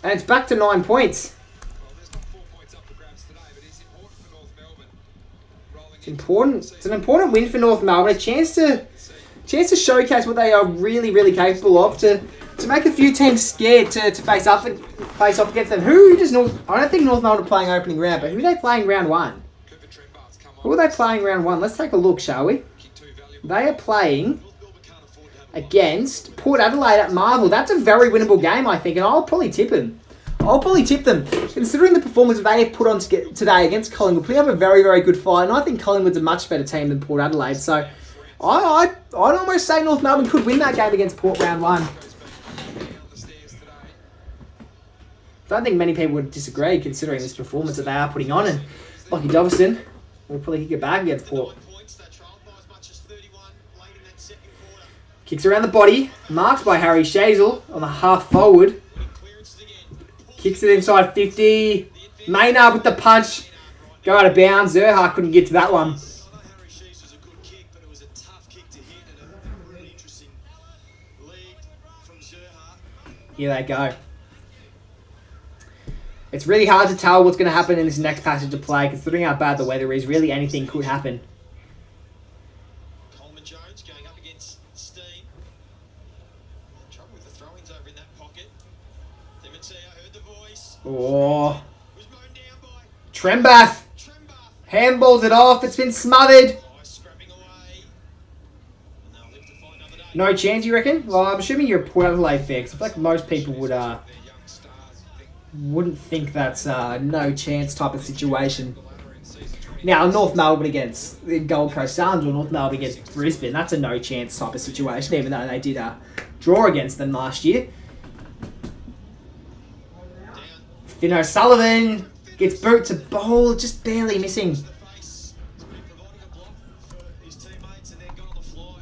And it's back to 9 points. well, there's not 4 points up for grabs today, but it's important for North Melbourne. Rolling It's important. It's an important win for North Melbourne. A chance to showcase what they are really, really capable of. To make a few teams scared to face off against them. Who does North? I don't think North Melbourne are playing opening round, but who are they playing round one? Cooper Trembath's come Who on. are they playing round one? Let's take a look, shall we? Kick too valuable. They are playing North Melbourne can't afford to have a against Port Adelaide at Marvel. That's a very winnable game, I think, and I'll probably tip them. Considering the performance that they have put on today against Collingwood, we have a very, very good fight, and I think Collingwood's a much better team than Port Adelaide. So, I'd almost say North Melbourne could win that game against Port round one. down the stairs today. Don't think many people would disagree, considering this performance that they are putting on, and Lockie Doverston will probably kick it back against Port. 9 points, they trailed by as much as 31 late in that second quarter. Kicks around the body, marked by Harry Sheasel on the half forward. Winning clearances again. Kicks it inside 50. Maynard with the punch. Go out of bounds. Zerha couldn't get to that one. I know Harry Shees was a good kick, but it was a tough kick to hit and a really interesting lead from Zerha. Here they go. It's really hard to tell what's going to happen in this next passage of play, considering how bad the weather is. Really, anything could happen. Coleman Jones going up against Steen. Trouble with the throw-ins over in that pocket. Demetia heard the voice. Oh, Was mown down by Trembath Trembath. handballs it off. It's been smothered. Nice scrapping away. And they'll live to fight another day. No chance, you reckon? Well, I'm assuming you're a Port Adelaide fan, 'cause I feel like most people would Their young stars. wouldn't think that's no chance type of situation. The ladder in season 20. Now, North Melbourne against the Gold Coast Suns or North Melbourne against Brisbane, that's a no chance type of situation, even though they did draw against them last year. Down Finn O'Sullivan gets boot to bowl, just barely missing. the face. He's been providing a block for his teammates and then got on the fly.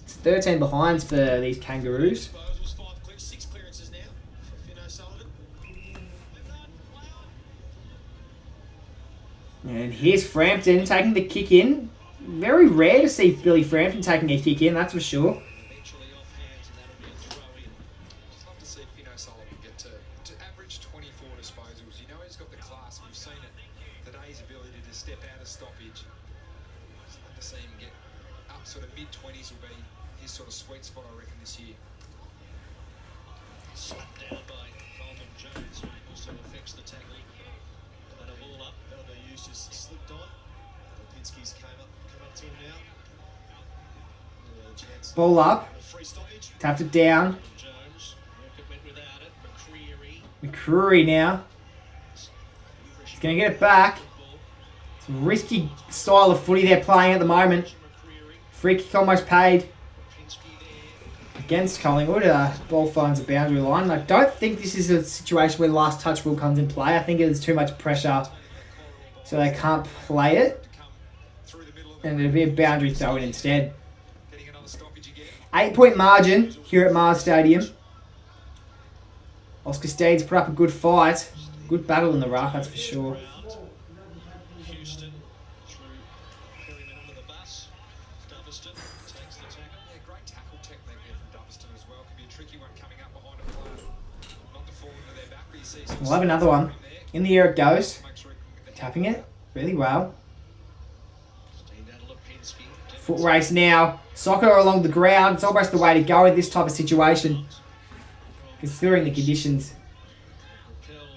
It's 13 behinds for these Kangaroos. Disposals, 6 clearances now for Finn O'Sullivan. And here's Frampton taking the kick in. Very rare to see Billy Frampton taking a kick in, that's for sure. Eventually off hands, and that'll be a throw in. Just love to see Sullivan get to average 24 disposals. You know he's got the class. We've seen it. Today's ability to step out of stoppage. Just love to see him get up sort of mid-20s will be his sort of sweet spot, I reckon, this year. Slapped down by Coleman Jones, who also affects the tackle. And a ball up. LBU's just slipped on. Lipinski's come up to him now. Chance Ball up. a free stoppage. Tapped it down. Jones, Rocket went without it. McCreary. McCreary now. He's going to get it back. It's a risky style of footy they're playing at the moment. McCreary. Free kick almost paid Pinsky there. against Collingwood. Ball finds a boundary line. I don't think this is a situation where last touch rule comes in play. I think there's too much pressure, so they can't play it. Through the middle of the And it'll be a boundary throw in instead. getting another stoppage again. 8-point margin here at Mars Stadium. Oscar Steed's put up a good fight. Good battle in the ruck, that's for sure. Houston through Perryman under the bus. Doverston takes the tackle. Yeah, great tackle technique there from Doverston as well. Could be a tricky one coming up behind a player. Not to fall into their back, but you see some We'll have another one. In the air it goes. Make sure he can get the Tapping it really well. Staying down to Lipinski. Foot race now. Soccer along the ground. It's almost the way to go in this type of situation, considering the conditions. Propelled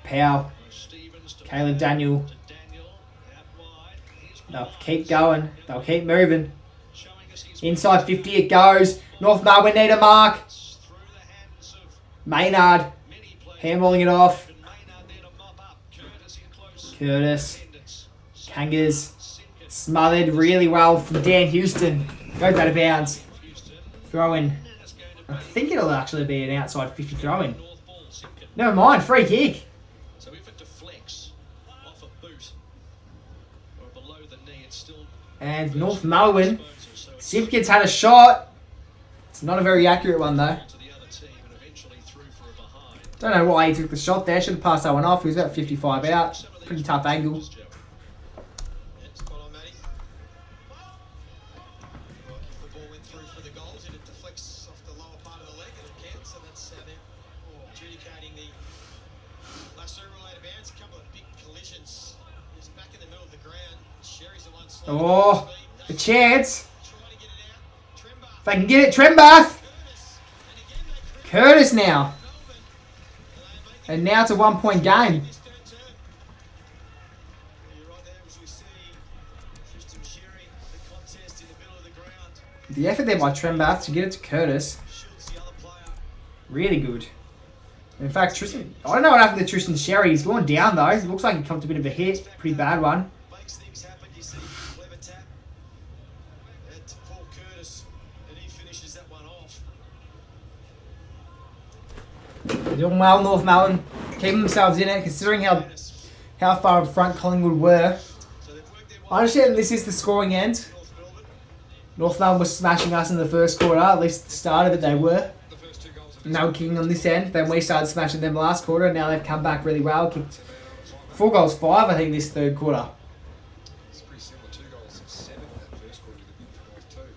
Powell, by Stevens to Caleb Daniel. to Daniel. Out wide. Here's They'll Miles. keep going. They'll keep moving. Showing us his Inside 50 it goes. North Melbourne need a mark. through the hands of Maynard many players. handballing it off. And Maynard there to mop up. Curtis in close. Curtis. Attendance. Kangas Simpkins. smothered really well from Dan Houston. Goes out of bounds. Houston. Throw in. It's going to I be think it'll actually be an outside 50 throw in. North ball. Simpkins. Never mind, free kick. So if it deflects off a boot or below the knee, it's still And North Melbourne. disposal. So it's Simpkins had a shot. It's not a very accurate one though. to the other team and eventually through for a behind. Don't know why he took the shot there. Should have passed that one off. He was about 55 out. Pretty tough angle. Yeah, spot on, Matty. Well, if the ball went through for the goals and it deflects off the lower part of the leg, it'll count. So that's how they're adjudicating the lasso-related bounds. A couple of big collisions. He's back in the middle of the ground. Sherry's the one slowing Oh, down a his speed. chance. Trying to get it out. Trembar. If they can get it, Trembath. Curtis. And again, they create Curtis now. Melbourne. And they make it And now it's a 1-point game. this third term. You're right there, as we see Tristan Sherry, the contest in the middle of the ground. The effort there by Trembath to get it to Curtis. Shields the other player. Really good. In fact, Tristan, I don't know what happened to Tristan Sherry. He's going down though. It looks like he comes a bit of a hit. Pretty bad one. Makes things happen. You see, clever tap. And to Paul Curtis, and he finishes that one off. They're doing well, North Melbourne. Keeping themselves in it, considering how far in front Collingwood were. So they've worked their way I understand this is the scoring end. North Melbourne. North Melbourne was smashing us in the first quarter. At least the start of it they were. The first two goals of And they were kicking on this end. Then we started smashing them last quarter. And now they've come back really well. Kicked 4 goals, 5 I think this third quarter. It's pretty similar. 2 goals of 7 in that first quarter to the good for guys too.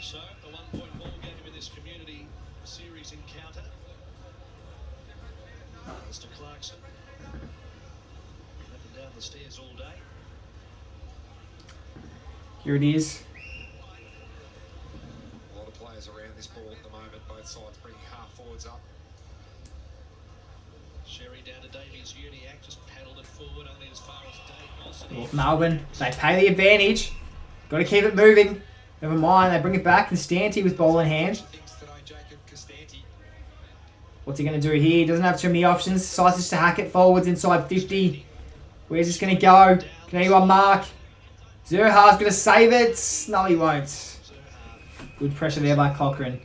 So a 1-point ball game in this community series encounter. Mr. Clarkson. Up and down the stairs all day. Here it is. A lot of players around this ball at the moment. Both sides bringing half forwards up. Sherry down to Davies Uniac, just paddled it forward only as far as Dave Wilson. North Melbourne, they pay the advantage. Got to keep it moving. Never mind, they bring it back. Constanti with ball in hand. Thinks today Jacob Costanti. What's he going to do here? He doesn't have too many options. Decides to hack it forwards inside 50. Where's this going to go? Can anyone mark? Zerha's going to save it. No, he won't. Good pressure there by Cochrane.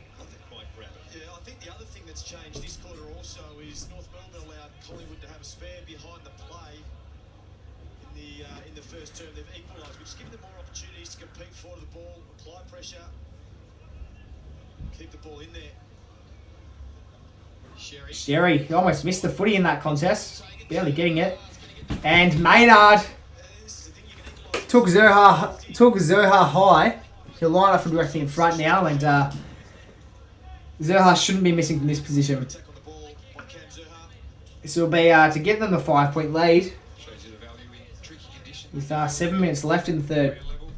Quite rapid. Yeah, I think the other thing that's changed this quarter also is North Melbourne allowed Collingwood to have a spare behind the play in the first term. They've equalised, which gives them more opportunities to compete for the ball, apply pressure, keep the ball in there. Sherry. Sherry, he almost missed the footy in that contest. Barely getting it. And Maynard This is the thing, you can equalise. Took Zoha high. He'll line up from directly in front now, and Zoha shouldn't be missing from this position. Attack on the ball by Cam Zerha. This will be to give them the 5-point lead Shows you the value in tricky conditions. with 7 minutes left in the third. Level.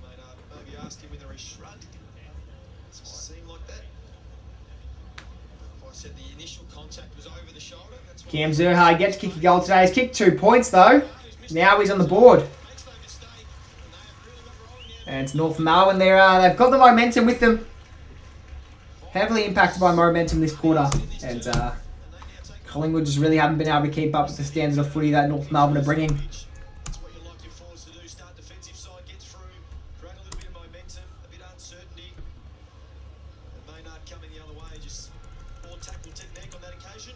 Maynard maybe asked him whether he shrugged. It seemed like that. If I said the initial contact was over the shoulder, that's what Cam Zerha gets to kick a goal today. He's kicked 2 points though. Now he's on the board. makes no mistake. And they have really got rolling now. And it's North Melbourne. They've got the momentum with them. Heavily impacted by momentum this quarter. And Collingwood just really haven't been able to keep up with the standard of footy that North Melbourne are bringing. That's what you like your forwards to do. Start defensive side, get through, create a little bit of momentum, a bit of uncertainty. And Maynard coming the other way, just more tackle technique on that occasion.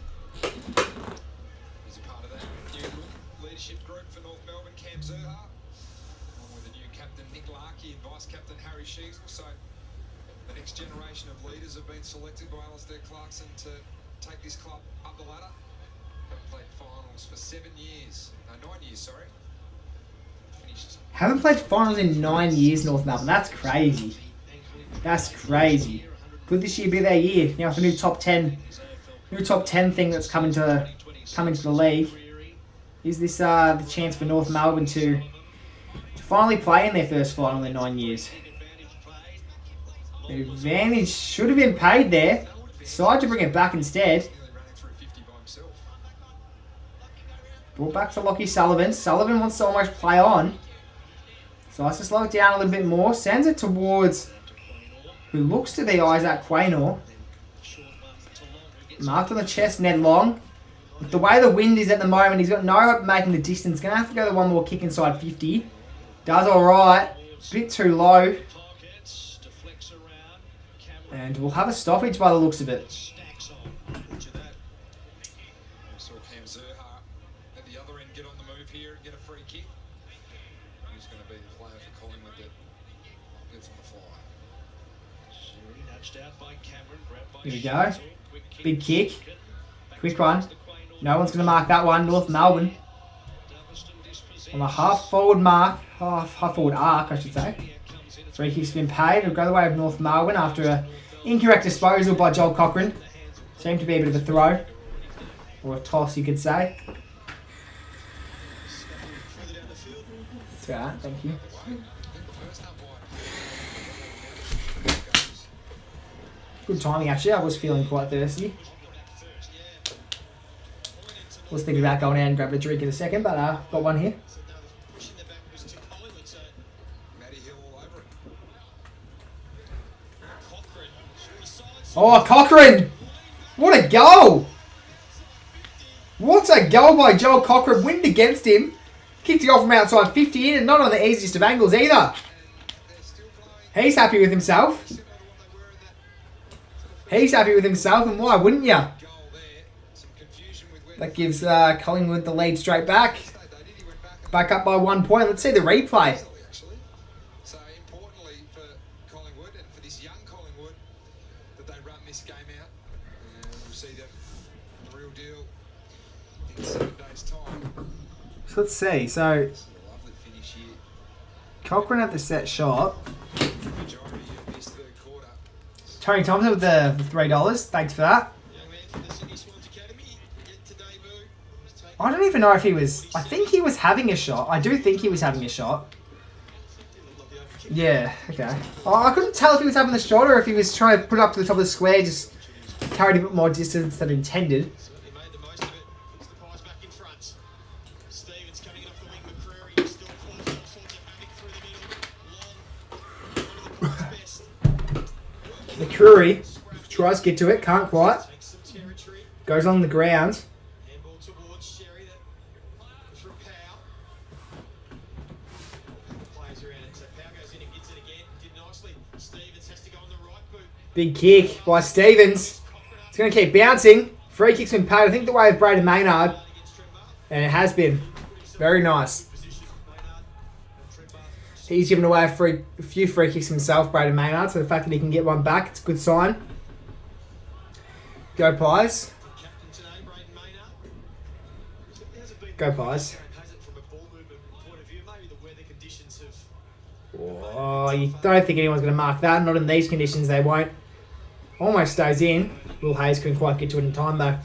He's a part of that new leadership group for North Melbourne, Cam Zerha, along with the new captain Nick Larkey and vice captain Harry Sheasel. So the next generation of leaders have been selected by Alistair Clarkson to take this club up the ladder. Haven't played finals for 7 years. No, 9 years, sorry. Finished. Haven't played finals in 9 years, North Melbourne. That's crazy. That's crazy. Could this year be their year? You know, with a new top 10 thing that's coming to the league. Is this the chance for North Melbourne to finally play in their first final in 9 years? The advantage should have been paid there. Decided to bring it back instead. Nearly running through 50 by himself. Brought back to Lockie Sullivan. Sullivan wants to almost play on. So has to slow it down a little bit more. Sends it towards who looks to be Isaac Quaynor. Marked on the chest, Ned Long. With the way the wind is at the moment, he's got no hope of making the distance. Going to have to go the one more kick inside 50. Does alright. Bit too low. And we'll have a stoppage by the looks of it. We saw Cam Zerha at the other end get on the move here and get a free kick. Who's going to be the player for Collingwood that gets on the fly? Here we go. Big kick. Quick one. No one's going to mark that one. North Melbourne. On a half forward arc, I should say. Free kick's been paid. It'll go the way of North Melbourne after an incorrect disposal by Joel Cochran. Seemed to be a bit of a throw. Or a toss, you could say. That's right, thank you. Good timing, actually. I was feeling quite thirsty. Was thinking about going out and grabbing a drink in a second, but got one here. Matty Hill all over it. Oh, Cochran! What a goal! What a goal by Joel Cochran. Wind against him. Kicked it off from outside 50 in and not on the easiest of angles either. He's happy with himself. He's happy with himself, and why wouldn't you? That gives Collingwood the lead straight back. Back up by 1 point. Let's see the replay. So importantly for Collingwood and for this young Collingwood that they run this game out. And we'll see the real deal in 7 days' time. So let's see. So It's a lovely finish here. Cochran had the set shot. Majority of this third quarter. Tony Thompson with the $3. Thanks for that. Young man from the Sydney Swans Academy, yet to debut. Was taken I don't even know if he was... I think he was having a shot. I do think he was having a shot. Yeah, okay. Oh, I couldn't tell if he was having the shot or if he was trying to put it up to the top of the square, just carried a bit more distance than intended. certainly made the most of it. Puts the Pies back in front. Stevens coming in off the wing. McCreary still causing all sorts of havoc through the middle. Long. One of the Pies' best. McCreary tries to get to it, can't quite. Takes some territory. Goes on the ground. Handball towards Sherry. That was from Powell. Players around it. So Powell goes in and gets it again. Did nicely. Stevens has to go on the right boot. Big kick by Stevens. It's going to keep bouncing. Free kick's been paid. I think the way of Braden Maynard. Against Trembar. And it has been. Very nice. Position. Maynard. Trembar. He's given away a few free kicks himself, Braden Maynard. So the fact that he can get one back, it's a good sign. Go Pies. Captain today, Braden Maynard. Has a big Go Pies. has it from a ball movement point of view. Maybe the weather can Oh, you don't think anyone's going to mark that. Not in these conditions, they won't. Almost stays in. Will Hayes couldn't quite get to it in time, though.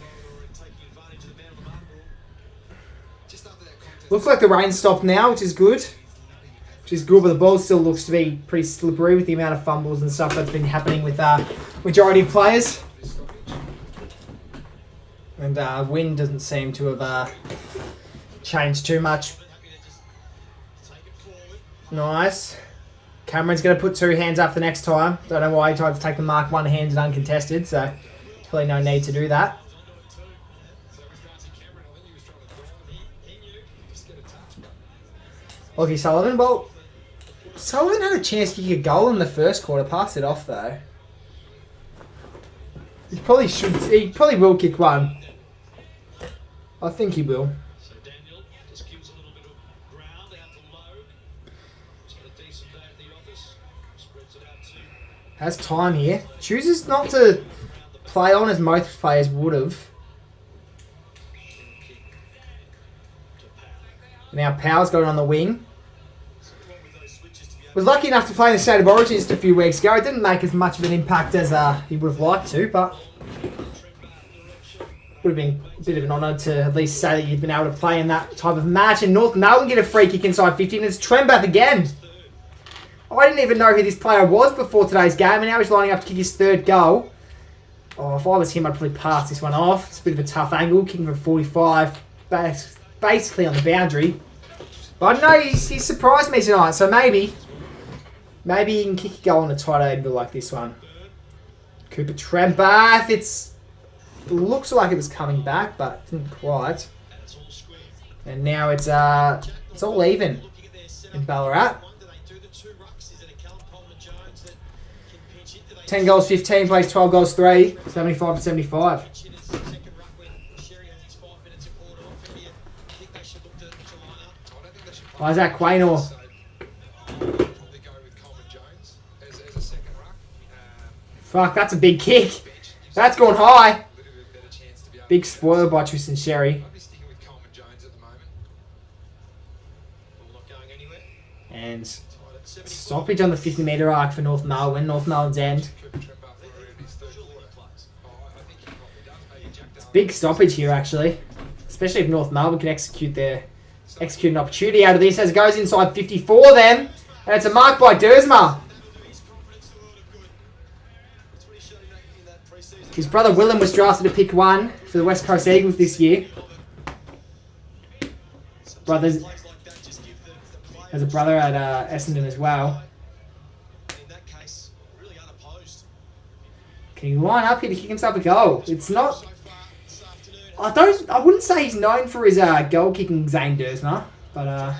Looks like the rain stopped now, which is good. But the ball still looks to be pretty slippery with the amount of fumbles and stuff that's been happening with majority of players. And wind doesn't seem to have changed too much. Nice. Cameron's going to put 2 hands up the next time. Don't know why he tried to take the mark one-handed uncontested, so probably no need to do that. Lockie Sullivan. Well, Sullivan had a chance to kick a goal in the first quarter. Passed it off, though. He probably will kick one. I think he will. So Daniel just gives a little bit of ground out to Logue. He's got a decent day at the office. Spreads it out to... Has time here. Chooses not to play on as most players would have. Now Powell's got it on the wing. Was lucky enough to play in the State of Origin just a few weeks ago. It didn't make as much of an impact as he would have liked to, but would have been a bit of an honour to at least say that you've been able to play in that type of match. And North Melbourne get a free kick inside 50, and it's Trembath again. I didn't even know who this player was before today's game, and now he's lining up to kick his 3rd goal. Oh, if I was him, I'd probably pass this one off. It's a bit of a tough angle, kicking from 45, basically on the boundary. But no, he surprised me tonight, so maybe he can kick a goal on a tight angle like this one. Cooper Trembath, it looks like it was coming back, but didn't quite. And now it's all even in Ballarat. 10 goals, 15 plays, 12 goals, 3, 75 to 75. Isaac Quaynor. Fuck, that's a big kick. That's gone high. Big spoiler by Tristan Sherry. And stoppage on the 50-metre arc for North Melbourne. North Melbourne's end. It's a big stoppage here, actually. Especially if North Melbourne can execute an opportunity out of this as it goes inside 54 then. And it's a mark by Dersma. His brother Willem was drafted to pick 1 for the West Coast Eagles this year. Brothers has a brother at Essendon as well. Can he line up here to kick himself a goal? It's not. I wouldn't say he's known for his goal kicking, Zane Dersma, but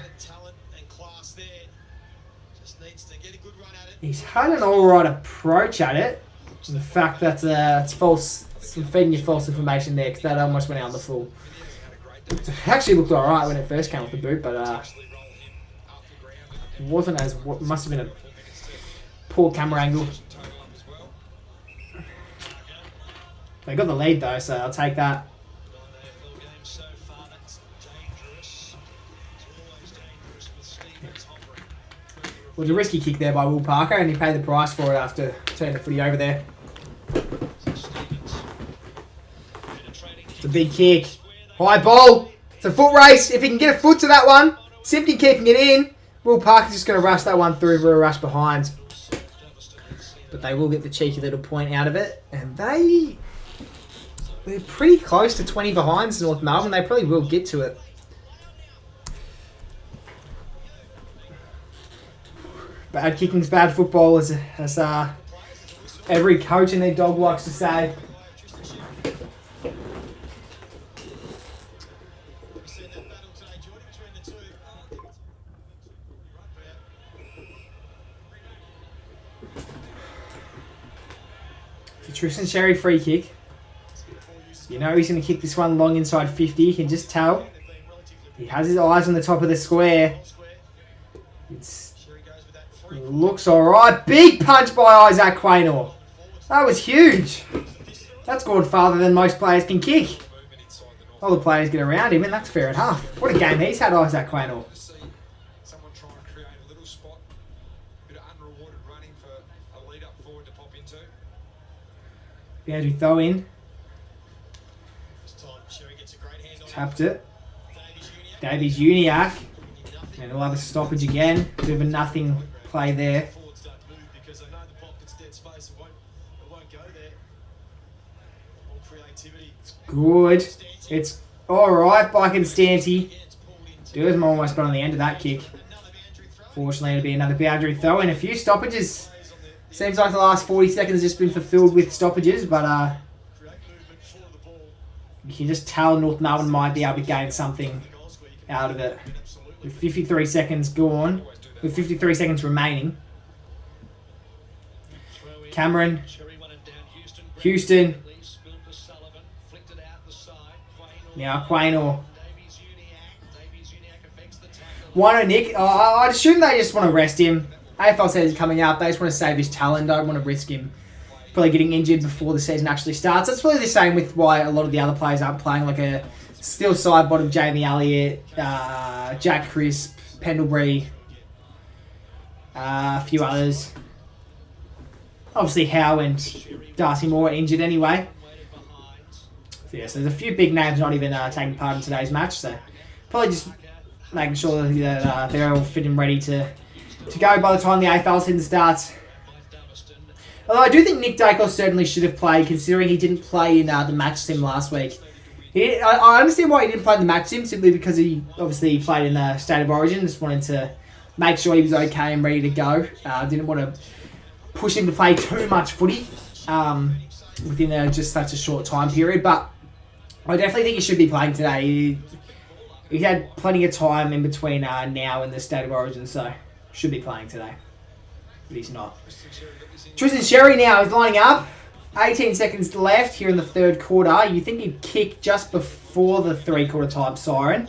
he's had an alright approach at it. The fact that it's false, some feeding you false information there, because that almost went out on the full. It actually looked alright when it first came off the boot, but it wasn't as must have been a poor camera angle. They got the lead though, so I'll take that. It was a risky kick there by Will Parker, and he paid the price for it after turning the footy over there. It's a big kick. High ball. It's a foot race. If he can get a foot to that one, simply kicking it in. Will Parker's just going to rush that one through for a rush behind. But they will get the cheeky little point out of it. And they're pretty close to 20 behinds North Melbourne. They probably will get to it. Bad kicking's bad football, as every coach and their dog likes to say. It's a Tristan Sherry free kick. You know he's going to kick this one long inside 50. You can just tell. He has his eyes on the top of the square. It looks alright. Big punch by Isaac Quaynor. That was huge. That's gone farther than most players can kick. All the players get around him, and that's fair enough. What a game he's had, Isaac Quaynor. Boundary throw in. This time, Sherry gets a great hand on Tapped it. Davies Uniacke. Davies Uniacke. Nothing. And we'll have a stoppage again. Bit of a nothing play there. Forwards don't move because they know the pocket's dead space. It won't go there. All creativity. Good. It's alright by Constanti. Dursma almost got on the end of that kick. Fortunately, it'll be another boundary throw and a few stoppages. Seems like the last 40 seconds has just been fulfilled with stoppages, but you can just tell North Melbourne might be able to gain something out of it. With 53 seconds gone, with 53 seconds remaining. Cameron, Houston, now Quaynor. Why no Nick? I'd assume they just want to rest him. AFL says he's coming out. They just want to save his talent. Don't want to risk him probably getting injured before the season actually starts. That's probably the same with why a lot of the other players aren't playing. Like a still side bottom Jamie Elliott, Jack Crisp, Pendlebury, a few others. Obviously Howe and Darcy Moore are injured anyway. So yes, there's a few big names not even taking part in today's match. So probably just making sure that they're all fit and ready to go by the time the AFL season starts. Although I do think Nick Dacos certainly should have played, considering he didn't play in the match sim last week. I understand why he didn't play in the match sim, simply because he obviously played in the State of Origin. Just wanted to make sure he was okay and ready to go. Didn't want to push him to play too much footy within just such a short time period. But I definitely think he should be playing today. He had plenty of time in between now and the State of Origin, so should be playing today. But he's not. Tristan Sherry now is lining up. 18 seconds left here in the third quarter. You think he'd kick just before the three-quarter time siren.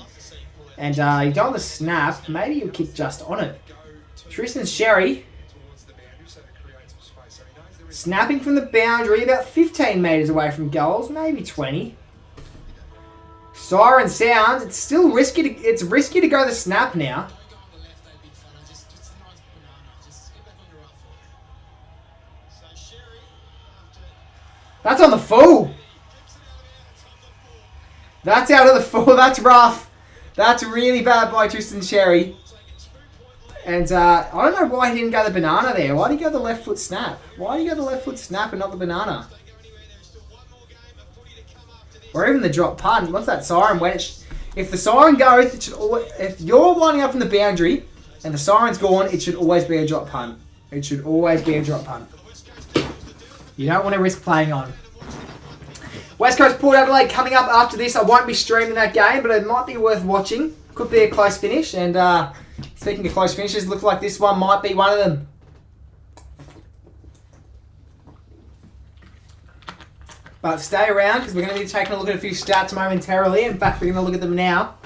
And he got on the snap. Maybe he'll kick just on it. Tristan Sherry snapping from the boundary, about 15 metres away from goals, maybe 20. Siren sounds. It's still risky. It's risky to go the snap now. That's on the full. That's out of the full. That's rough. That's really bad by Tristan Sherry. And I don't know why he didn't go the banana there. Why did he go the left foot snap? Why did he go the left foot snap and not the banana? Or even the drop punt. Once that siren went, if the siren goes, it should always, if you're lining up from the boundary and the siren's gone, it should always be a drop punt. It should always be a drop punt. You don't want to risk playing on. West Coast Port Adelaide coming up after this. I won't be streaming that game, but it might be worth watching. Could be a close finish. And speaking of close finishes, looks like this one might be one of them. But stay around because we're going to be taking a look at a few stats momentarily. In fact, we're going to look at them now.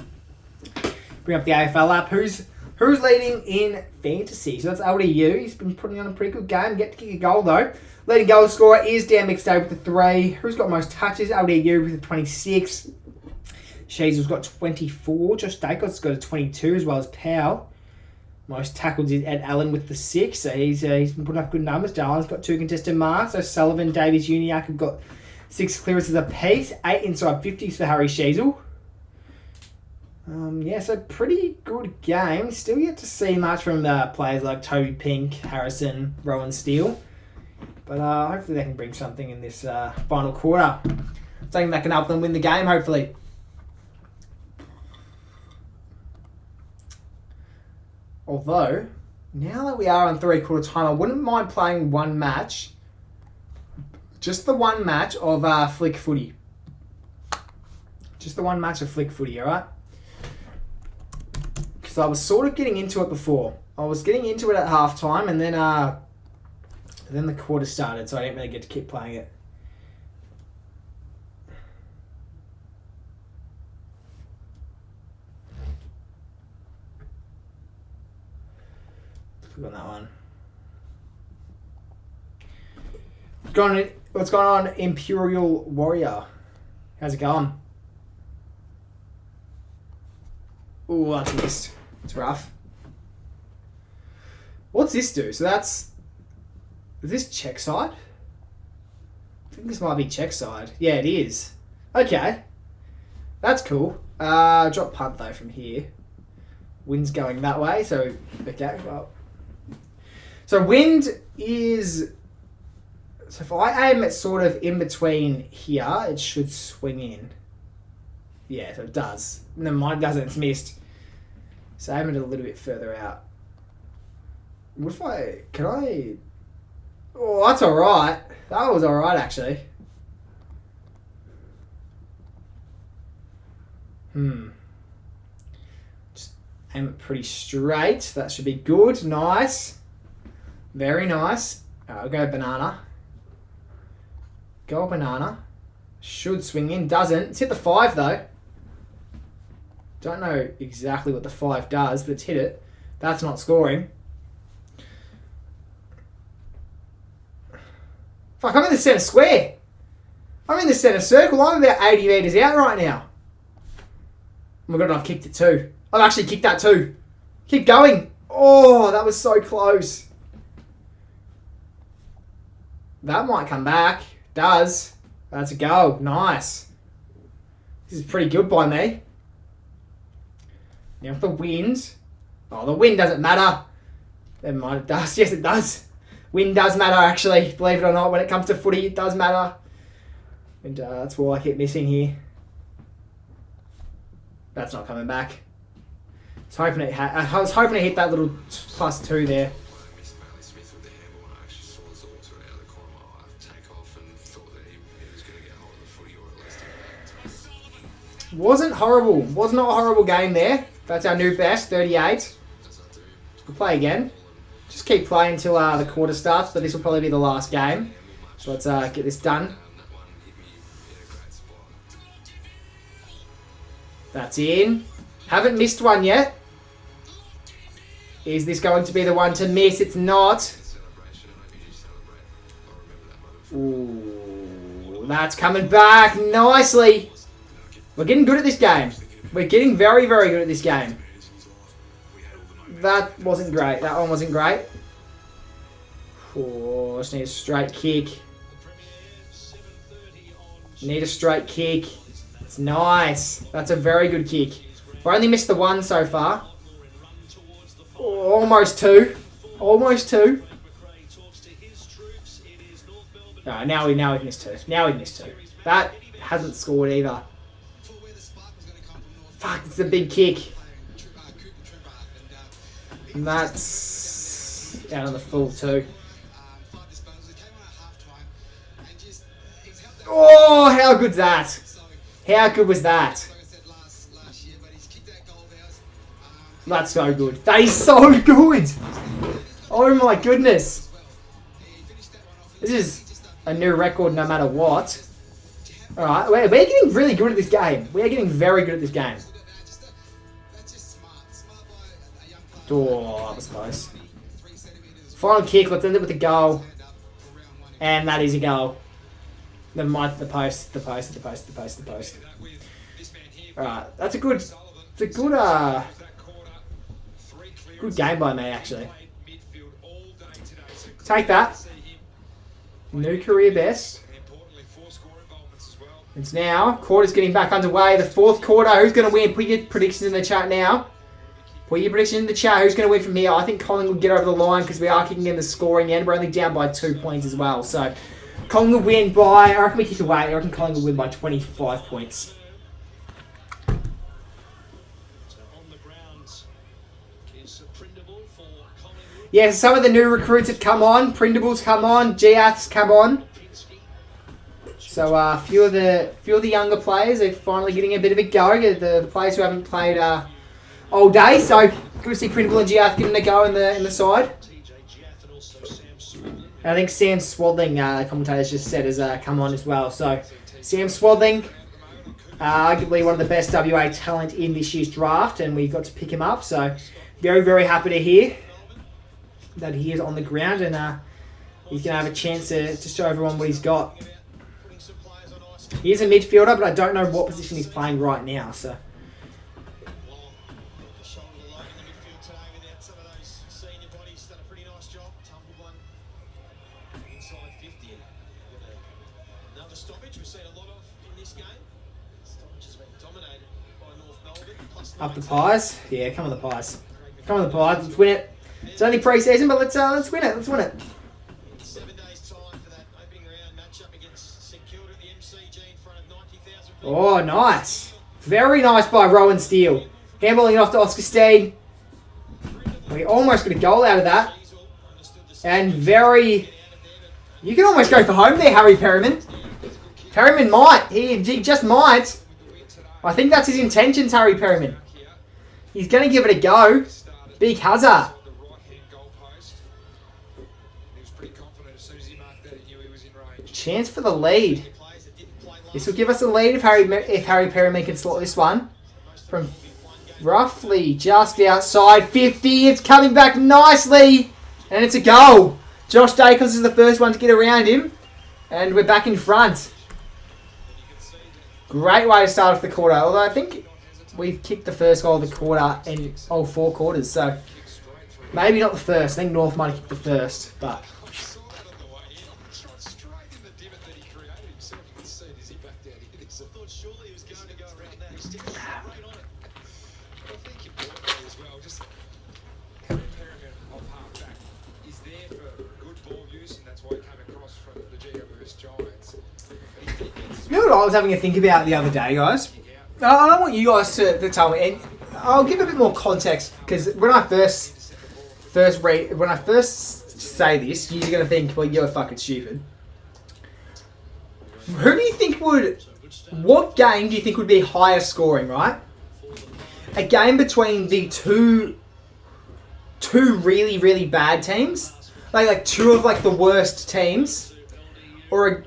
Bring up the AFL app. Who's leading in fantasy? So that's LDU. He's been putting on a pretty good game. Get to kick a goal though. Leading goal scorer is Dan McStay with the 3. Who's got most touches? LDU with the 26. Sheasel's got 24. Josh Dacos got a 22 as well as Powell. Most tackles is Ed Allen with the 6. So he's been putting up good numbers. Darlan's got 2 contested marks. So Sullivan, Davies Uniacke have got 6 clearances apiece. 8 inside 50s for Harry Sheasel. Yeah, so pretty good game. Still yet to see much from players like Toby Pink, Harrison, Rowan Steele. But hopefully they can bring something in this final quarter. Something that can help them win the game, hopefully. Although, now that we are on three-quarter time, I wouldn't mind playing one match. Just the one match of flick footy. Just the one match of flick footy, alright? Because I was sort of getting into it before. I was getting into it at halftime, and then the quarter started, so I didn't really get to keep playing it. Click on that one. What's going on, Imperial Warrior? How's it going? Ooh, that's missed. It's rough. What's this do? So that's... Is this check side? I think this might be check side. Yeah, it is. Okay. That's cool. Drop punt though from here. Wind's going that way, so okay, well. So wind is, so if I aim it sort of in between here, it should swing in. Yeah, so it does. No, mine doesn't, it's missed. So aim it a little bit further out. What if oh, that's alright. That was alright actually. Just aim it pretty straight. That should be good. Nice. Very nice. I'll go banana. Go banana. Should swing in. Doesn't. It's hit the 5 though. Don't know exactly what the 5 does, but it's hit it. That's not scoring. Fuck, I'm in the centre square. I'm in the centre circle. I'm about 80 metres out right now. Oh my god, I've kicked it too. I've actually kicked that too. Keep going. Oh, that was so close. That might come back. Does. That's a goal. Nice. This is pretty good by me. Now with the wind. Oh, the wind doesn't matter. Never mind, it does. Yes, it does. Wind does matter, actually. Believe it or not, when it comes to footy, it does matter. And that's why I keep missing here. That's not coming back. I was hoping to hit that little +2 there. Wasn't horrible. Was not a horrible game there. That's our new best, 38. We'll play again. Just keep playing until the quarter starts, but this will probably be the last game. So let's get this done. That's in. Haven't missed one yet. Is this going to be the one to miss? It's not. Ooh, that's coming back nicely. We're getting good at this game. We're getting very, very good at this game. That wasn't great. That one wasn't great. Oh, just need a straight kick. Need a straight kick. It's nice. That's a very good kick. We only missed the 1 so far. Oh, almost 2. Almost 2. No, now we've missed 2. Now we've missed 2. That hasn't scored either. Fuck, it's a big kick. And that's out on the full too. Oh, how good's that? How good was that? That's so good. That is so good. Oh my goodness. This is a new record no matter what. Alright, we're getting really good at this game. We are getting very good at this game. Oh, that was close. Final kick, let's end it with a goal. And that is a goal. Never mind, the post. Alright, that's a good, good game by me, actually. Take that. New career best. It's now, quarter's getting back underway. The 4th quarter, who's going to win? Put your predictions in the chat now. Put your predictions in the chat. Who's going to win from here? I think Collingwood will get over the line because we are kicking in the scoring end. We're only down by 2 points as well. So, Collingwood win by, I reckon we kick away. I reckon Collingwood win by 25 points. Yeah, some of the new recruits have come on. Prindables come on. Giath's come on. So a few of the younger players are finally getting a bit of a go. The players who haven't played all day. So good to see Prindable and Giath getting a go in the side. And I think Sam Swadling, the commentators just said, has come on as well. So Sam Swadling, arguably one of the best WA talent in this year's draft, and we got to pick him up. So very, very happy to hear that he is on the ground, and he's going to have a chance to show everyone what he's got. He is a midfielder, but I don't know what position he's playing right now. So. stoppage we've seen a lot of in this game. Stoppage has been dominated by North Melbourne. Plus Up the 19. Pies. Yeah, come on the Pies. Come on the Pies. Let's win it. It's only pre-season, but let's win it. Let's win it. In 7 days' time for that opening round matchup against St Kilda at the MCG in front of 90,000 people. Oh, nice. Very nice by Rowan Steele. Handballing it off to Oscar Steen. We almost got a goal out of that. And very... You can almost go for home there, Harry Perryman. Perryman might. He just might. I think that's his intentions, Harry Perryman. He's going to give it a go. Big hazard. The right-hand goalpost. He was pretty confident as soon as he marked that, he knew he was in range. Chance for the lead. This will give us a lead if Harry Perryman can slot this one. From roughly just outside 50. It's coming back nicely. And it's a goal. Josh Dacos is the first one to get around him. And we're back in front. Great way to start off the quarter. Although I think we've kicked the first goal of the quarter in all 4 quarters. So maybe not the first. I think North might have kicked the first. But I saw that on the way in. Shot straight in the divot that he created himself. You can see it as he backed out. He thought surely he was going to go around that. He stepped straight on it. I think importantly as well, just Harry Perryman off half back is there for good ball use, and that's why he came across from the GWS Giants. But his defense is you know what I was having a think about the other day, guys? I don't want you guys to tell me, and I'll give a bit more context because when I first say this, you're gonna think, well, you're fucking stupid. Who do you think what game do you think would be higher scoring, right? A game between the two really, really bad teams, like two of like the worst teams, or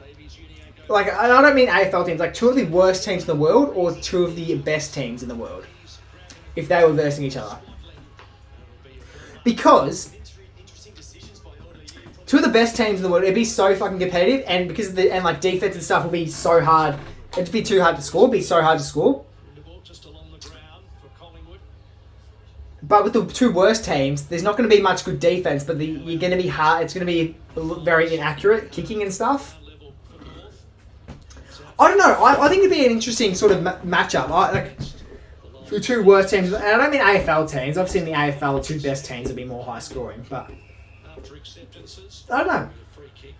like I don't mean AFL teams, like two of the worst teams in the world, or two of the best teams in the world, if they were versing each other. Because two of the best teams in the world, it'd be so fucking competitive, and because of like defense and stuff will be so hard, it'd be too hard to score. It'd be so hard to score. Just along the ground for Collingwood. But with the two worst teams, there's not going to be much good defense, but you're going to be hard. It's going to be very inaccurate kicking and stuff. I don't know. I think it'd be an interesting sort of matchup. Like the two worst teams, and I don't mean AFL teams. I've seen the AFL two best teams would be more high scoring, but I don't know.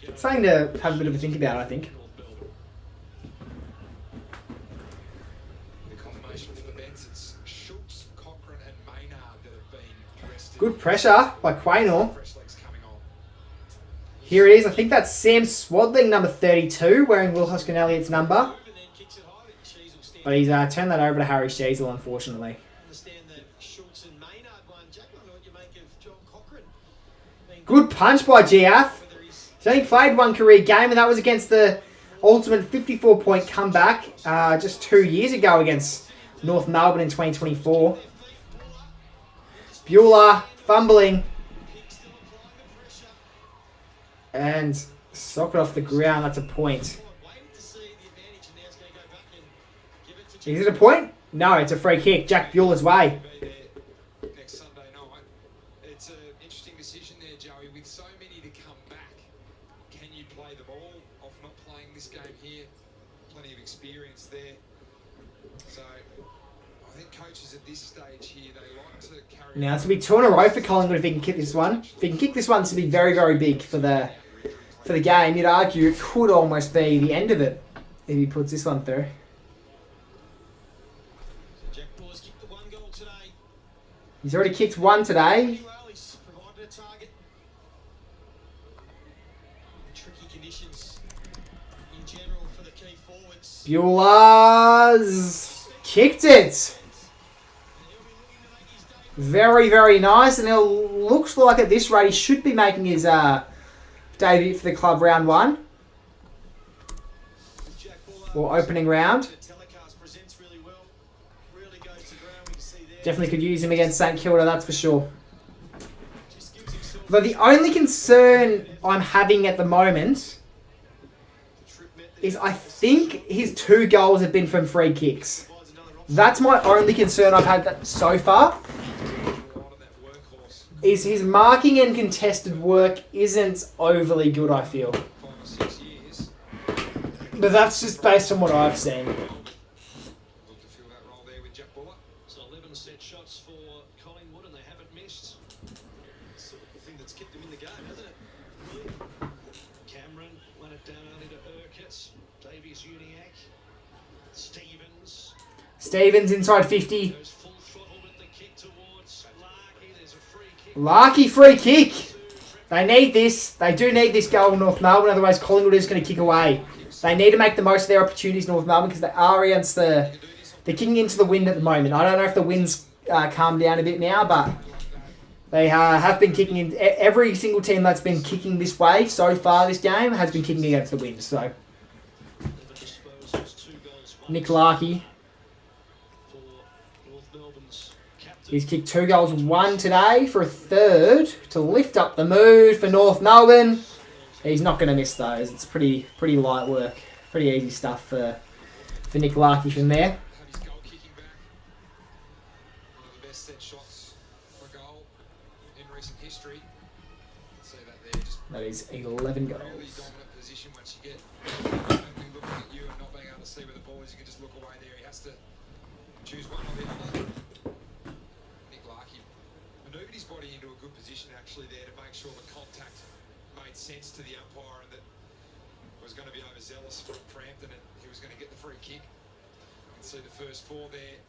It's something to have a bit of a think about, I think. the confirmation from the bench. It's Schultz, Cochrane, and Maynard that have been arrested. Good pressure by Quaynor. Fresh legs coming on. Here it is. I think that's Sam Swadling, number 32, wearing Will Hoskin Elliott's number. But he's turned that over to Harry Sheasel, unfortunately. Understand the Schultz and Maynard one. Jack, I don't know what you make of John Cochrane. Good punch by Giaff. He's only played one career game, and that was against the ultimate 54-point comeback just 2 years ago against North Melbourne in 2024. Bueller fumbling. And sock it off the ground. That's a point. Is it a point? No, it's a free kick. Jack Bueller's way. Be there next Sunday night. It's an interesting decision there, Joey. With so many to come back, can you play them all off not playing this game here? Plenty of experience there. So I think coaches at this stage here, they like to carry. Now it's going to be 2 in a row for Collingwood if he can kick this one. If he can kick this one, it's going to be very, very big for the game. You'd argue it could almost be the end of it if he puts this one through. Jack Paul's kicked the one goal today. He's already kicked one today. Well, he's provided a target. Tricky conditions in general for the key forwards. Bueller's kicked it. Very, very nice. And it looks like at this rate he should be making his debut for the club round 1. Or opening round. The telecast presents really well. Really goes to ground. We can see there. Definitely could use him against St Kilda, that's for sure. Just gives himself But the only concern I'm having at the moment the trip met the is I think his 2 goals have been from free kicks. That's my only concern I've had so far. Is his marking and contested work isn't overly good, I feel. 5 or 6 years. But that's just based on what I've seen. Look to fill that role there with Jack Buller. So 11 set shots for Collingwood, and they haven't missed. It's sort of the thing that's kept them in the game, hasn't it? Cameron won it down early to Urquhart. Davies Uniac. Stevens inside 50. Goes full throttle with the kick towards Larky. There's a free kick. Larky free kick. They need this. They do need this goal, North Melbourne. Otherwise, Collingwood is going to kick away. They need to make the most of their opportunities, North Melbourne, because they are against the... They're kicking into the wind at the moment. I don't know if the wind's calmed down a bit now, but they have been kicking in. Every single team that's been kicking this way so far this game has been kicking against the wind. So, Nick Larky. He's kicked 2 goals, 1 today for a third to lift up the mood for North Melbourne. He's not going to miss those. It's pretty light work. Pretty easy stuff for Nick Larky from there. Have his goal kicking back. One of the best set shots for goal in recent history. See that there, just That is 11 really goals. dominant position once you get nobody looking at you and not being able to see where the ball is. You can just look away there. He has to choose one or the other. Nick Larky manoeuvred his body into a good position actually there to make sure the contact made sense to the umpire and that was going to be overzealous for Frampton and he was going to get the free kick. You can see the first 4 there.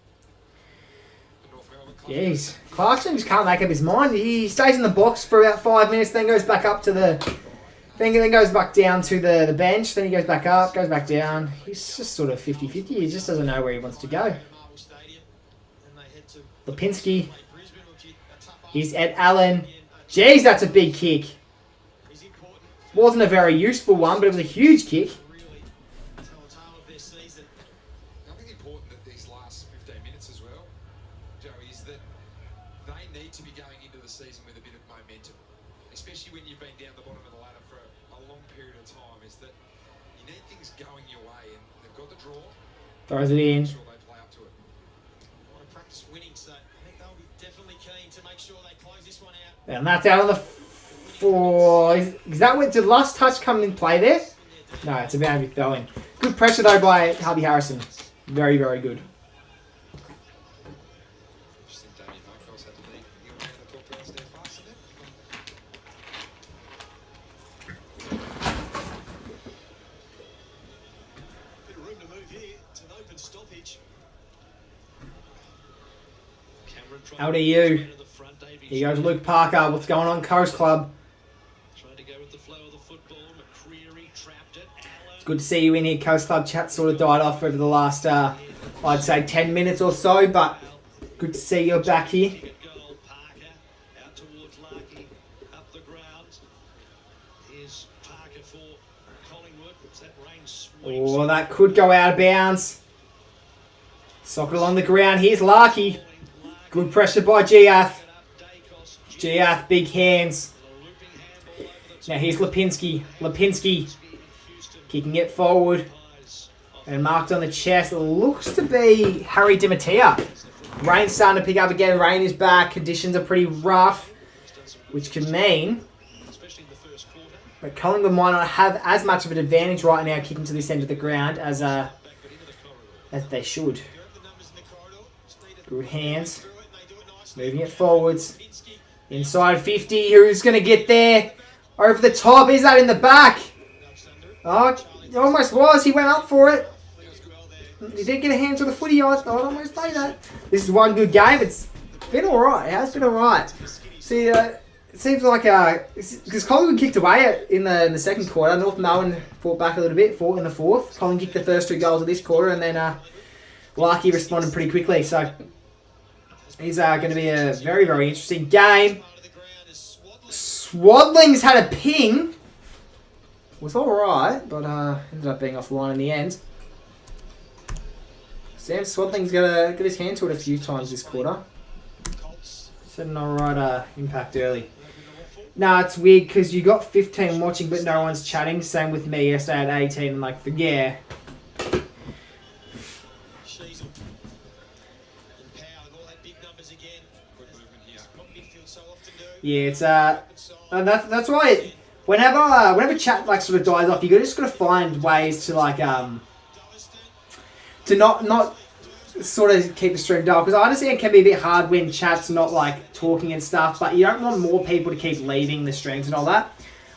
The North Melbourne club. Jeez. Clarkson just can't make up his mind. He stays in the box for about 5 minutes, then goes back up to the... Then goes back down to the bench, then he goes back up, goes back down. He's just sort of 50-50. He just doesn't know where he wants to go. Lipinski. He's at Allen. Jeez, that's a big kick. Wasn't a very useful one, but it was a huge kick. I think important that these last 15 minutes as well, Joey, is that they need to be going into the season with a bit of momentum, especially when you've been down the bottom of the ladder for a long period of time, is that you need things going your way and they've got the draw. Throws it in. Make sure they play up to it. Want to practice winning, so I think they'll be definitely keen to make sure they close this one out. And that's out on the 4. Is that what... Did last touch come in play there? No, it's a boundary throw in. Good pressure though by Harvey Harrison. Very, very good. Just think Damien Markell's had to leave. You want to talk to us there faster there? Bit of room to move here. It's an open stoppage. Cameron How do you? Here goes Luke Parker. What's going on, Coast Club? Trying to go with the flow of the football. McCreary trapped it. It's good to see you in here. Coast Club chat sort of died off over the last, I'd say, 10 minutes or so, but good to see you're back here. Goal, Parker out towards Larky, up the ground. Here's Parker for Collingwood. It's that rain swings. Oh, that could go out of bounds. Sock it along the ground. Here's Larky. Good pressure by Giath. Giath, big hands. Now here's Lipinski. Lipinski kicking it forward. And marked on the chest. It looks to be Harry Dimatia. Rain's starting to pick up again. Rain is back. Conditions are pretty rough. Which can mean that Collingwood might not have as much of an advantage right now kicking to this end of the ground as they should. Good hands. Moving it forwards. Inside 50. Who's going to get there? Over the top. Is that in the back? Oh, it almost was. He went up for it. He didn't get a hand to the footy. I'd almost say that. This is one good game. It's been alright. It has been alright. See, it seems like... Because Collingwood kicked away in the second quarter. North Melbourne fought back a little bit. Fought in the fourth. Collingwood kicked the first 2 goals of this quarter. And then Larky responded pretty quickly. So... It's going to be a very, very interesting game. Swadling's had a ping. Was alright, but ended up being offline in the end. Sam Swadling's got his hand to it a few times this quarter. He's had an alright impact early. Nah, it's weird because you got 15 watching but no one's chatting. Same with me yesterday at 18. I'm like, yeah. Yeah, it's and that's why whenever chat like sort of dies off, you just gotta find ways to like to not sort of keep the stream dull, because I understand it can be a bit hard when chat's not like talking and stuff, but you don't want more people to keep leaving the streams and all that.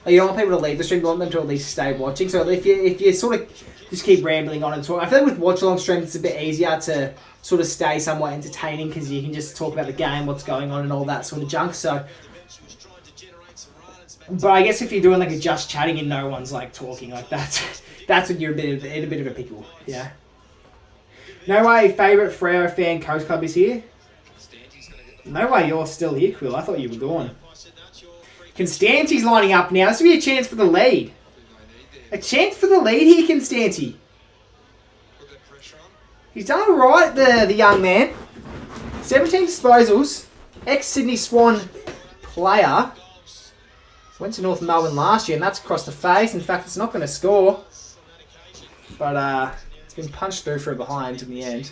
Like, you don't want people to leave the stream, you want them to at least stay watching. So if you sort of just keep rambling on and talk, I feel like with watch along streams it's a bit easier to sort of stay somewhat entertaining, because you can just talk about the game, what's going on and all that sort of junk. So, but I guess if you're doing like a just chatting and no one's like talking, like that's when you're in a bit of a pickle. Yeah. No way, favourite Freo fan Coast Club is here. No way you're still here, Quill. I thought you were gone. Constanti's lining up now. This will be a chance for the lead. A chance for the lead here, Constanti. He's done alright, the young man. 17 disposals. Ex-Sydney Swan player. Went to North Melbourne last year, and that's across the face. In fact, it's not going to score. But, it's been punched through for a behind in the end.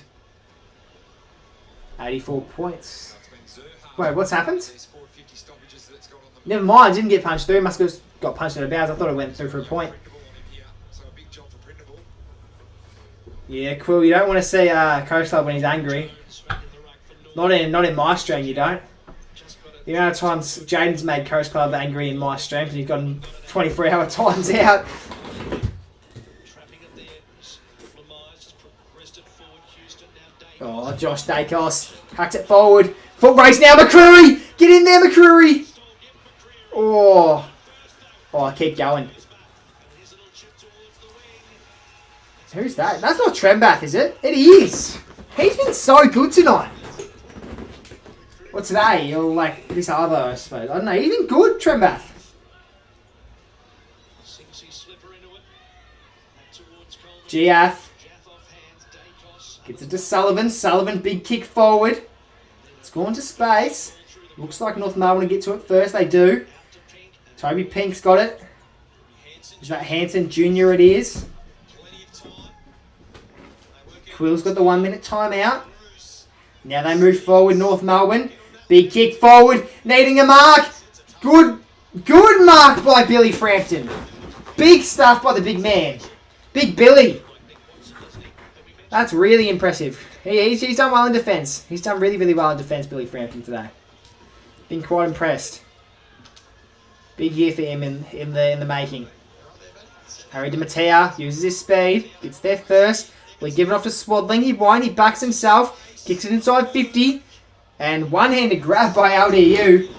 84 points. Wait, what's happened? Never mind, didn't get punched through. Must have got punched out of bounds. I thought it went through for a point. Yeah, Quill, you don't want to see Coach Club when he's angry. Not in my stream, you don't. The amount of times Jaden's made Coach Club angry in my streams, and he's gotten 24-hour times out. Oh, Josh Dacos hacked it forward. Foot race now, McCreary! Get in there, McCreary! Oh, keep going. Who's that? That's not Trembath, is it? It is. He's been so good tonight. Well, today, or like this other, I suppose. I don't know. He's been good, Trembath. GF. Gets it to Sullivan. Sullivan, big kick forward. It's gone to space. Looks like North Melbourne will get to it first. They do. Toby Pink's got it. Is that Hanson Jr. it is? Quill's got the 1 minute timeout. Now they move forward, North Melbourne. Big kick forward, needing a mark. Good mark by Billy Frampton. Big stuff by the big man. Big Billy. That's really impressive. He's done well in defence. He's done really, really well in defence, Billy Frampton, today. Been quite impressed. Big year for him in the making. Harry DiMatteo uses his speed. Gets there first. We give it off to Swadling. He won't. He backs himself. Kicks it inside 50. And one-handed grab by LDU.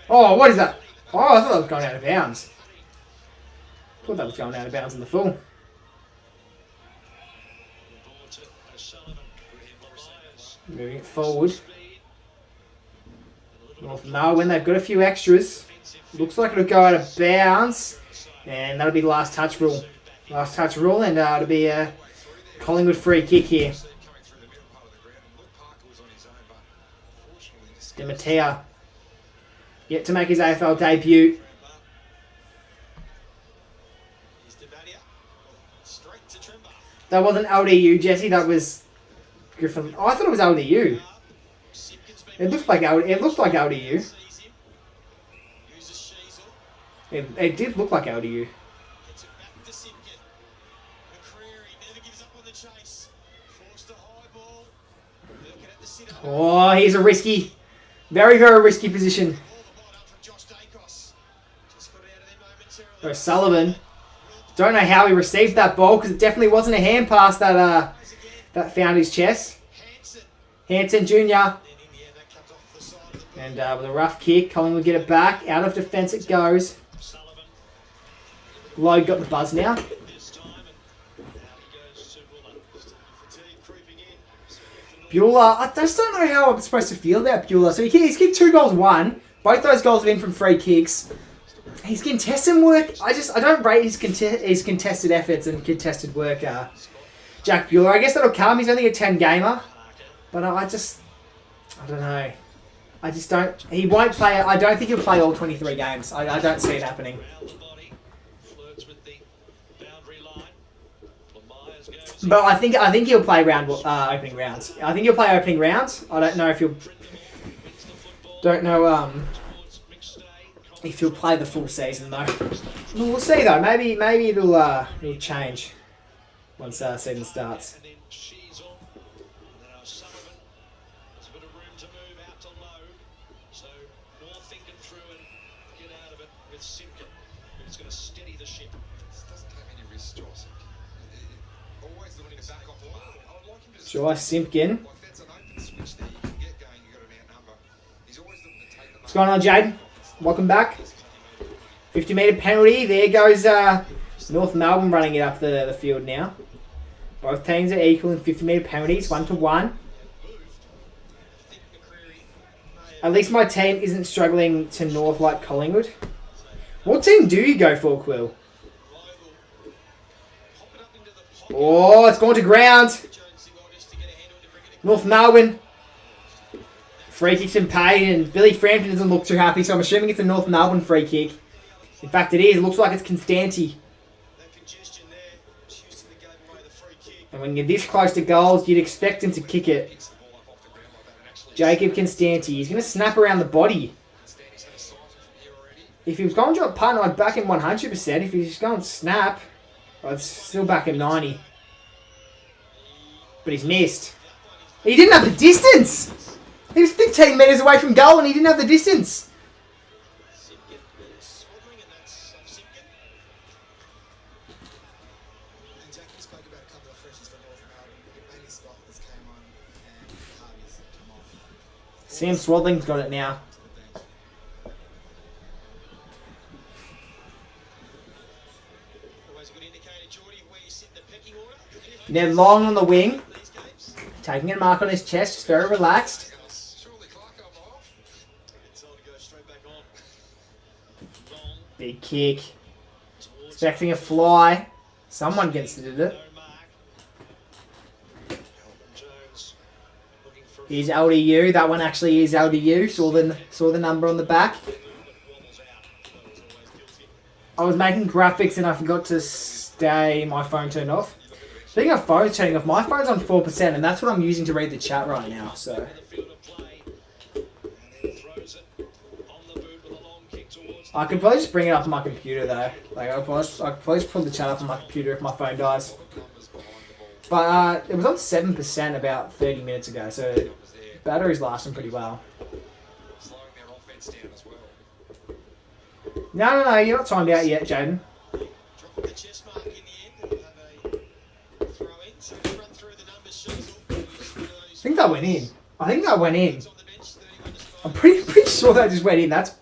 Oh, what is that? Oh, I thought that was going out of bounds. I thought that was going out of bounds in the full. Moving it forward. North Melbourne, they've got a few extras. Looks like it'll go out of bounds. And that'll be the last touch rule. Last touch rule, and it'll be a Collingwood free kick here. DiMatteo. Yet to make his AFL debut. That wasn't LDU, Jesse. That was Griffin. Oh, I thought it was LDU. It looked like LDU. It did look like LDU. Oh, here's a risky, very, very risky position. Sullivan. Don't know how he received that ball, because it definitely wasn't a hand pass that found his chest. Hanson Jr. And with a rough kick, Collingwood get it back. Out of defence it goes. Lowe got the buzz now. Bueller, I just don't know how I'm supposed to feel about Bueller. So he's kicked 2 goals, 1. Both those goals have been from free kicks. His contested work, I don't rate his contested efforts and contested work, Jack Bueller. I guess that'll come. He's only a 10 gamer. But I don't know. He won't play, I don't think he'll play all 23 games. I don't see it happening. But I think he'll play opening rounds. I think he'll play opening rounds. I don't know if he'll. Don't know if he'll play the full season though. We'll see though. Maybe it'll change once season starts. And then she's on. And then Sullivan. There's a bit of room to move out to low. So North thinking through and get out of it with Simpkin, who's going to steady the ship. This doesn't take any risks, Joyce. Always looking to back off the mark. I would like him to Joyce Simpkin. like that's an open switch there. You can get going, you got an outnumber. He's always looking to take the What's going on, Jaden? Welcome back. 50-metre penalty. There goes North Melbourne running it up the field now. Both teams are equal in 50-metre penalties, 1-1. At least my team isn't struggling to North like Collingwood. What team do you go for, Quill? Oh, it's gone to ground. North Melbourne. Free kick's been paid, and Billy Frampton doesn't look too happy, so I'm assuming it's a North Melbourne free kick. In fact, it is. It looks like it's Constanti. And when you're this close to goals, you'd expect him to kick it. Jacob Constanti. He's going to snap around the body. If he was going to a punt, I'd back him 100%. If he's going to snap, I'd still back him 90. But he's missed. He didn't have the distance! He was 15 metres away from goal and he didn't have the distance. Sam Swadling's got it now. Ned Long on the wing. Taking a mark on his chest, just very relaxed. Big kick. Expecting a fly. Someone gets to do it. Here's LDU. That one actually is LDU. Saw the number on the back. I was making graphics and I forgot to stay my phone turned off. Speaking of phones turning off, my phone's on 4% and that's what I'm using to read the chat right now. So I could probably just bring it up on my computer though. Like I could probably just pull the chat up on my computer if my phone dies. But it was on 7% about 30 minutes ago, so battery's lasting pretty well. No, you're not timed out yet, Jaden. I think that went in. I'm pretty sure that just went in. That's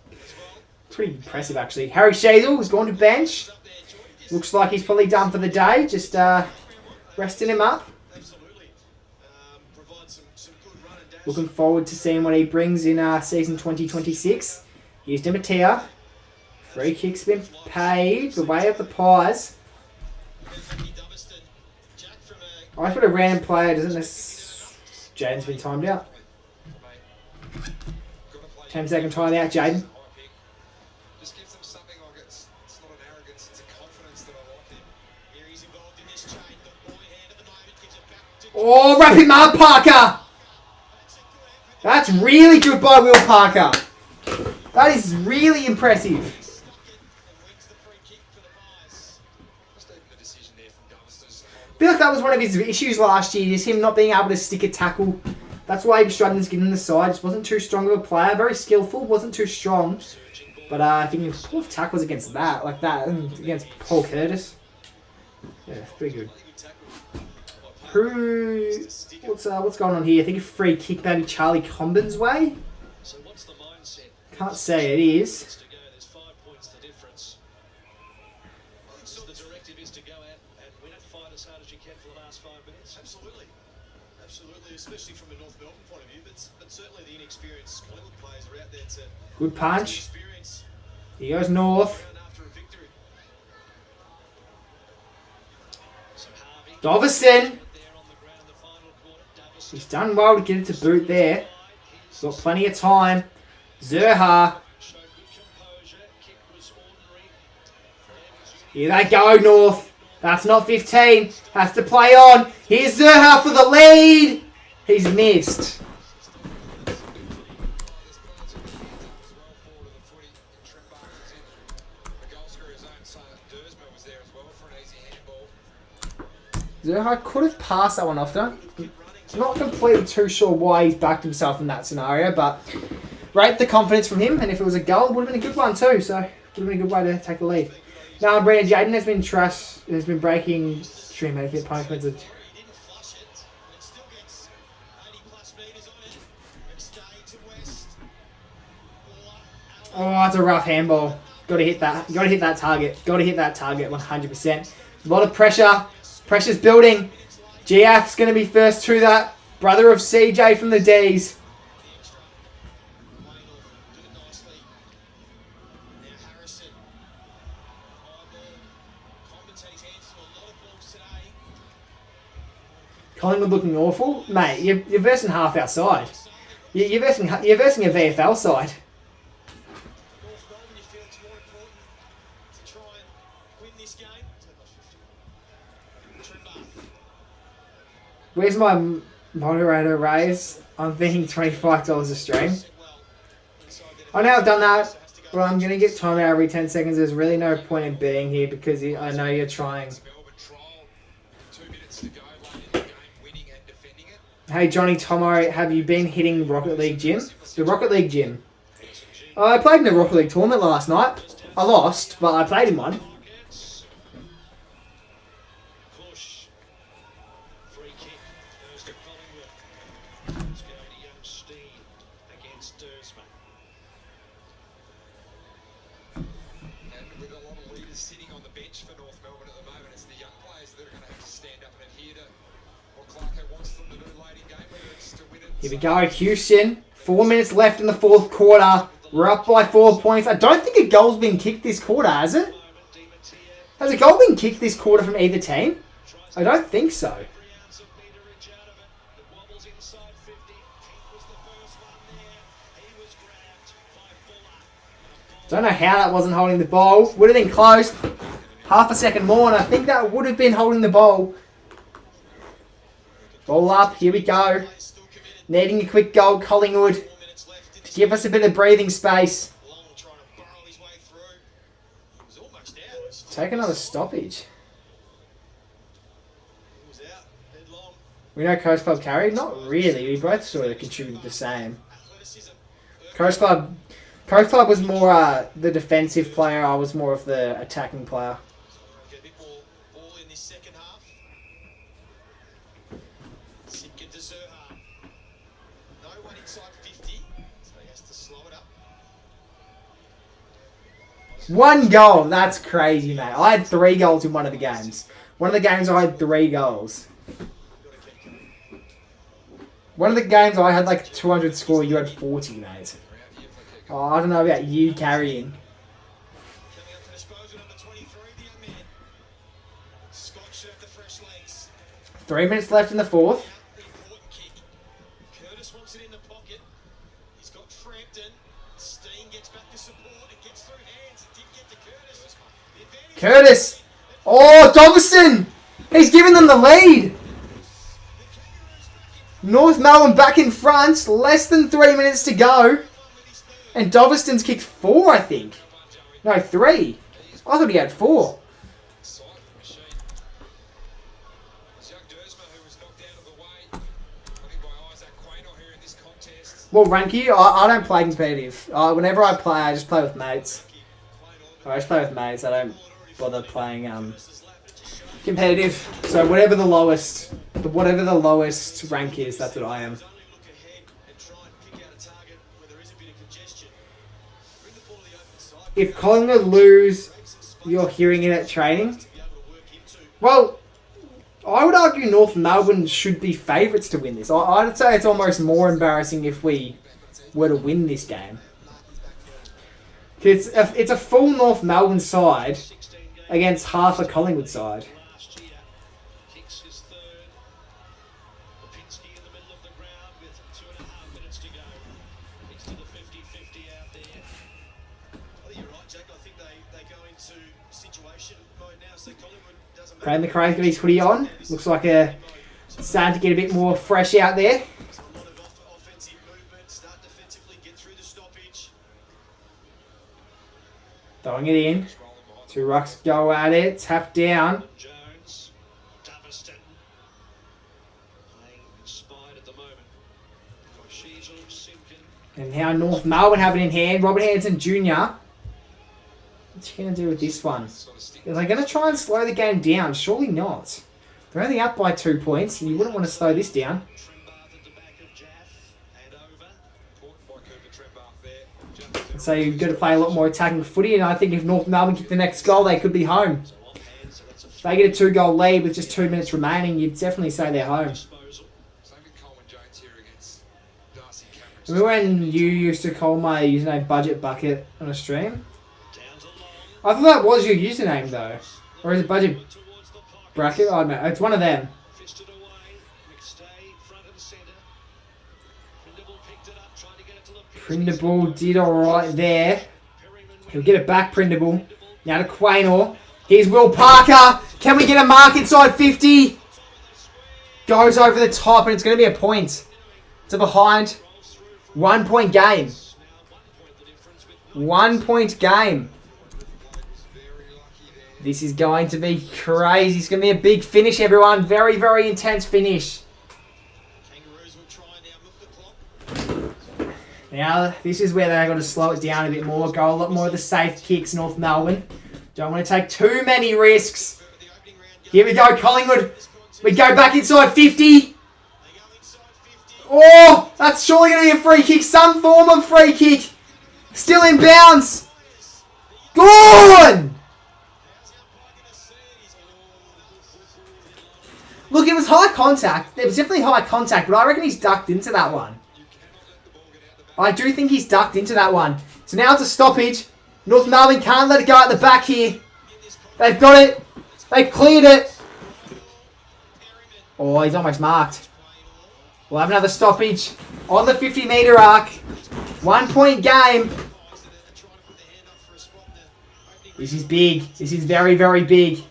pretty impressive, actually. Harry Shazel has gone to bench. Looks like he's probably done for the day. Just resting him up. Looking forward to seeing what he brings in season 2026. Here's Dematea. Free kick's been paid. The way of the Pies. I put a random player, doesn't this? Jaden's been timed out. 10-second timeout, Jaden. Just gives them something like it's not an arrogance, it's a confidence that I like him. Here he's involved in this chain. The ball in hand at the moment gives it back to... Oh, wrap him up, Parker! That's really good by Will Parker. That is really impressive. I feel like that was one of his issues last year, just him not being able to stick a tackle. That's why he was struggling to get in the side. Just wasn't too strong of a player. Very skillful, wasn't too strong. But I think he can pull off tackles against that, like that, and against Paul Curtis. Yeah, it's pretty good. What's going on here? I think a free kick, maybe Charlie Combin's way. Can't say it is. There's 5 points the difference. The directive is to go out and win it, fight as hard as you can for the last 5 minutes. Absolutely, especially from a North Melbourne point of view, but certainly the inexperienced Collingwood players are out there to Good punch. experience He goes north. after a victory. Dovison. He's done well to get it to boot there. He's got plenty of time. Zerha. Here they go, North. That's not 15. Has to play on. Here's Zerha for the lead. He's missed. Zerha could have passed that one off. I'm not completely too sure why he's backed himself in that scenario, but rate the confidence from him, and if it was a goal, it would have been a good one too, so it would have been a good way to take the lead. Now, Brandon Jaden has been trash, has been breaking stream out of hit punishments. Oh, it's a rough handball. Got to hit that. Got to hit that target. Got to hit that target 100%. A lot of pressure. Pressure's building. GF's going to be first to that. Brother of CJ from the D's. Collingwood looking awful. Mate, you're versing half outside. You're versing a VFL side. Where's my moderator raise? I'm thinking $25 a stream. I know I've done that, but I'm going to get time out every 10 seconds. There's really no point in being here because I know you're trying. Hey Johnny Tomo, have you been hitting Rocket League Gym? The Rocket League Gym. I played in the Rocket League tournament last night. I lost, but I played in one. Here we go, Houston. 4 minutes left in the fourth quarter. We're up by 4 points. I don't think a goal's been kicked this quarter, has it? Has a goal been kicked this quarter from either team? I don't think so. Don't know how that wasn't holding the ball. Would have been close. Half a second more, and I think that would have been holding the ball. Ball up. Here we go. Needing a quick goal, Collingwood, to give us a bit of breathing space. Take another stoppage. We know Coast Club carried? Not really. We both sort of contributed the same. Coast Club was more the defensive player. I was more of the attacking player. One goal. That's crazy, mate. I had 3 goals in one of the games. One of the games I had 3 goals. One of the games I had like 200 score. You had 40, mate. Oh, I don't know about you carrying. 3 minutes left in the fourth. Curtis! Oh, Doveston! He's giving them the lead! North Melbourne back in front. Less than 3 minutes to go. And Doveston's kicked 4, I think. No, 3. I thought he had 4. Well, Ranky, I don't play competitive. Whenever I play, I just play with mates. I just play with mates. I don't bother playing competitive. So whatever the lowest rank is, that's what I am. If Collingwood lose, you're hearing it at training. Well, I would argue North Melbourne should be favourites to win this. I'd say it's almost more embarrassing if we were to win this game. It's a full North Melbourne side against half a Collingwood side. Braden the Crow's got his hoodie on. Looks like a starting to get a bit more fresh out there. Throwing it in. Two rucks go at it. Tap down. Jones, Daviston, playing inspired at the moment. Sheasel, Simpkin. And now North Melbourne have it in hand. Robert Hanson Jr. What's he going to do with this one? Are they going to try and slow the game down? Surely not. They're only up by 2 points. You wouldn't want to slow this down. Trimbath at the back of Jaff and over. Caught by Cooper Trimbath there. So you've got to play a lot more attacking footy, and I think if North Melbourne get the next goal, they could be home. So off hand, so that's a If they get a 2-goal lead with just 2 minutes remaining, you'd definitely say they're home. disposal. Same with Coleman Jones here against Darcy Cameron. Remember when you used to call my username Budget Bucket on a stream? Down to long. I thought that was your username though. Or is it Budget Towards the pocket. Bracket? I don't know. It's one of them. Fisted away. McStay front and centre. Prindable picked it up, trying to get it to the Prindable did alright there. He'll get it back, Prindable. Now to Quaynor. Here's Will Parker. Can we get a mark inside 50? Goes over the top and it's going to be a point. It's a behind. 1 point game. 1 point game. This is going to be crazy. It's going to be a big finish, everyone. Very, very intense finish. Kangaroos will try now, milk the clock. Now, this is where they've got to slow it down a bit more. Go a lot more of the safe kicks, North Melbourne. Don't want to take too many risks. The opening round Here we go, Collingwood. We go back inside 50. they go inside 50. Oh, that's surely going to be a free kick. Some form of free kick. Still in bounds. Gone! How's the umpire gonna see it? Look, it was high contact. It was definitely high contact, but I reckon he's ducked into that one. I do think he's ducked into that one. So now it's a stoppage. North Melbourne can't let it go at the back here. They've got it. They've cleared it. Oh, he's almost marked. We'll have another stoppage on the 50-metre arc. 1 point game. This is big. This is very, very big.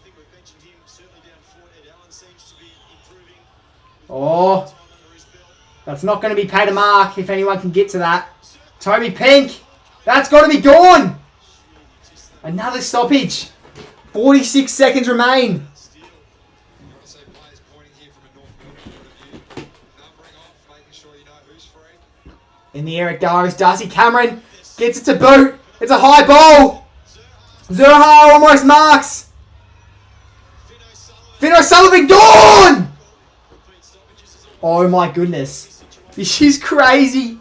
Oh, that's not going to be paid a mark if anyone can get to that. Toby Pink. That's got to be gone. Another stoppage. 46 seconds remain. So players pointing here from a North Melbourne point of view. Numbering off, making sure you know who's free. In the air it goes. Darcy Cameron gets it to boot. It's a high ball. Zerha almost marks. Finn O'Sullivan gone. Oh my goodness. This is crazy.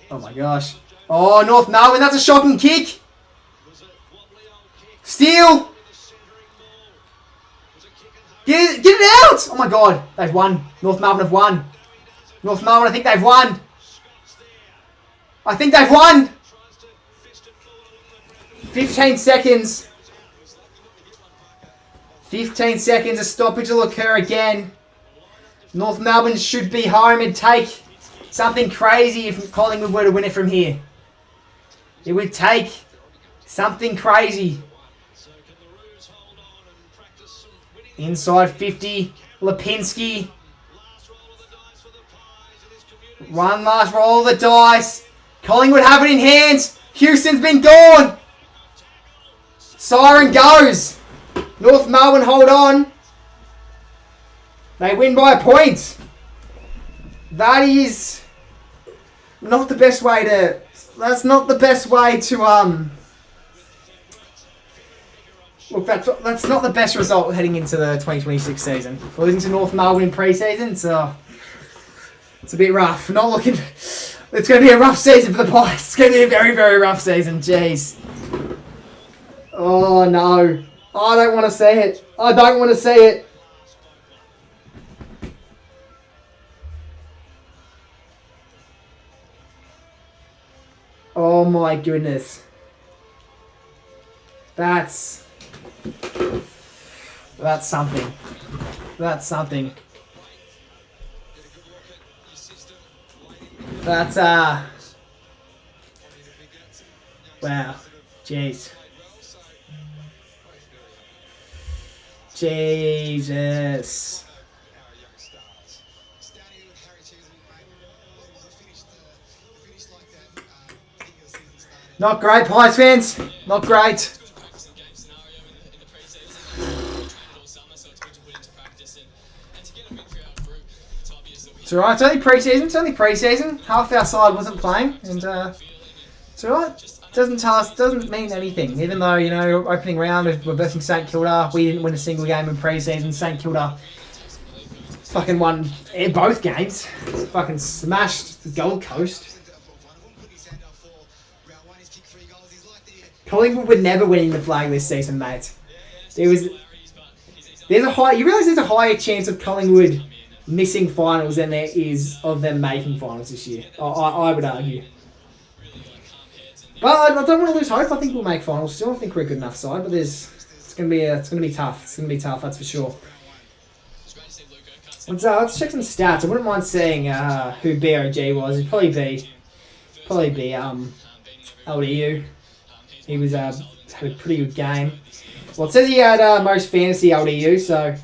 Oh my gosh. Oh, North Melbourne, that's a shocking kick. Steal. Get it out. Oh my god. They've won. North Melbourne have won. North Melbourne, I think they've won. I think they've won. 15 seconds. 15 seconds. A stoppage will occur again. North Melbourne should be home and take something crazy if Collingwood were to win it from here. It would take something crazy. Inside 50. Lipinski. One last roll of the dice. Collingwood have it in hand. Houston's been gone. Siren goes. North Melbourne hold on. They win by a point. That is not the best way to... That's not the best way to... Look, that's not the best result heading into the 2026 season. Losing to North Melbourne in pre-season, so... It's a bit rough. Not looking... It's going to be a rough season for the Pies. It's going to be a very, very rough season. Jeez. Oh, no. I don't want to see it. I don't want to see it. Oh, my goodness. That's something. That's something. That's Wow. Jeez. Jesus. Our young stars. Starting with Harry Cheeseman, mate. We finished like that. I think the season started. Not great, Pies fans. Not great. Practicing game scenario in the pre-season. We trained all summer, so it's good to put into practice and to get a win for our group. It's obvious that we It's alright. It's only pre-season. It's only pre-season. Half our side wasn't playing, and it's alright. Doesn't mean anything. Even though, you know, opening round we're versing St Kilda, we didn't win a single game in pre-season. St Kilda fucking won both games. Fucking smashed Gold Coast. Collingwood were never winning the flag this season, mate. There's a high. You realise there's a higher chance of Collingwood missing finals than there is of them making finals this year. I would argue. But I don't want to lose hope. I think we'll make finals still. I think we're a good enough side, but it's gonna be tough. It's gonna be tough, that's for sure. Let's check some stats. I wouldn't mind seeing who BRG was. It'd probably be LDU. He was had a pretty good game. Well, it says he had most fantasy LDU, so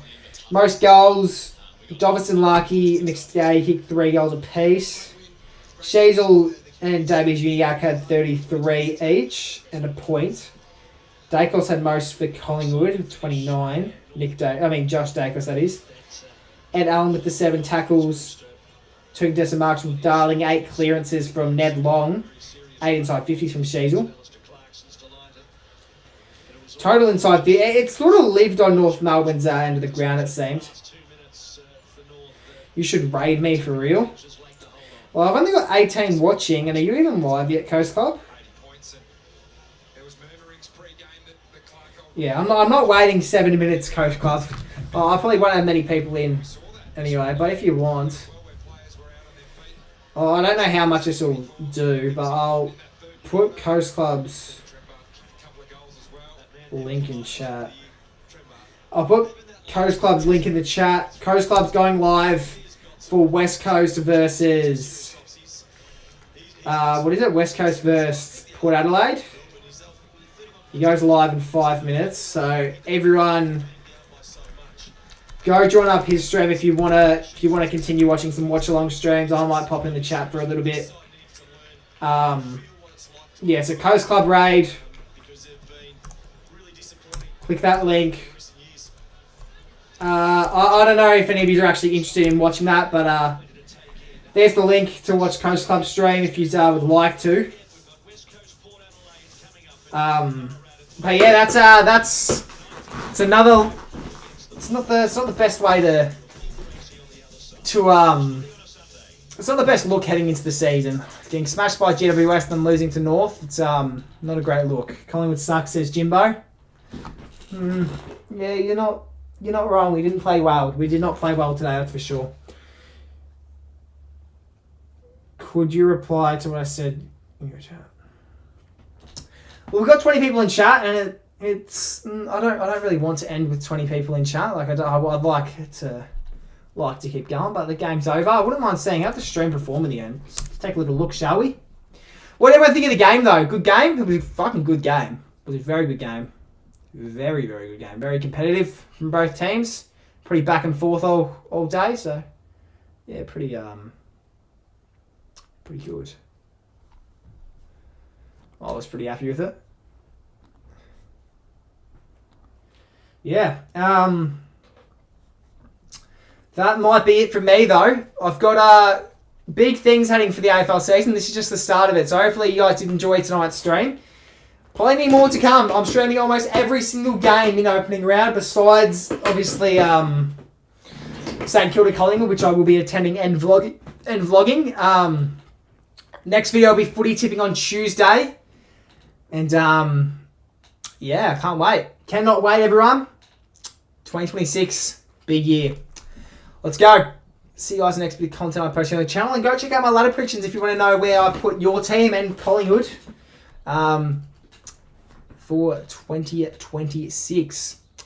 most goals. Dovis and Larkey next day kicked 3 goals apiece. Shazel and Davies Uniacke had 33 each and a point. Dacos had most for Collingwood with 29. Josh Dacos, that is. Ed Allen with the 7 tackles. 2 contested marks from Darling. 8 clearances from Ned Long. 8 inside 50s from Shazel. Total inside 50. It sort of lived on North Melbourne's end of the ground, it seemed. You should raid me for real. Well, I've only got 18 watching, and are you even live yet, Coast Club? Yeah, I'm not waiting 70 minutes, Coast Club. Oh, I probably won't have many people in anyway, but if you want... Oh, I don't know how much this will do, but I'll put Coast Club's link in chat. I'll put Coast Club's link in the chat. Coast Club's going live for West Coast versus... West Coast versus Port Adelaide. He goes live in 5 minutes, so everyone go join up his stream if you wanna continue watching some watch along streams. I might pop in the chat for a little bit. Yeah, so Coast Club raid. Click that link. I don't know if any of you are actually interested in watching that, but there's the link to watch Coast Club stream if you would like to. But yeah, that's another. It's not the best way to it's not the best look heading into the season. Getting smashed by GWS and then losing to North. It's not a great look. Collingwood sucks, says Jimbo. Yeah, you're not wrong. We didn't play well. We did not play well today, that's for sure. Could you reply to what I said in your chat? Well, we've got 20 people in chat, and it's I don't really want to end with 20 people in chat. Like I'd like to keep going, but the game's over. I wouldn't mind seeing how the stream perform in the end. Let's take a little look, shall we? What do everyone think of the game, though? Good game? It was a fucking good game. It was a very good game. Very, very good game. Very competitive from both teams. Pretty back and forth all day, so yeah, pretty good. I was pretty happy with it. Yeah. That might be it from me, though. I've got big things heading for the AFL season. This is just the start of it, so hopefully you guys did enjoy tonight's stream. Plenty more to come. I'm streaming almost every single game in opening round, besides, obviously, St Kilda Collingwood, which I will be attending and vlogging. Next video will be footy tipping on Tuesday. And, yeah, I can't wait. Cannot wait, everyone. 2026, big year. Let's go. See you guys in the next bit of content I post on the channel. And go check out my ladder predictions if you want to know where I put your team and Collingwood for 2026.